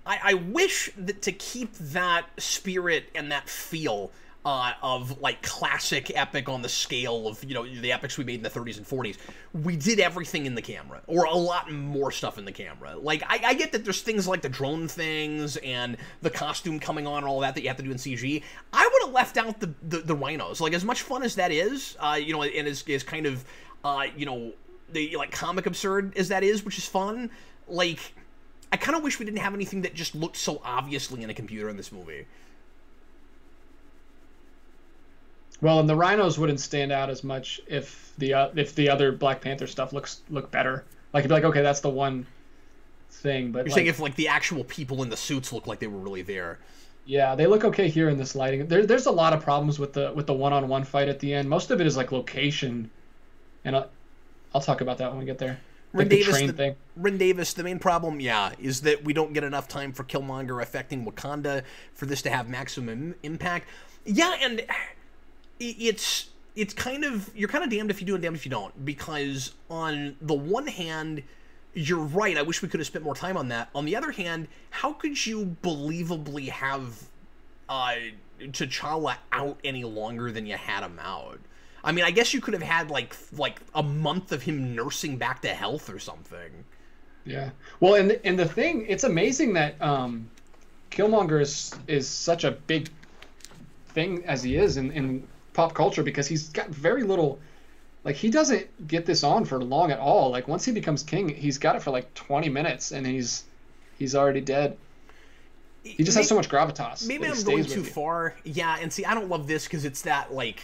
I wish that to keep that spirit and that feel of like classic epic on the scale of, the epics we made in the 30s and 40s, we did everything in the camera, or a lot more stuff in the camera. Like, I get that there's things like the drone things and the costume coming on and all that you have to do in CG. I would have left out the rhinos. Like, as much fun as that is, and is kind of, the like comic absurd as that is, which is fun. Like, I kind of wish we didn't have anything that just looked so obviously in a computer in this movie. Well, and the rhinos wouldn't stand out as much if the other Black Panther stuff look better. Like, you'd be like, okay, that's the one thing. But you're saying if like the actual people in the suits look like they were really there. Yeah, they look okay here in this lighting. There's a lot of problems with the one-on-one fight at the end. Most of it is like location, and I'll talk about that when we get there. Like the train thing. Ren Davis, the main problem, is that we don't get enough time for Killmonger affecting Wakanda for this to have maximum impact. Yeah, and it's kind of, you're kind of damned if you do and damned if you don't, because on the one hand, you're right, I wish we could have spent more time on that. On the other hand, how could you believably have T'Challa out any longer than you had him out? I mean, I guess you could have had like a month of him nursing back to health or something. Yeah. Well, and the thing, it's amazing that Killmonger is such a big thing as he is in pop culture, because he's got very little, like, he doesn't get this on for long at all. Like, once he becomes king, he's got it for like 20 minutes and he's already dead. He just has so much gravitas. Maybe I'm going too far. Yeah, and see, I don't love this because it's that like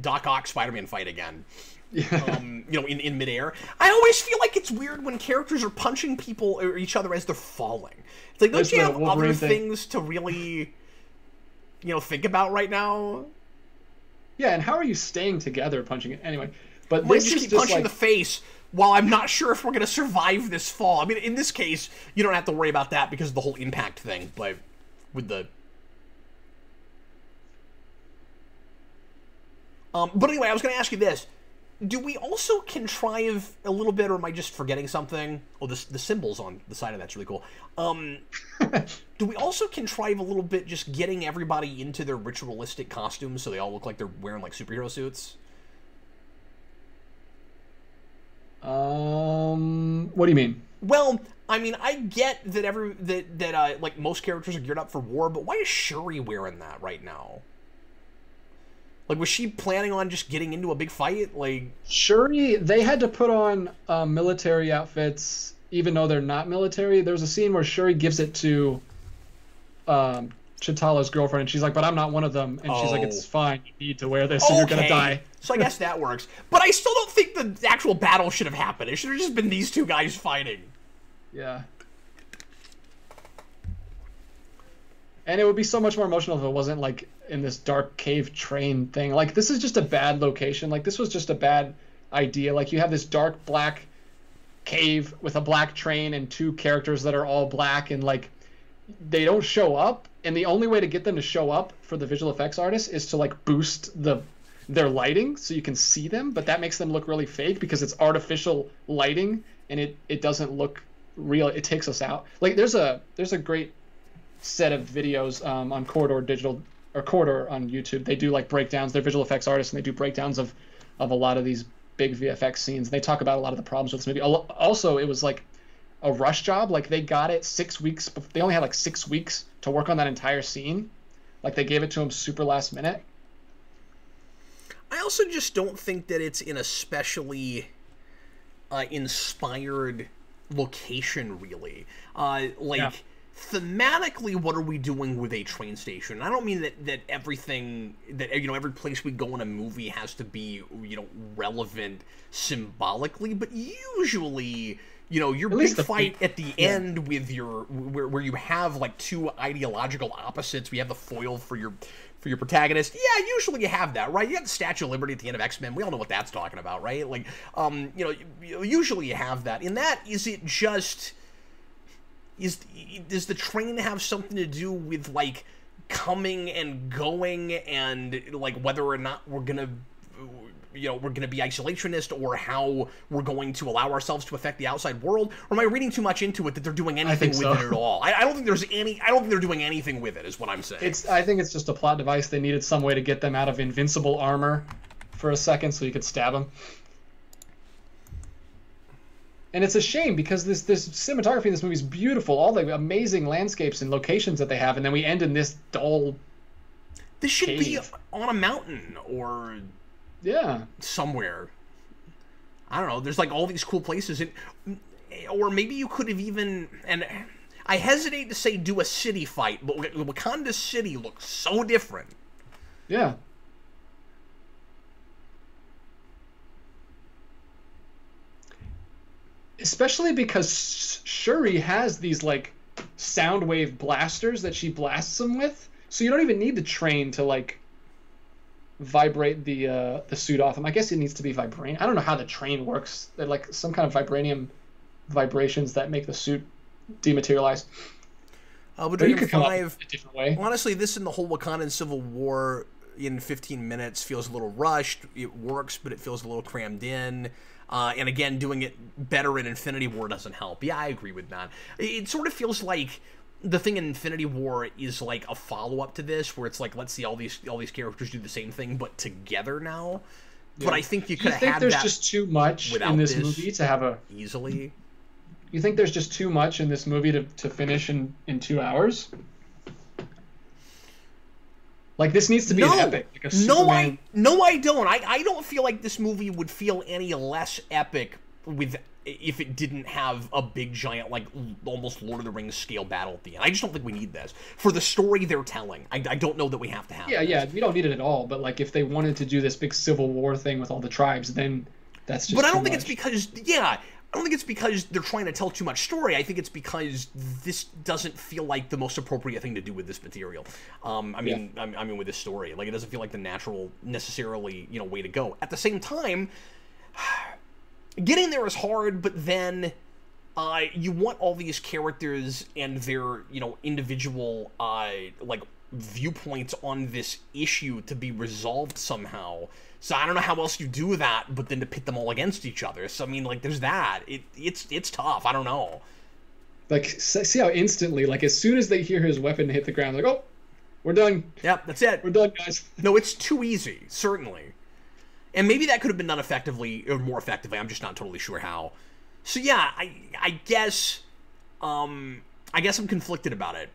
Doc Ock Spider-Man fight again. Yeah. In midair. I always feel like it's weird when characters are punching people or each other as they're falling. It's like, don't you have other things to really, think about right now? Yeah, and how are you staying together punching it anyway? But this just keep punching the face while I'm not sure if we're going to survive this fall. I mean, in this case, you don't have to worry about that because of the whole impact thing, but with the... but anyway, I was going to ask you this. Do we also contrive a little bit, or am I just forgetting something? Oh, the symbols on the side of that's really cool. Do we also contrive a little bit just getting everybody into their ritualistic costumes so they all look like they're wearing, like, superhero suits? What do you mean? Well, I mean, I get that like most characters are geared up for war, but why is Shuri wearing that right now? Like, was she planning on just getting into a big fight? Like, Shuri, they had to put on military outfits, even though they're not military. There's a scene where Shuri gives it to T'Challa's girlfriend, and she's like, "But I'm not one of them." And she's like, "It's fine. You need to wear this, or you're gonna die." So I guess that works. But I still don't think the actual battle should have happened. It should have just been these two guys fighting. Yeah. And it would be so much more emotional if it wasn't like in this dark cave train thing. Like, this is just a bad location. Like, this was just a bad idea. Like, you have this dark black cave with a black train and two characters that are all black, and like, they don't show up. And the only way to get them to show up for the visual effects artists is to like boost their lighting so you can see them, but that makes them look really fake because it's artificial lighting and it doesn't look real. It takes us out. Like, there's a great set of videos on Corridor Digital or Corridor on YouTube. They do like breakdowns. They're visual effects artists and they do breakdowns of a lot of these big VFX scenes. They talk about a lot of the problems with this movie. Also, it was like a rush job. Like, they got it 6 weeks. They only had like 6 weeks to work on that entire scene. Like, they gave it to them super last minute. I also just don't think that it's an especially inspired location, really. Thematically, what are we doing with a train station? I don't mean that everything, that, every place we go in a movie has to be, relevant symbolically, but usually, your big fight at the end with where you have like two ideological opposites. We have the foil for your protagonist. Yeah, usually you have that, right? You have the Statue of Liberty at the end of X-Men. We all know what that's talking about, right? Like, usually you have that. In that, is it just... Does the train have something to do with, like, coming and going and, like, whether or not we're gonna be isolationist, or how we're going to allow ourselves to affect the outside world? Or am I reading too much into it that they're doing anything with it at all? I don't think I don't think they're doing anything with it, is what I'm saying. I think it's just a plot device. They needed some way to get them out of invincible armor for a second so you could stab them. And it's a shame because this cinematography in this movie is beautiful. All the amazing landscapes and locations that they have, and then we end in this dull This should cave. be on a mountain or... Yeah. somewhere. I don't know, there's like all these cool places, or maybe you could have even, and I hesitate to say do a city fight, but Wakanda City looks so different. Yeah. Especially because Shuri has these like sound wave blasters that she blasts them with, so you don't even need to train to like vibrate the suit off them. I guess it needs to be vibranium. I don't know how the train works. They're like some kind of vibranium vibrations that make the suit dematerialize. But you could come up with a different way. Honestly, this and the whole Wakandan Civil War in 15 minutes feels a little rushed. It works, but it feels a little crammed in. And again, doing it better in Infinity War doesn't help. Yeah, I agree with that. It sort of feels like the thing in Infinity War is like a follow-up to this, where it's like, let's see all these characters do the same thing, but together now. Yeah. But I think you could have had that. Do you think there's just too much in this movie to have a... Easily? You think there's just too much in this movie to finish in 2 hours? Like, this needs to be an epic. Like a Superman... No, I don't. I don't feel like this movie would feel any less epic if it didn't have a big, giant, like, almost Lord of the Rings scale battle at the end. I just don't think we need this. For the story they're telling, I don't know that we have to have this. Yeah, we don't need it at all. But, like, if they wanted to do this big Civil War thing with all the tribes, then that's just But I don't think it's because... Yeah, I don't think it's because they're trying to tell too much story. I think it's because this doesn't feel like the most appropriate thing to do with this material. I mean, with this story, like, it doesn't feel like the natural, necessarily, way to go. At the same time, getting there is hard, but then you want all these characters and their, individual, like, viewpoints on this issue to be resolved somehow. So I don't know how else you do that, but then to pit them all against each other. So I mean, like, there's that. It's tough. I don't know. Like, see how instantly, like, as soon as they hear his weapon hit the ground, like, oh, we're done. Yep, that's it. We're done, guys. No, it's too easy, certainly. And maybe that could have been done effectively, or more effectively. I'm just not totally sure how. So yeah, I guess I'm conflicted about it.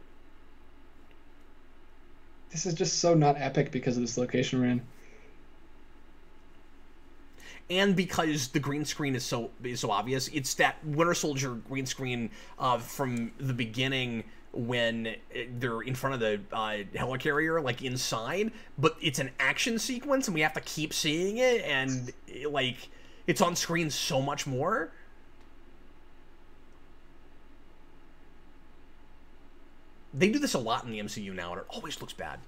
This is just so not epic because of this location we're in. And because the green screen is so obvious. It's that Winter Soldier green screen from the beginning when they're in front of the helicarrier, like, inside. But it's an action sequence, and we have to keep seeing it, and, like, it's on screen so much more. They do this a lot in the MCU now, and it always looks bad.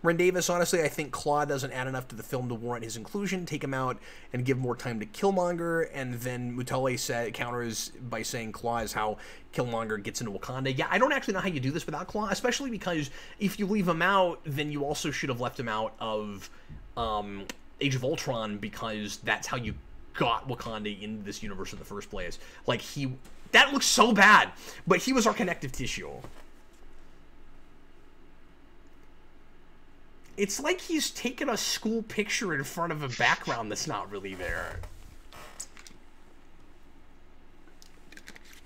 Ren Davis, honestly, I think Claw doesn't add enough to the film to warrant his inclusion. Take him out and give more time to Killmonger. And then Mutale counters by saying Claw is how Killmonger gets into Wakanda. Yeah, I don't actually know how you do this without Claw, especially because if you leave him out, then you also should have left him out of Age of Ultron, because that's how you got Wakanda into this universe in the first place. Like, that looks so bad, but he was our connective tissue. It's like he's taken a school picture in front of a background that's not really there.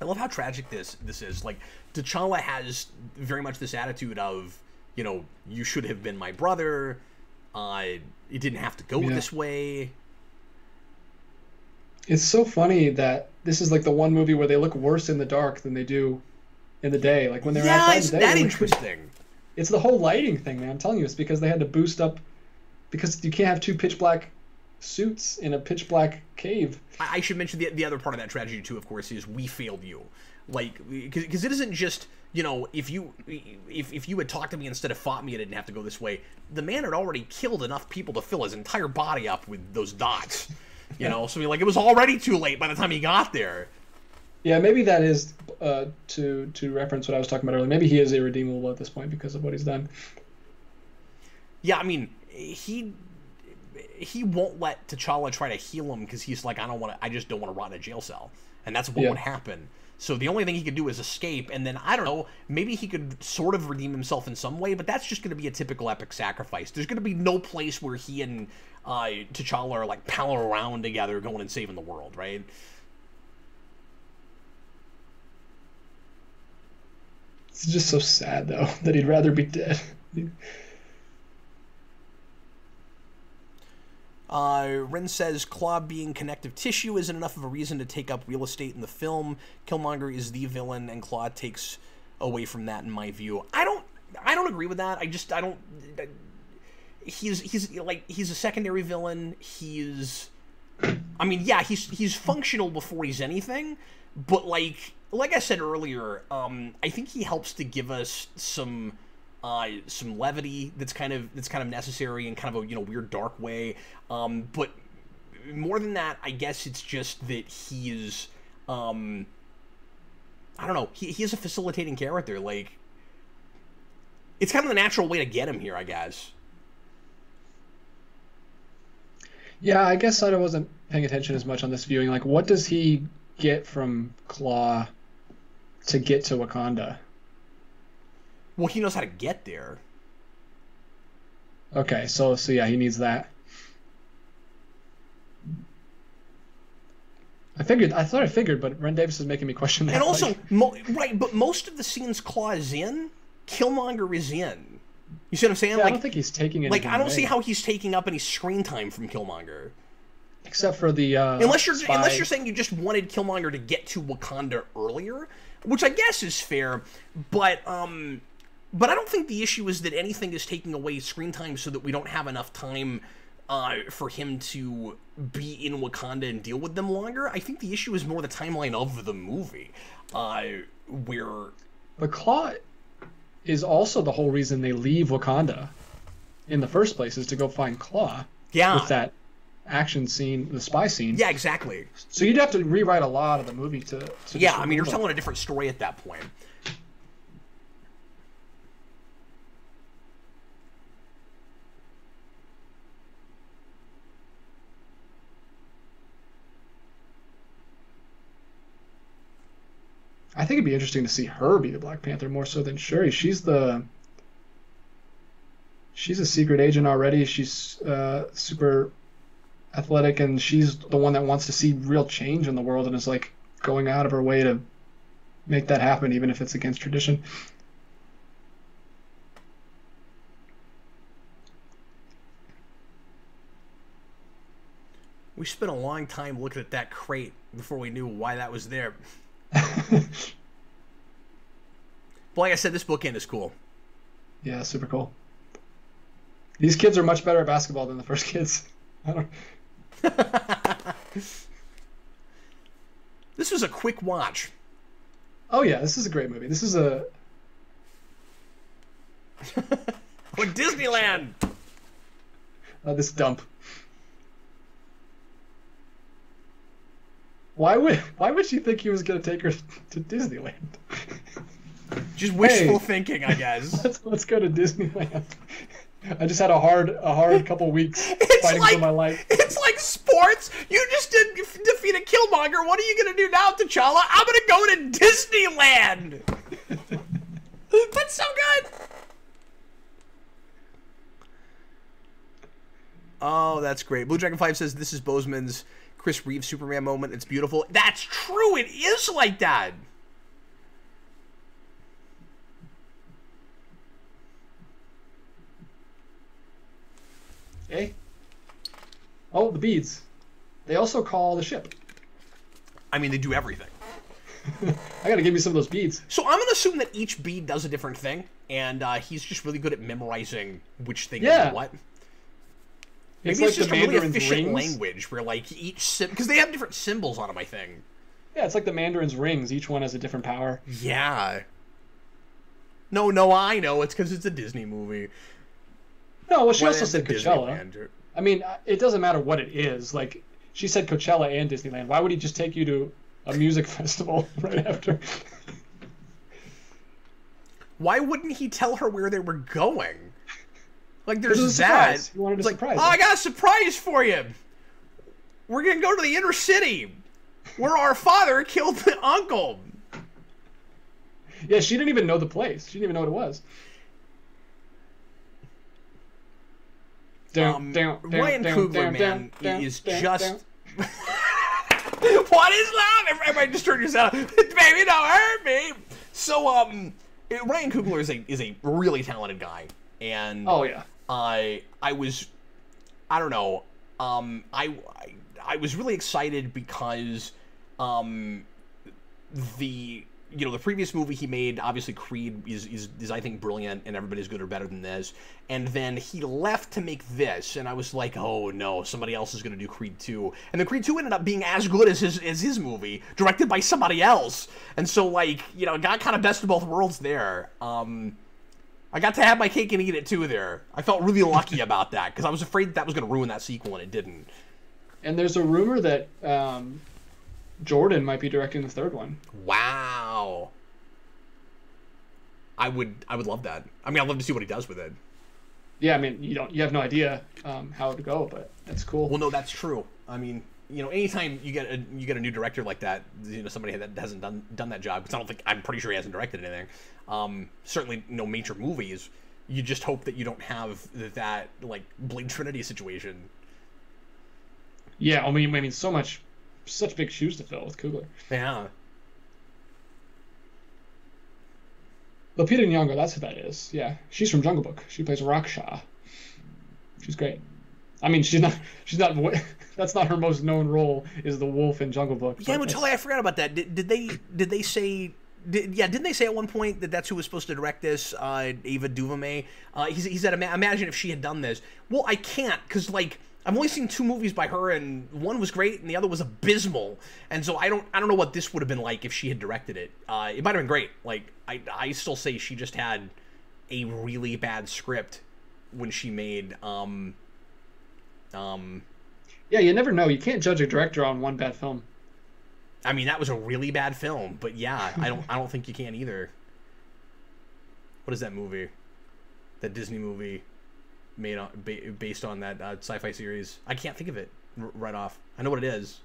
I love how tragic this is. Like, T'Challa has very much this attitude of, you should have been my brother. It didn't have to go this way. It's so funny that this is like the one movie where they look worse in the dark than they do in the day. Like, when they're outside in the day. Yeah, it's that interesting. It's the whole lighting thing, man. I'm telling you, it's because they had to boost up, because you can't have two pitch black suits in a pitch black cave. I should mention the other part of that tragedy too, of course, is we failed you. Like, because it isn't just, if you had talked to me instead of fought me, it didn't have to go this way. The man had already killed enough people to fill his entire body up with those dots. So it was already too late by the time he got there. Yeah, maybe that is to reference what I was talking about earlier. Maybe he is irredeemable at this point because of what he's done. Yeah, I mean, he won't let T'Challa try to heal him because he's like, I just don't want to rot in a jail cell, and that's what would happen. So the only thing he could do is escape, and then I don't know, maybe he could sort of redeem himself in some way, but that's just going to be a typical epic sacrifice. There's going to be no place where he and T'Challa are like palling around together, going and saving the world, right? It's just so sad, though, that he'd rather be dead. Ren says, Claw being connective tissue isn't enough of a reason to take up real estate in the film. Killmonger is the villain, and Claw takes away from that, in my view. I don't agree with that. I don't... He's a secondary villain. I mean, yeah, he's functional before he's anything, but like I said earlier, I think he helps to give us some levity that's kind of necessary in kind of a weird dark way. But more than that, I guess it's just that he is I don't know, he is a facilitating character. Like, it's kind of the natural way to get him here, I guess. Yeah, I guess I wasn't paying attention as much on this viewing. Like, what does he get from Claw to get to Wakanda? Well, he knows how to get there. Okay, so yeah, he needs that. I thought I figured, but Ren Davis is making me question that. And also, right, but most of the scenes Claw is in, Killmonger is in. You see what I'm saying? Yeah, like, I don't think he's taking anything I don't away. see how he's taking up any screen time from Killmonger. Except for the unless you're saying you just wanted Killmonger to get to Wakanda earlier, which I guess is fair, but I don't think the issue is that anything is taking away screen time so that we don't have enough time for him to be in Wakanda and deal with them longer. I think the issue is more the timeline of the movie, where the Claw is also the whole reason they leave Wakanda in the first place, is to go find Claw. Yeah. With that action scene, the spy scene. Yeah, exactly. So you'd have to rewrite a lot of the movie to yeah, I mean, you're telling a different story at that point. I think it'd be interesting to see her be the Black Panther more so than Shuri. She's a secret agent already. She's super athletic, and she's the one that wants to see real change in the world and is like going out of her way to make that happen, even if it's against tradition. We spent a long time looking at that crate before we knew why that was there. But like I said, this bookend is cool. Yeah, super cool. These kids are much better at basketball than the first kids. This was a quick watch. Oh yeah, this is a great movie. This is a like Disneyland. This dump. Why would she think he was going to take her to Disneyland? Just wishful thinking, I guess. Let's go to Disneyland. I just had a hard couple weeks fighting for my life. It's like sports. You just defeated Killmonger. What are you gonna do now, T'Challa? I'm gonna go to Disneyland. That's so good. Oh, that's great. Blue Dragon 5 says this is Bozeman's Chris Reeve Superman moment. It's beautiful. That's true. It is like that. Okay. Oh, the beads. They also call the ship. I mean, they do everything. I gotta give you some of those beads. So I'm gonna assume that each bead does a different thing, and he's just really good at memorizing which thing is what. Maybe it's just a really efficient language where, like, each because they have different symbols on them, I think. Yeah, it's like the Mandarin's rings. Each one has a different power. Yeah. No, I know. It's because it's a Disney movie. No, well, she also said Coachella. I mean, it doesn't matter what it is. Like, she said Coachella and Disneyland. Why would he just take you to a music festival right after? Why wouldn't he tell her where they were going? Like, there's that. Surprise. He wanted to surprise I got a surprise for you. We're going to go to the inner city where our father killed the uncle. Yeah, she didn't even know the place. She didn't even know what it was. Ryan Coogler, man, is just... What is love? Everybody just turn yourself. Baby, don't hurt me. So, Ryan Coogler is a really talented guy, and Oh yeah. I don't know. I was really excited because the the previous movie he made, obviously Creed is I think brilliant, and everybody's good or better than this. And then he left to make this, and I was like, oh no, somebody else is going to do Creed 2. And the Creed 2 ended up being as good as his movie, directed by somebody else. And so like, got kind of best of both worlds there. I got to have my cake and eat it too there. I felt really lucky about that, because I was afraid that was going to ruin that sequel, and it didn't. And there's a rumor that Jordan might be directing the third one. Wow. I would love that. I mean, I'd love to see what he does with it. Yeah, I mean, you have no idea how it would go, but that's cool. Well, no, that's true. I mean, anytime you get a new director like that, somebody that hasn't done that job, because I'm pretty sure he hasn't directed anything. Certainly no major movies. You just hope that you don't have that like Blade Trinity situation. Yeah, I mean, such big shoes to fill with Coogler. Yeah. Lupita Nyong'o, that's who that is. Yeah, she's from Jungle Book. She plays Raksha. She's great. I mean, she's not. That's not her most known role. Is the wolf in Jungle Book? Yeah, but I forgot about that. Did they say? Didn't they say at one point that that's who was supposed to direct this? Ava DuVernay. He said, imagine if she had done this. Well, I can't, because like, I've only seen 2 movies by her, and one was great, and the other was abysmal. And so I don't know what this would have been like if she had directed it. It might have been great. Like, I still say she just had a really bad script when she made Yeah, you never know. You can't judge a director on one bad film. I mean, that was a really bad film, but yeah, I don't think you can either. What is that movie? That Disney movie made on based on that sci-fi series? I can't think of it right off. I know what it is.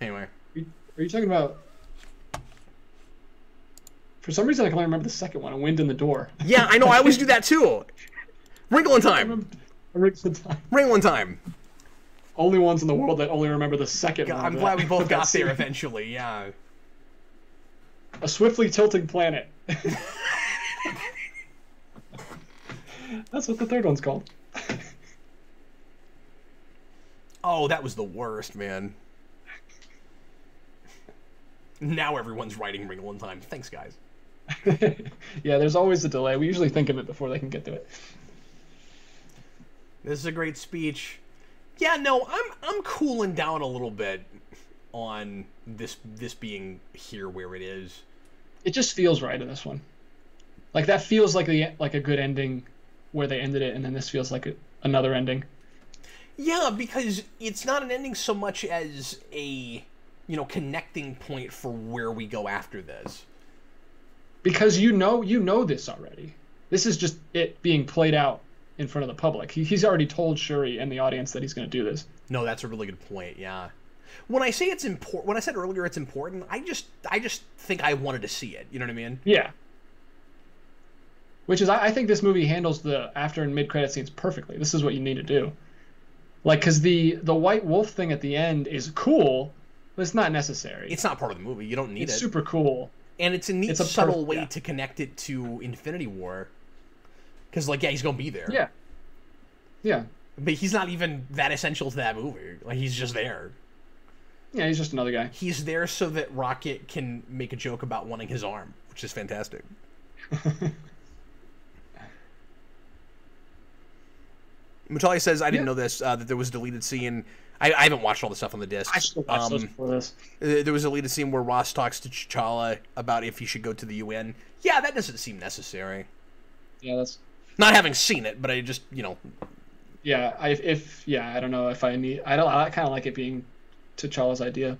Anyway, are you talking about? For some reason, I can only remember the second one, A Wind in the Door. Yeah, I know. I always do that too. Wrinkle in Time. Wrinkle in Time. Only ones in the world that only remember the second one. I'm glad we both got there eventually, yeah. A Swiftly Tilting Planet. That's what the third one's called. Oh, that was the worst, man. Now everyone's writing Wrinkle in Time. Thanks, guys. Yeah, there's always a delay. We usually think of it before they can get to it. This is a great speech. Yeah, no, I'm cooling down a little bit on this being here where it is. It just feels right in this one. Like, that feels like a good ending where they ended it, and then this feels like another ending. Yeah, because it's not an ending so much as a connecting point for where we go after this. Because you know this already. This is just it being played out in front of the public. He's already told Shuri and the audience that he's going to do this. No, that's a really good point. Yeah. When I say it's important, when I said earlier it's important, I just think I wanted to see it. You know what I mean? Yeah. Which is, I think this movie handles the after and mid credit scenes perfectly. This is what you need to do. Like, because the white wolf thing at the end is cool, but it's not necessary. It's not part of the movie. You don't need it. It's super cool. And it's a neat, subtle way to connect it to Infinity War. Because, like, yeah, he's going to be there. Yeah. Yeah. But he's not even that essential to that movie. Like, he's just there. Yeah, he's just another guy. He's there so that Rocket can make a joke about wanting his arm, which is fantastic. Mutalia says, I didn't know this, that there was a deleted scene. I haven't watched all the stuff on the disc. I still watched those before this. There was a deleted scene where Ross talks to T'Challa about if he should go to the UN. Yeah, that doesn't seem necessary. Yeah, that's... Not having seen it, but I just, Yeah, I don't know if I need... I kind of like it being T'Challa's idea.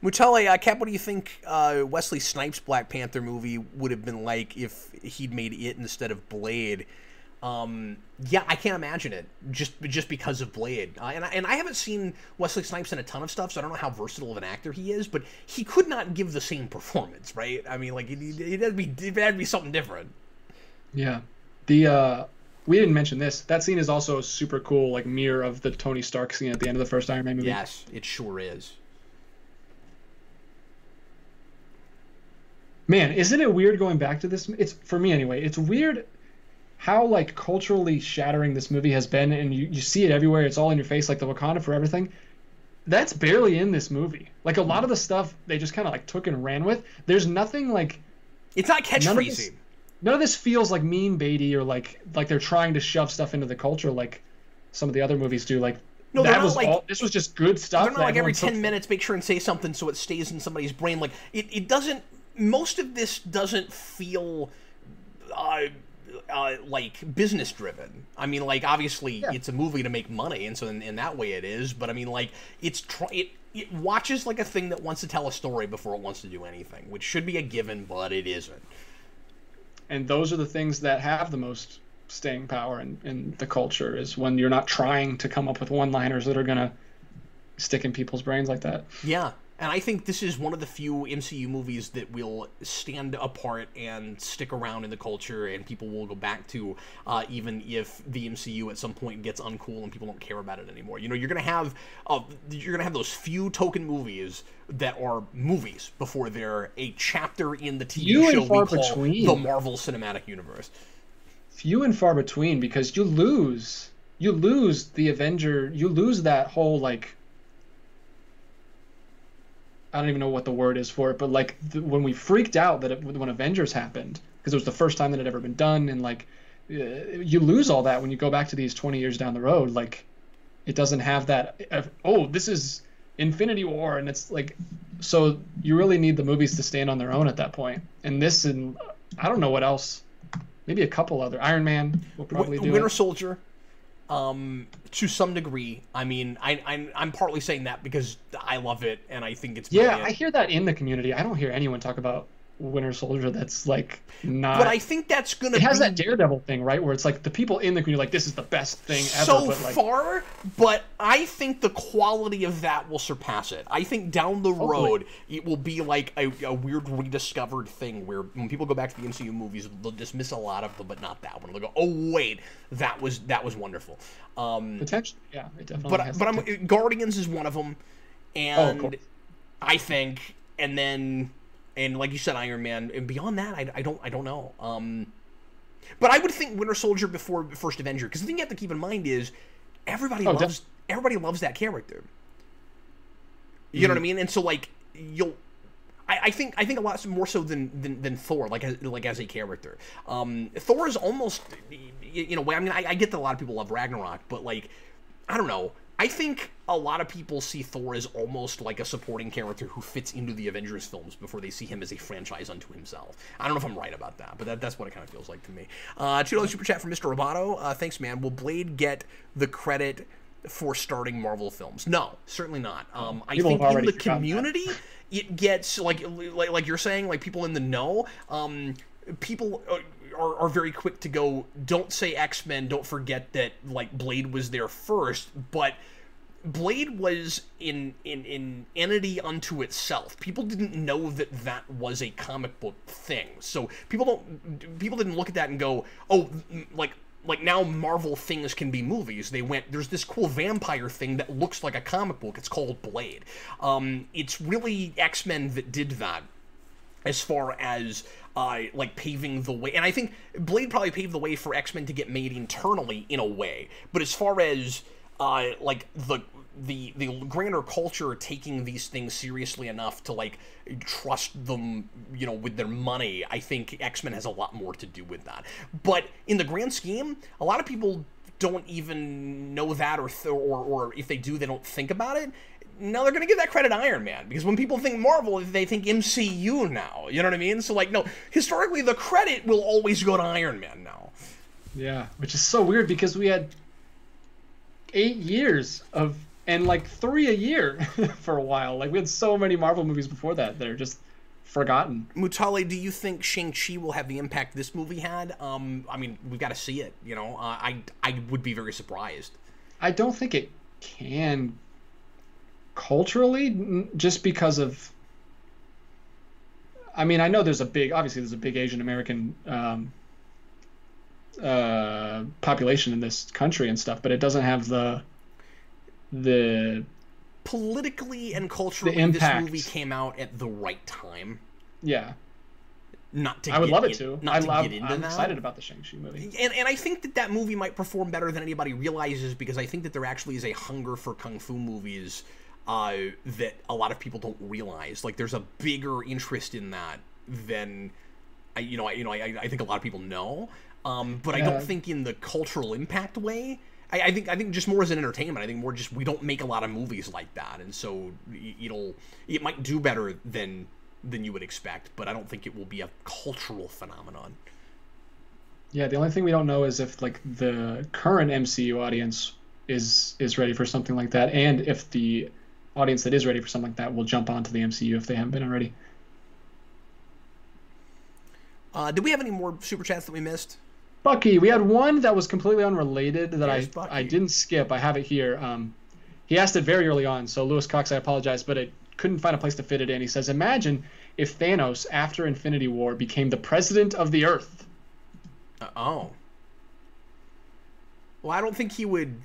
Mutale, Cap, what do you think Wesley Snipes' Black Panther movie would have been like if he'd made it instead of Blade? Yeah, I can't imagine it just because of Blade. And I haven't seen Wesley Snipes in a ton of stuff, so I don't know how versatile of an actor he is, but he could not give the same performance, right? I mean, like, it had to be something different. Yeah. We didn't mention this. That scene is also a super cool, like, mirror of the Tony Stark scene at the end of the first Iron Man movie. Yes, it sure is. Man, isn't it weird going back to this? It's for me anyway. It's weird how like culturally shattering this movie has been, and you see it everywhere. It's all in your face, like the Wakanda for everything. That's barely in this movie. Like a lot of the stuff they just kind of like took and ran with. There's nothing like. It's not catchphrasy. None of this feels like mean baity or like they're trying to shove stuff into the culture like some of the other movies do. Like no, that was like, all. This was just good stuff. They're not like every 10 minutes make sure and say something so it stays in somebody's brain. Like it doesn't. Most of this doesn't feel like business driven. I mean, like obviously it's a movie to make money, and so in that way it is. But I mean, like it watches like a thing that wants to tell a story before it wants to do anything, which should be a given, but it isn't. And those are the things that have the most staying power in the culture, is when you're not trying to come up with one-liners that are going to stick in people's brains like that. Yeah, and I think this is one of the few MCU movies that will stand apart and stick around in the culture, and people will go back to, even if the MCU at some point gets uncool and people don't care about it anymore. You know, you're gonna have those few token movies that are movies before they're a chapter in the TV show we call the Marvel Cinematic Universe. Few and far between, because you lose the Avenger, you lose that whole like. I don't even know what the word is for it, but like when we freaked out that when Avengers happened, because it was the first time that it had ever been done, and like you lose all that when you go back to these 20 years down the road. Like it doesn't have that. Oh, this is Infinity War, and it's like, so you really need the movies to stand on their own at that point. And this, and I don't know what else. Maybe a couple other. Iron Man will probably do Winter it. Soldier. To some degree. I mean, I'm partly saying that because I love it and I think it's brilliant. Yeah, I hear that in the community. I don't hear anyone talk about Winter Soldier that's like not. But I think that's gonna. It has that Daredevil thing, right? Where it's like the people in the community like, this is the best thing ever. So but like, far, but I think the quality of that will surpass it. I think down the road it will be like a weird rediscovered thing where when people go back to the MCU movies, they'll dismiss a lot of them, but not that one. They'll go, oh wait, that was wonderful. Potentially, yeah, it definitely. But Guardians is one of them, and I think, and then. And like you said, Iron Man. And beyond that, I don't know. But I would think Winter Soldier before First Avenger, because the thing you have to keep in mind is everybody loves that character. You know what I mean? And so like I think a lot more so than Thor, like as a character. Thor is almost, you know, I mean, I get that a lot of people love Ragnarok, but like, I don't know. I think a lot of people see Thor as almost like a supporting character who fits into the Avengers films before they see him as a franchise unto himself. I don't know if I'm right about that, but that's what it kind of feels like to me. $2 super chat from Mr. Roboto. Thanks, man. Will Blade get the credit for starting Marvel films? No, certainly not. I think in the community, it gets, like you're saying, like people in the know, people... Are very quick to go, don't say X-Men, don't forget that like Blade was there first, but Blade was in entity unto itself. People didn't know that was a comic book thing, so people didn't look at that and go, oh, like now Marvel things can be movies. They went, there's this cool vampire thing that looks like a comic book, it's called Blade. It's really X-Men that did that as far as like paving the way, and I think Blade probably paved the way for X-Men to get made internally in a way. But as far as like the grander culture taking these things seriously enough to like trust them, you know, with their money, I think X-Men has a lot more to do with that. But in the grand scheme, a lot of people don't even know that, or if they do, they don't think about it. No, they're going to give that credit to Iron Man, because when people think Marvel, they think MCU now. You know what I mean? So, like, no, historically, the credit will always go to Iron Man now. Yeah, which is so weird, because we had 8 years of, and like 3 a year for a while. Like, we had so many Marvel movies before that are just forgotten. Mutale, do you think Shang-Chi will have the impact this movie had? I mean, we've got to see it, you know? I would be very surprised. I don't think it can culturally, just because of, I mean, I know obviously there's a big Asian American population in this country and stuff, but it doesn't have the politically and culturally, this movie came out at the right time. Yeah. not to I would get love it in, to. not to get into I'm that. excited about the Shang-Chi movie. And I think that movie might perform better than anybody realizes, because I think that there actually is a hunger for kung fu movies that a lot of people don't realize. Like, there's a bigger interest in that than I think a lot of people know. But I don't think in the cultural impact way. I think just more as an entertainment. I think more just we don't make a lot of movies like that, and so it might do better than you would expect, but I don't think it will be a cultural phenomenon. Yeah, the only thing we don't know is if like the current MCU audience is ready for something like that, and if the audience that is ready for something like that will jump onto the MCU if they haven't been already. Did we have any more super chats that we missed? Bucky, we had one that was completely unrelated that I didn't skip. I have it here. He asked it very early on, so Lewis Cox, I apologize, but I couldn't find a place to fit it in. He says, imagine if Thanos, after Infinity War, became the president of the Earth. Oh. Well, I don't think he would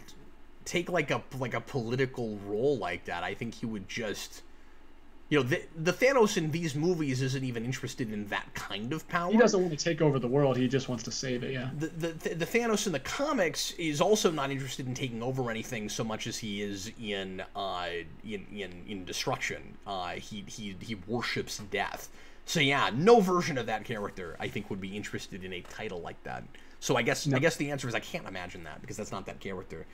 take like a political role like that. I think he would just... the Thanos in these movies isn't even interested in that kind of power. He doesn't want to take over the world. He just wants to save it, yeah. The Thanos in the comics is also not interested in taking over anything so much as he is in destruction. He worships death. So yeah, no version of that character I think would be interested in a title like that. So I guess the answer is I can't imagine that, because that's not that character.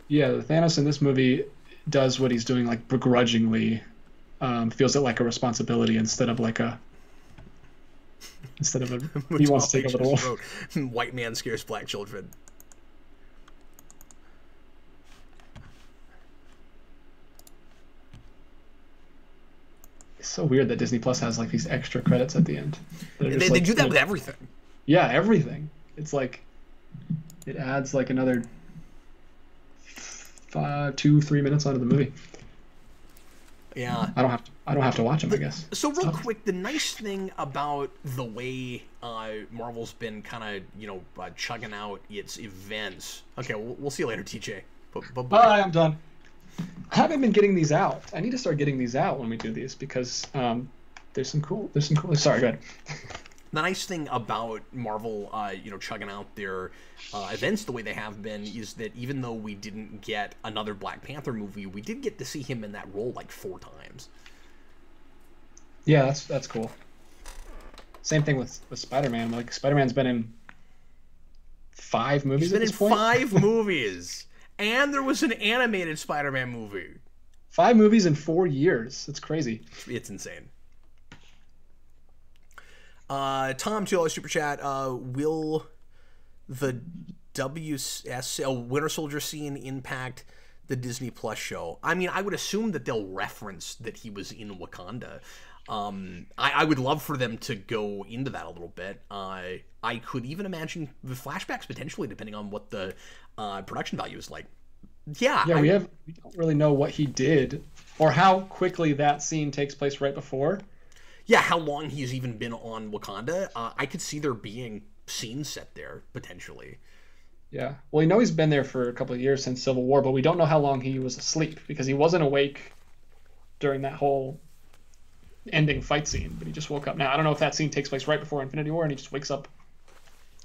Yeah, the Thanos in this movie does what he's doing like begrudgingly. Feels it like a responsibility instead of a he wants to take over the world. White man scares black children. It's so weird that Disney Plus has like these extra credits at the end. They do that with everything. Yeah, everything. It's like it adds like another 2-3 minutes onto the movie. Yeah, I don't have to watch them, I guess. So real quick, the nice thing about the way Marvel's been kind of chugging out its events. Okay, we'll see you later, TJ. Bye. I'm done. I haven't been getting these out. I need to start getting these out when we do these, because there's some cool. Sorry, go ahead. The nice thing about Marvel, chugging out their events the way they have been is that even though we didn't get another Black Panther movie, we did get to see him in that role like 4 times. Yeah, that's cool. Same thing with Spider-Man. Like, Spider-Man's been in 5 movies at this point. He's been in 5 movies. And there was an animated Spider-Man movie. 5 movies in 4 years. It's crazy. It's insane. Tom, $2 super chat. Will the Winter Soldier scene impact the Disney Plus show? I mean, I would assume that they'll reference that he was in Wakanda. I would love for them to go into that a little bit. I could even imagine the flashbacks potentially, depending on what the production value is like. Yeah, we don't really know what he did or how quickly that scene takes place right before. Yeah, how long he's even been on Wakanda. I could see there being scenes set there, potentially. Yeah. Well, we know he's been there for a couple of years since Civil War, but we don't know how long he was asleep, because he wasn't awake during that whole ending fight scene, but he just woke up. Now, I don't know if that scene takes place right before Infinity War and he just wakes up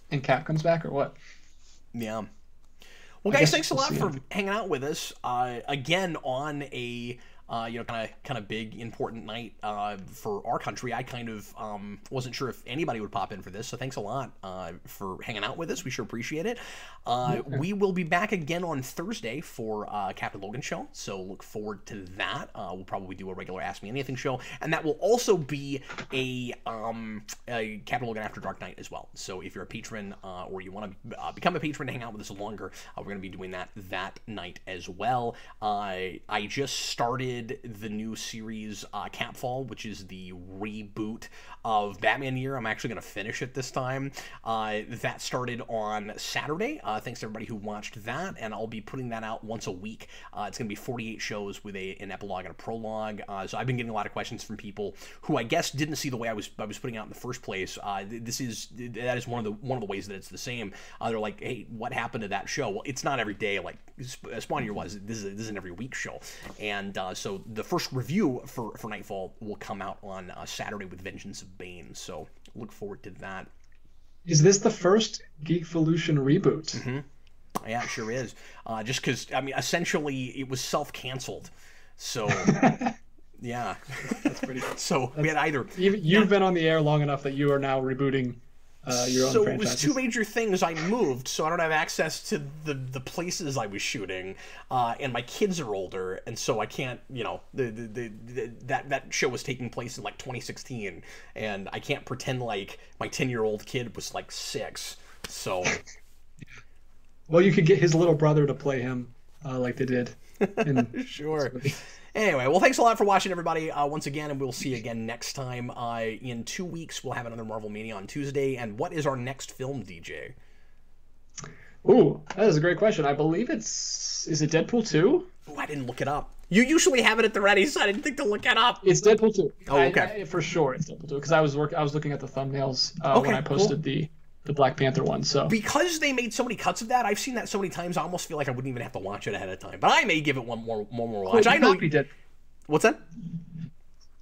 and Cap comes back, or what. Yeah. Well, guys, thanks a lot for hanging out with us. Again, on a... kind of big, important night for our country. I kind of wasn't sure if anybody would pop in for this, so thanks a lot for hanging out with us. We sure appreciate it. We will be back again on Thursday for Captain Logan show, so look forward to that. We'll probably do a regular Ask Me Anything show, and that will also be a Captain Logan After Dark night as well. So if you're a patron or you want to become a patron and hang out with us longer, we're going to be doing that night as well. I just started the new series Capfall, which is the reboot of Batman Year. I'm actually going to finish it this time. That started on Saturday. Thanks to everybody who watched that, and I'll be putting that out once a week. It's going to be 48 shows with an epilogue and a prologue. So I've been getting a lot of questions from people who I guess didn't see the way I was putting out in the first place. That is one of the ways that it's the same. They're like, hey, what happened to that show? Well, it's not every day like Spawn Year was. This is an every week show, and so the first review for Nightfall will come out on Saturday with Vengeance of Bane. So look forward to that. Is this the first Geekvolution reboot? Mm-hmm. Yeah, it sure is. Just because, I mean, essentially it was self-canceled. So, yeah. That's pretty cool. So we had either... You've been on the air long enough that you are now rebooting your own franchises. So it was two major things. I moved, so I don't have access to the places I was shooting, and my kids are older, and so I can't, you know, that show was taking place in like 2016, and I can't pretend like my 10-year-old kid was like 6. So, well, you could get his little brother to play him, like they did. Sure. Anyway, well, thanks a lot for watching, everybody, once again, and we'll see you again next time. In 2 weeks, we'll have another Marvel Mania on Tuesday, and what is our next film, DJ? Ooh, that is a great question. I believe is it Deadpool 2? Oh, I didn't look it up. You usually have it at the ready, so I didn't think to look it up. It's Deadpool 2. Oh, okay. For sure it's Deadpool 2, because I was looking at the thumbnails when I posted the Black Panther one. So because they made so many cuts of that, I've seen that so many times, I almost feel like I wouldn't even have to watch it ahead of time. But I may give it one more watch. I know. What's that?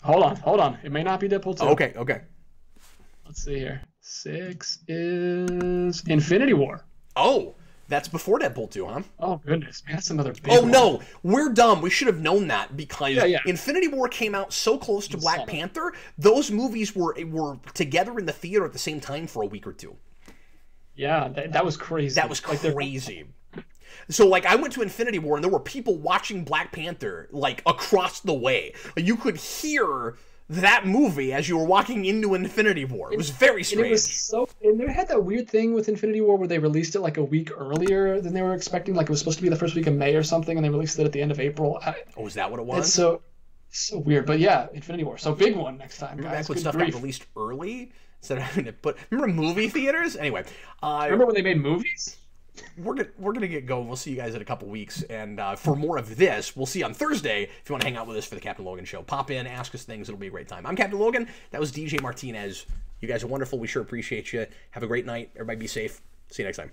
Hold on. It may not be Deadpool 2. Oh, okay. Let's see here. 6 is Infinity War. Oh, that's before Deadpool 2, huh? Oh, goodness. Man, that's another big one. No. We're dumb. We should have known that because Yeah. Infinity War came out so close to Black Panther. Those movies were together in the theater at the same time for a week or two. Yeah, that was crazy. That was crazy. So, like, I went to Infinity War, and there were people watching Black Panther, like, across the way. You could hear that movie as you were walking into Infinity War. It was very strange. And they had that weird thing with Infinity War where they released it, like, a week earlier than they were expecting. Like, it was supposed to be the first week of May or something, and they released it at the end of April. Is that what it was? It's so weird. But, yeah, Infinity War. So, big one next time, Remember guys. back when stuff got released early? Instead of having to put... Remember movie theaters? Anyway. Remember when they made movies? We're gonna get going. We'll see you guys in a couple weeks, and for more of this, we'll see you on Thursday. If you want to hang out with us for the Captain Logan Show, pop in, ask us things. It'll be a great time. I'm Captain Logan. That was DJ Martinez. You guys are wonderful. We sure appreciate you. Have a great night. Everybody be safe. See you next time.